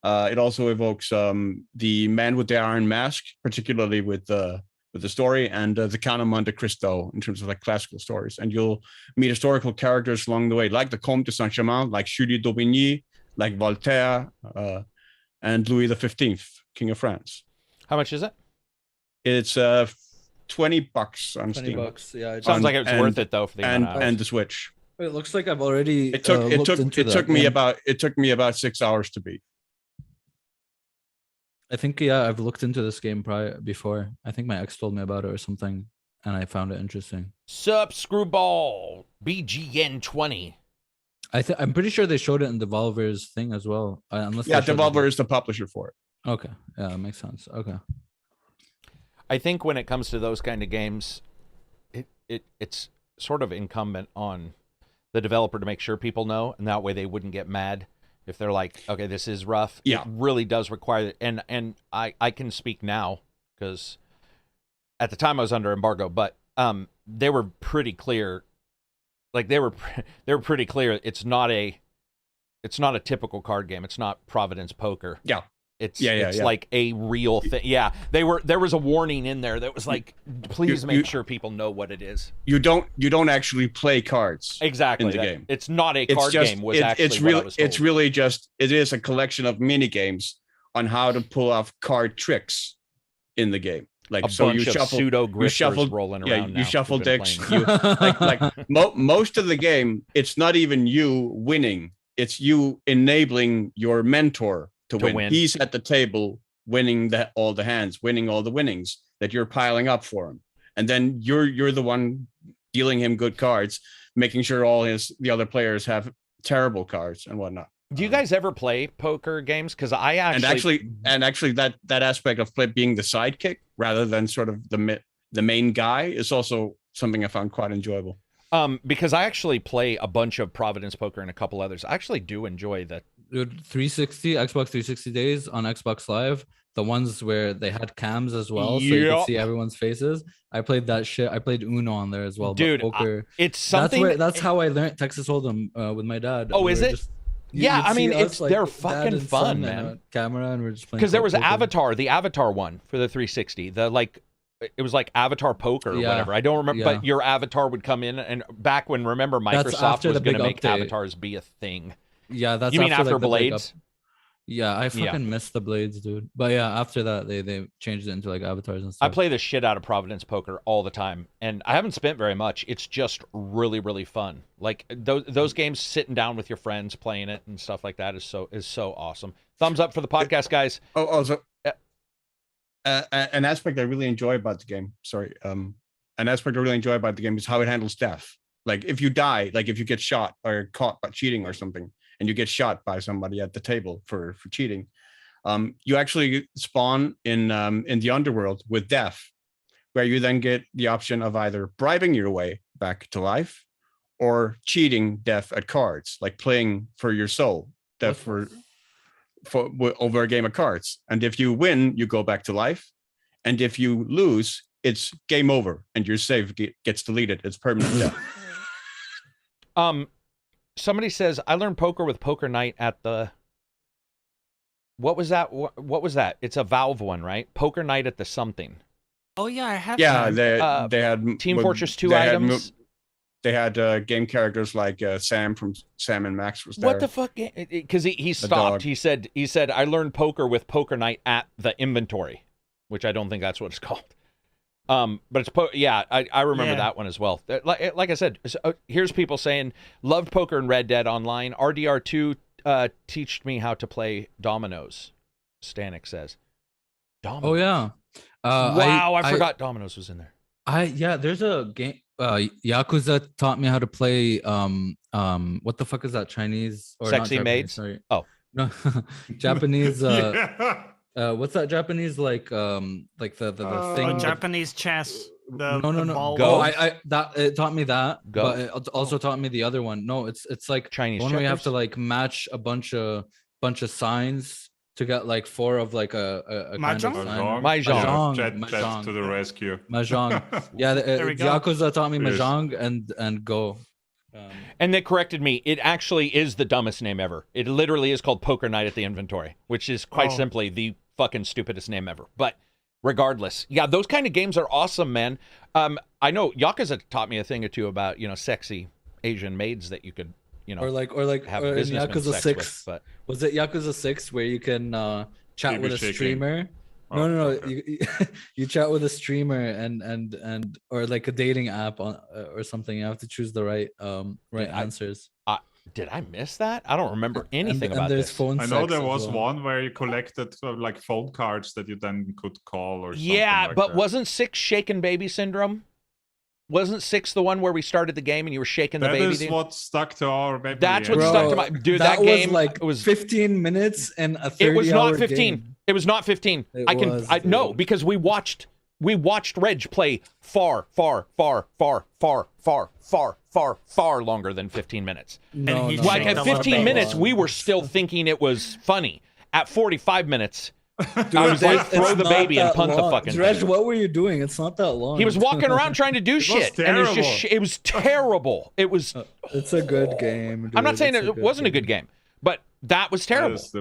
S3: It also evokes the Man with the Iron Mask, particularly with the story, and the Count of Monte Cristo in terms of like classical stories. And you'll meet historical characters along the way, like the Comte de Saint-Germain, like Julie d'Aubigny, like Voltaire, and Louis XV, King of France.
S1: How much is it?
S3: It's $20 on Steam.
S6: $20, yeah.
S1: Sounds like it's worth it though for the
S3: and the Switch.
S6: It looks like I've already.
S3: It took me about 6 hours to beat.
S6: I think I've looked into this game before. I think my ex told me about it or something, and I found it interesting.
S1: Sup, Screwball BGN 20.
S6: I'm pretty sure they showed it in Devolver's thing as well.
S3: Devolver is the publisher for it.
S6: Okay, yeah, that makes sense. Okay.
S1: I think when it comes to those kind of games, it's sort of incumbent on the developer to make sure people know, and that way they wouldn't get mad if they're like, okay, this is rough.
S3: Yeah.
S1: It really does require it. And I can speak now because at the time I was under embargo, but they were pretty clear. Like they were pretty clear. It's not a typical card game. It's not Providence Poker.
S3: Yeah.
S1: It's like a real thing. Yeah, there was a warning in there that was like, please make sure people know what it is.
S3: You don't actually play cards
S1: exactly
S3: in the game.
S1: It's not a card game.
S3: It is a collection of mini games on how to pull off card tricks in the game. Like
S1: a bunch of pseudo grifters rolling around.
S3: You shuffle decks. Most of the game, it's not even you winning. It's you enabling your mentor to win. He's at the table winning all the hands, winning all the winnings that you're piling up for him. And then you're the one dealing him good cards, making sure all the other players have terrible cards and whatnot.
S1: Do you guys ever play poker games? Because I actually
S3: that aspect of being the sidekick rather than sort of the main guy is also something I found quite enjoyable.
S1: Because I actually play a bunch of Providence Poker and a couple others. I actually do enjoy that.
S6: Dude, 360 Xbox 360 days on Xbox Live, the ones where they had cams as well, so you could see everyone's faces. I played that shit. I played Uno on there as well.
S1: Dude, poker, it's something.
S6: That's how I learned Texas Hold'em with my dad.
S1: Oh, is it? Yeah, I mean, they're fucking fun, man.
S6: Camera, and we're just playing.
S1: Because there was Avatar, the Avatar one for the 360. It was like Avatar Poker or whatever. I don't remember, but your avatar would come in, and back when, remember, Microsoft was going to make avatars be a thing.
S6: Yeah, that's
S1: you mean after Blades?
S6: Yeah, I fucking missed the Blades, dude. But yeah, after that, they changed it into like avatars and stuff.
S1: I play the shit out of Providence Poker all the time, and I haven't spent very much. It's just really, really fun. Like those games, sitting down with your friends, playing it and stuff like that is so awesome. Thumbs up for the podcast, guys.
S3: An aspect I really enjoy about the game. Is how it handles death. Like if you die, like if you get shot or caught by cheating or something, and you get shot by somebody at the table for cheating, you actually spawn in the underworld with death, where you then get the option of either bribing your way back to life or cheating death at cards, like playing for your soul, death for over a game of cards. And if you win, you go back to life, and if you lose, it's game over, and your save gets deleted. It's permanent death.
S1: Somebody says, I learned poker with Poker Night at the... What was that? What was that? It's a Valve one, right? Poker Night at the something.
S4: Oh yeah, I have.
S3: Yeah,
S4: that.
S3: they had
S1: Team Fortress 2 items.
S3: They had game characters like Sam from Sam and Max was there.
S1: What the fuck? Because he stopped. He said I learned poker with Poker Night at the inventory, which I don't think that's what it's called. But it's I remember that one as well. Like I said, here's people saying loved poker and Red Dead Online. RDR2 teached me how to play dominoes. Stanek says. Dominoes.
S2: Oh yeah.
S1: Wow, I forgot dominoes was in there.
S2: There's a game. Yakuza taught me how to play. What the fuck is that? Chinese or
S1: Sexy Maids?
S2: Sorry.
S1: Oh
S2: no, Japanese. What's that Japanese like the thing?
S4: Japanese chess.
S2: No.
S4: Ball.
S2: Go. It taught me that.
S1: Go.
S2: But it also taught me the other one. No, it's like
S1: Chinese.
S2: One where you have to like match a bunch of signs to get like 4 of like a kind of sign.
S5: Mahjong to the rescue.
S2: Mahjong. Yeah, Yakuza taught me Mahjong and Go.
S1: And they corrected me. It actually is the dumbest name ever. It literally is called Poker Night at the Inventory, which is quite simply the fucking stupidest name ever. But regardless, yeah, those kind of games are awesome, man. I know Yakuza taught me a thing or two about, sexy Asian maids that you could,
S2: or in Yakuza 6. But was it Yakuza 6 where you can chat with a streamer? No. You chat with a streamer and or like a dating app or something. You have to choose the right answers.
S1: Did I miss that? I don't remember anything about
S2: there's
S1: this.
S2: Phone
S5: I know there was one where you collected like phone cards that you then could call or something.
S1: Yeah,
S5: like
S1: but
S5: that.
S1: Wasn't 6 shaken baby syndrome? Wasn't 6 the one where we started the game and you were shaking the baby?
S5: That is what stuck to our memory.
S1: That's what stuck to my dude. That game
S2: was like 15 minutes and a 30-hour.
S1: It was not 15.
S2: Game.
S1: It was not 15. No, because we watched Reg play far longer than 15 minutes. At 15 minutes, we were still thinking it was funny. At 45 minutes, dude, I was like, throw the baby and punt the fucking
S2: Dredge,
S1: thing.
S2: what were you doing? It's not that long.
S1: He was walking around trying to do shit. And it was terrible. It was.
S2: It's a good game. Dude.
S1: I'm not saying it wasn't a good game, but that was terrible. There's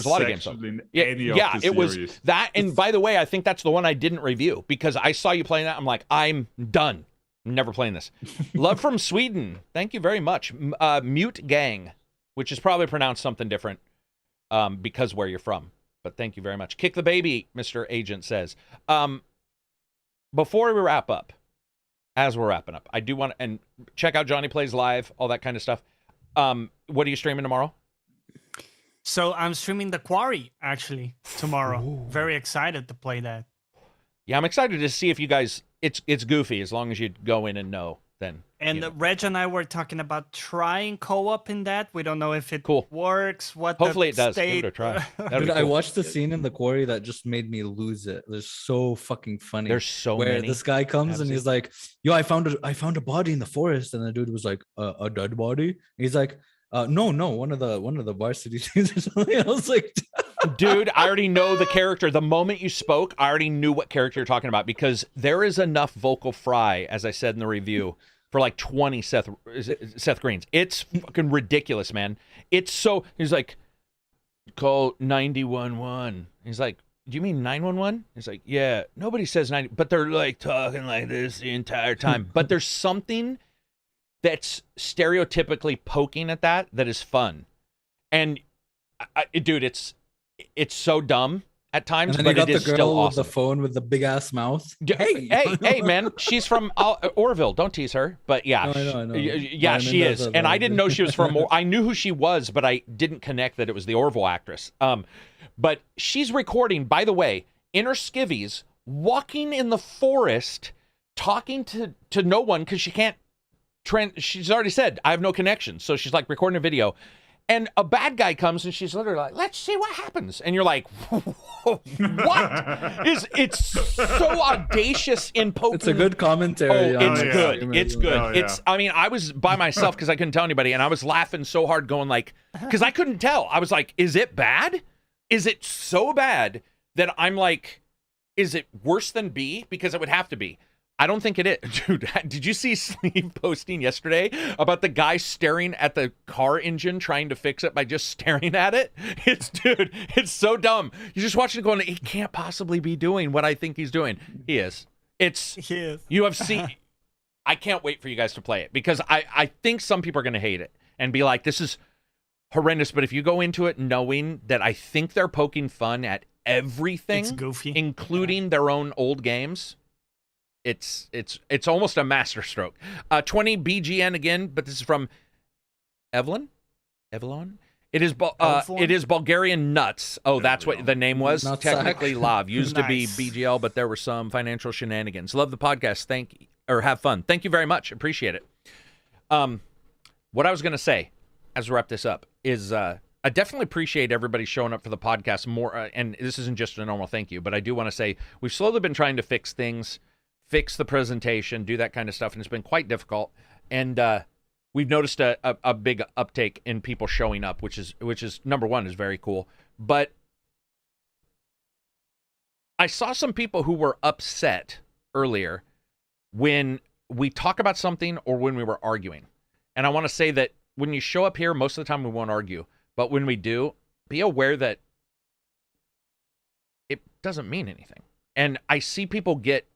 S1: a lot of games. It was that. And by the way, I think that's the one I didn't review because I saw you playing that. I'm like, I'm done. I'm never playing this. Love from Sweden. Thank you very much. Mute Gang, which is probably pronounced something different because where you're from. But thank you very much. Kick the baby, Mr. Agent says. Before we wrap up, as we're wrapping up, I do want to and check out Johnny Plays Live, all that kind of stuff. What are you streaming tomorrow?
S4: So I'm streaming The Quarry actually tomorrow. Ooh. Very excited to play that.
S1: Yeah, I'm excited to see if you guys. It's goofy as long as you go in and know. Then
S4: and Reg and I were talking about trying co-op in that. We don't know if it works.
S1: Hopefully it does. Give it a try.
S2: Dude, cool. I watched the scene in The Quarry that just made me lose it. They're so fucking funny.
S1: There's so
S2: many.
S1: Where
S2: this guy comes and he's like, "Yo, I found a body in the forest," and the dude was like, "A dead body?" And he's like, "No, one of the varsity teams or something." I was like,
S1: dude, I already know the character. The moment you spoke, I already knew what character you're talking about because there is enough vocal fry, as I said in the review, for like 20 Seth Greens. It's fucking ridiculous, man. It's so, he's like, call 911. He's like, do you mean 911? He's like, yeah, nobody says 90, but they're like talking like this the entire time. But there's something that's stereotypically poking at that is fun. And dude, it's so dumb at times,
S2: and then
S1: but it is still awesome.
S2: With the phone with the big ass mouth.
S1: Hey, man, she's from Orville. Don't tease her. But yeah,
S2: I know.
S1: Yeah, she is. And I didn't know she was from. I knew who she was, but I didn't connect that it was the Orville actress. But she's recording, by the way, in her skivvies, walking in the forest, talking to no one because she can't. She's already said I have no connection, so she's like recording a video. And a bad guy comes and she's literally like, let's see what happens. And you're like, what? It's so audacious in poking.
S2: It's a good commentary.
S1: Oh, it's good. It's good. I mean, I was by myself because I couldn't tell anybody. And I was laughing so hard going like, because I couldn't tell. I was like, is it bad? Is it so bad that I'm like, is it worse than B? Because it would have to be. I don't think it is. Dude, did you see Sleeve posting yesterday about the guy staring at the car engine trying to fix it by just staring at it? Dude, it's so dumb. You're just watching it going, he can't possibly be doing what I think he's doing. He is. He is. UFC. I can't wait for you guys to play it because I think some people are going to hate it and be like, this is horrendous. But if you go into it knowing that I think they're poking fun at everything,
S4: it's goofy,
S1: including their own old games, it's almost a masterstroke. 20 BGN again, but this is from Evelyn. It is Bulgarian nuts. Oh, that's what the name was.
S2: Nutsack.
S1: Technically, Lav used to be BGL, but there were some financial shenanigans. Love the podcast. Have fun. Thank you very much. Appreciate it. What I was going to say, as we wrap this up, is I definitely appreciate everybody showing up for the podcast more. And this isn't just a normal thank you, but I do want to say we've slowly been trying to fix things, fix the presentation, do that kind of stuff, and it's been quite difficult. And we've noticed a big uptake in people showing up, which is number one, is very cool. But I saw some people who were upset earlier when we talk about something or when we were arguing. And I want to say that when you show up here, most of the time we won't argue. But when we do, be aware that it doesn't mean anything. And I see people get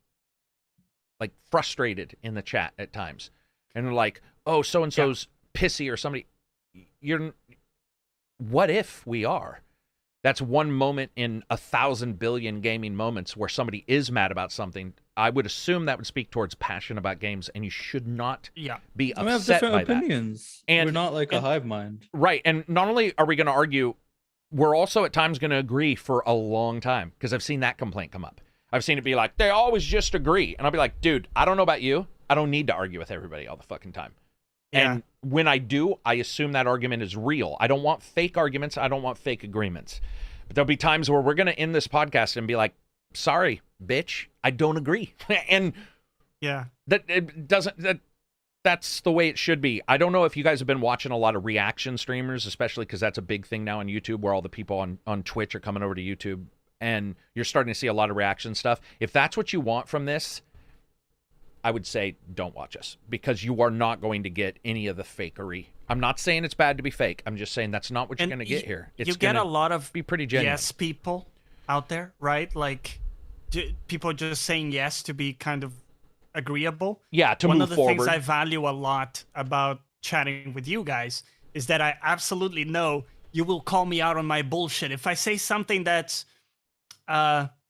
S1: like frustrated in the chat at times. And they're like, oh, so-and-so's pissy or somebody. What if we are? That's one moment in 1,000 billion gaming moments where somebody is mad about something. I would assume that would speak towards passion about games, and you should not be upset
S2: we have different
S1: by
S2: opinions.
S1: And
S2: we're not like a hive mind.
S1: Right, and not only are we going to argue, we're also at times going to agree for a long time, because I've seen that complaint come up. I've seen it be like, they always just agree. And I'll be like, dude, I don't know about you. I don't need to argue with everybody all the fucking time. Yeah. And when I do, I assume that argument is real. I don't want fake arguments. I don't want fake agreements. But there'll be times where we're going to end this podcast and be like, sorry, bitch, I don't agree. And that it doesn't, that's the way it should be. I don't know if you guys have been watching a lot of reaction streamers, especially because that's a big thing now on YouTube where all the people on Twitch are coming over to YouTube and you're starting to see a lot of reaction stuff. If that's what you want from this, I would say don't watch us because you are not going to get any of the fakery. I'm not saying it's bad to be fake. I'm just saying that's not what you're going to get here. It's
S4: you get a lot of
S1: be pretty genuine.
S4: Yes people out there, right? Like people just saying yes to be kind of agreeable.
S1: Yeah, to move forward.
S4: One of the things I value a lot about chatting with you guys is that I absolutely know you will call me out on my bullshit. If I say something that's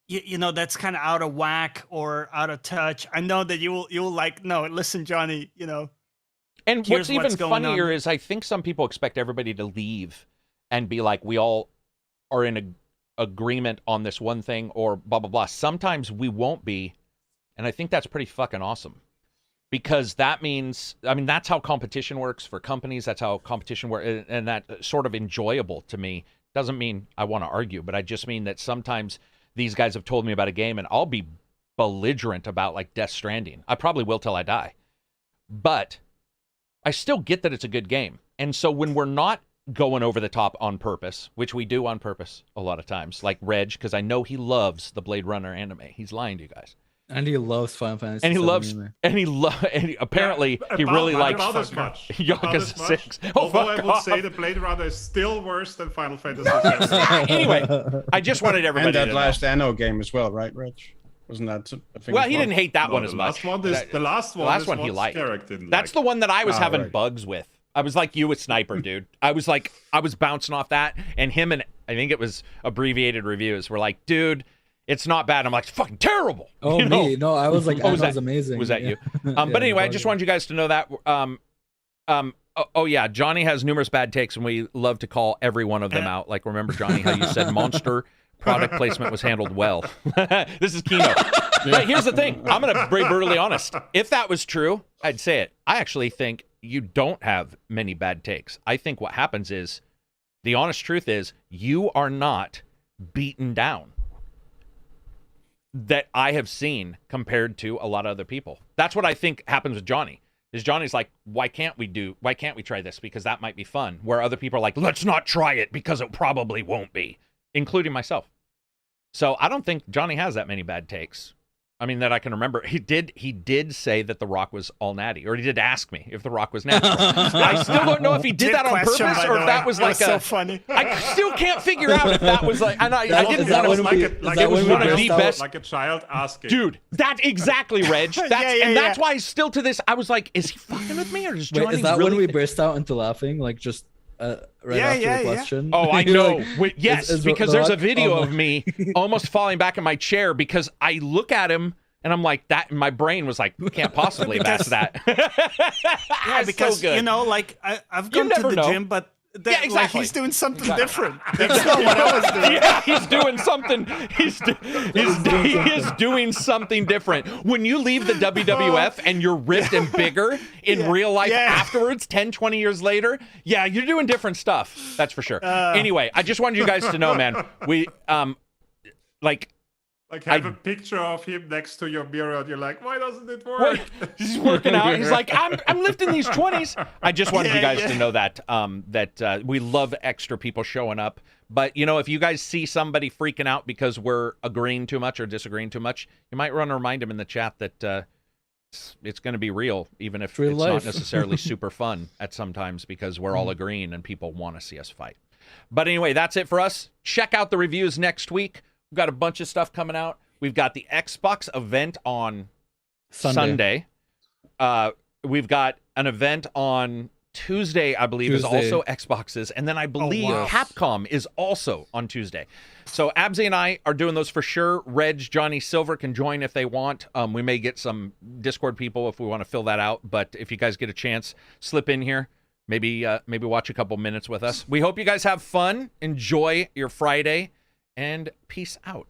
S4: you know, that's kind of out of whack or out of touch, I know that you'll like, no, listen, Johnny, you know.
S1: And what's even funnier is I think some people expect everybody to leave and be like, we all are in agreement on this one thing or blah, blah, blah. Sometimes we won't be. And I think that's pretty fucking awesome. Because that means, I mean, that's how competition works for companies. That's how competition works. And that sort of enjoyable to me. Doesn't mean I want to argue, but I just mean that sometimes these guys have told me about a game and I'll be belligerent about like Death Stranding. I probably will till I die. But I still get that it's a good game. And so when we're not going over the top on purpose, which we do on purpose a lot of times, like Reg, because I know he loves the Blade Runner anime. He's lying to you guys.
S2: And he loves Final Fantasy.
S1: And he apparently he really likes Yakuza 6.
S5: Although I would say the Blade Runner is still worse than Final Fantasy.
S1: Anyway, I just wanted everybody
S3: and that
S1: to
S3: last
S1: know.
S3: Anno game as well, right, Rich? Wasn't that a thing?
S1: Well, he didn't hate that one as much.
S5: The last one
S1: he liked.
S5: That's
S1: That's the one that I was having bugs with. I was like you with Sniper, dude. I was bouncing off that, and him and I think it was Abbreviated Reviews were like, dude, it's not bad. I'm like, it's fucking terrible.
S2: Oh, you know? Me? No, I was like, that was amazing.
S1: Was that you? But anyway, I just wanted you guys to know that. Oh yeah, Johnny has numerous bad takes, and we love to call every one of them out. Like, remember, Johnny, how you said Monster product placement was handled well. This is Kino. But here's the thing. I'm going to be brutally honest. If that was true, I'd say it. I actually think you don't have many bad takes. I think what happens is, the honest truth is, you are not beaten down that I have seen compared to a lot of other people. That's what I think happens with Johnny. Is Johnny's like, why can't we try this? Because that might be fun. Where other people are like, let's not try it because it probably won't be, including myself. So I don't think Johnny has that many bad takes. I mean, that I can remember. He did say that The Rock was all natty, or he did ask me if The Rock was natural. I still don't know if he did that on purpose or if that was like
S4: so funny.
S1: I still can't figure out if that was like. And I didn't want to
S5: it was one of the best, like a child asking.
S1: Dude, that exactly, Reg. That's why still to this I was like, is he fucking with me or is Johnny?
S2: Is that
S1: really
S2: when we burst out into laughing, like just after the question?
S1: Oh, I know. Like, yes, because there's a video of me almost falling back in my chair because I look at him and I'm like, that. And my brain was like, can't possibly that's that.
S4: Yeah, because
S1: so
S4: you know, like I've gone to the gym, but exactly. Like he's doing something different. That's not what I was doing.
S1: Yeah, he's doing something. He is doing something different. When you leave the WWF and you're ripped and bigger in real life afterwards, 10, 20 years later, yeah, you're doing different stuff. That's for sure. Anyway, I just wanted you guys to know, man. We
S5: Like have a picture of him next to your mirror and you're like, why doesn't it work?
S1: He's working out. He's like, I'm lifting these 20s. I just wanted you guys to know that we love extra people showing up. But, you know, if you guys see somebody freaking out because we're agreeing too much or disagreeing too much, you might want to remind him in the chat that it's going to be real, even if it's not necessarily super fun at sometimes because we're all agreeing and people want to see us fight. But anyway, that's it for us. Check out the reviews next week. We've got a bunch of stuff coming out. We've got the Xbox event on Sunday. We've got an event on Tuesday, I believe, is also Xboxes. And then I believe Capcom is also on Tuesday. So Absy and I are doing those for sure. Reg, Johnny, Silver can join if they want. We may get some Discord people if we want to fill that out. But if you guys get a chance, slip in here. Maybe watch a couple minutes with us. We hope you guys have fun. Enjoy your Friday. And peace out.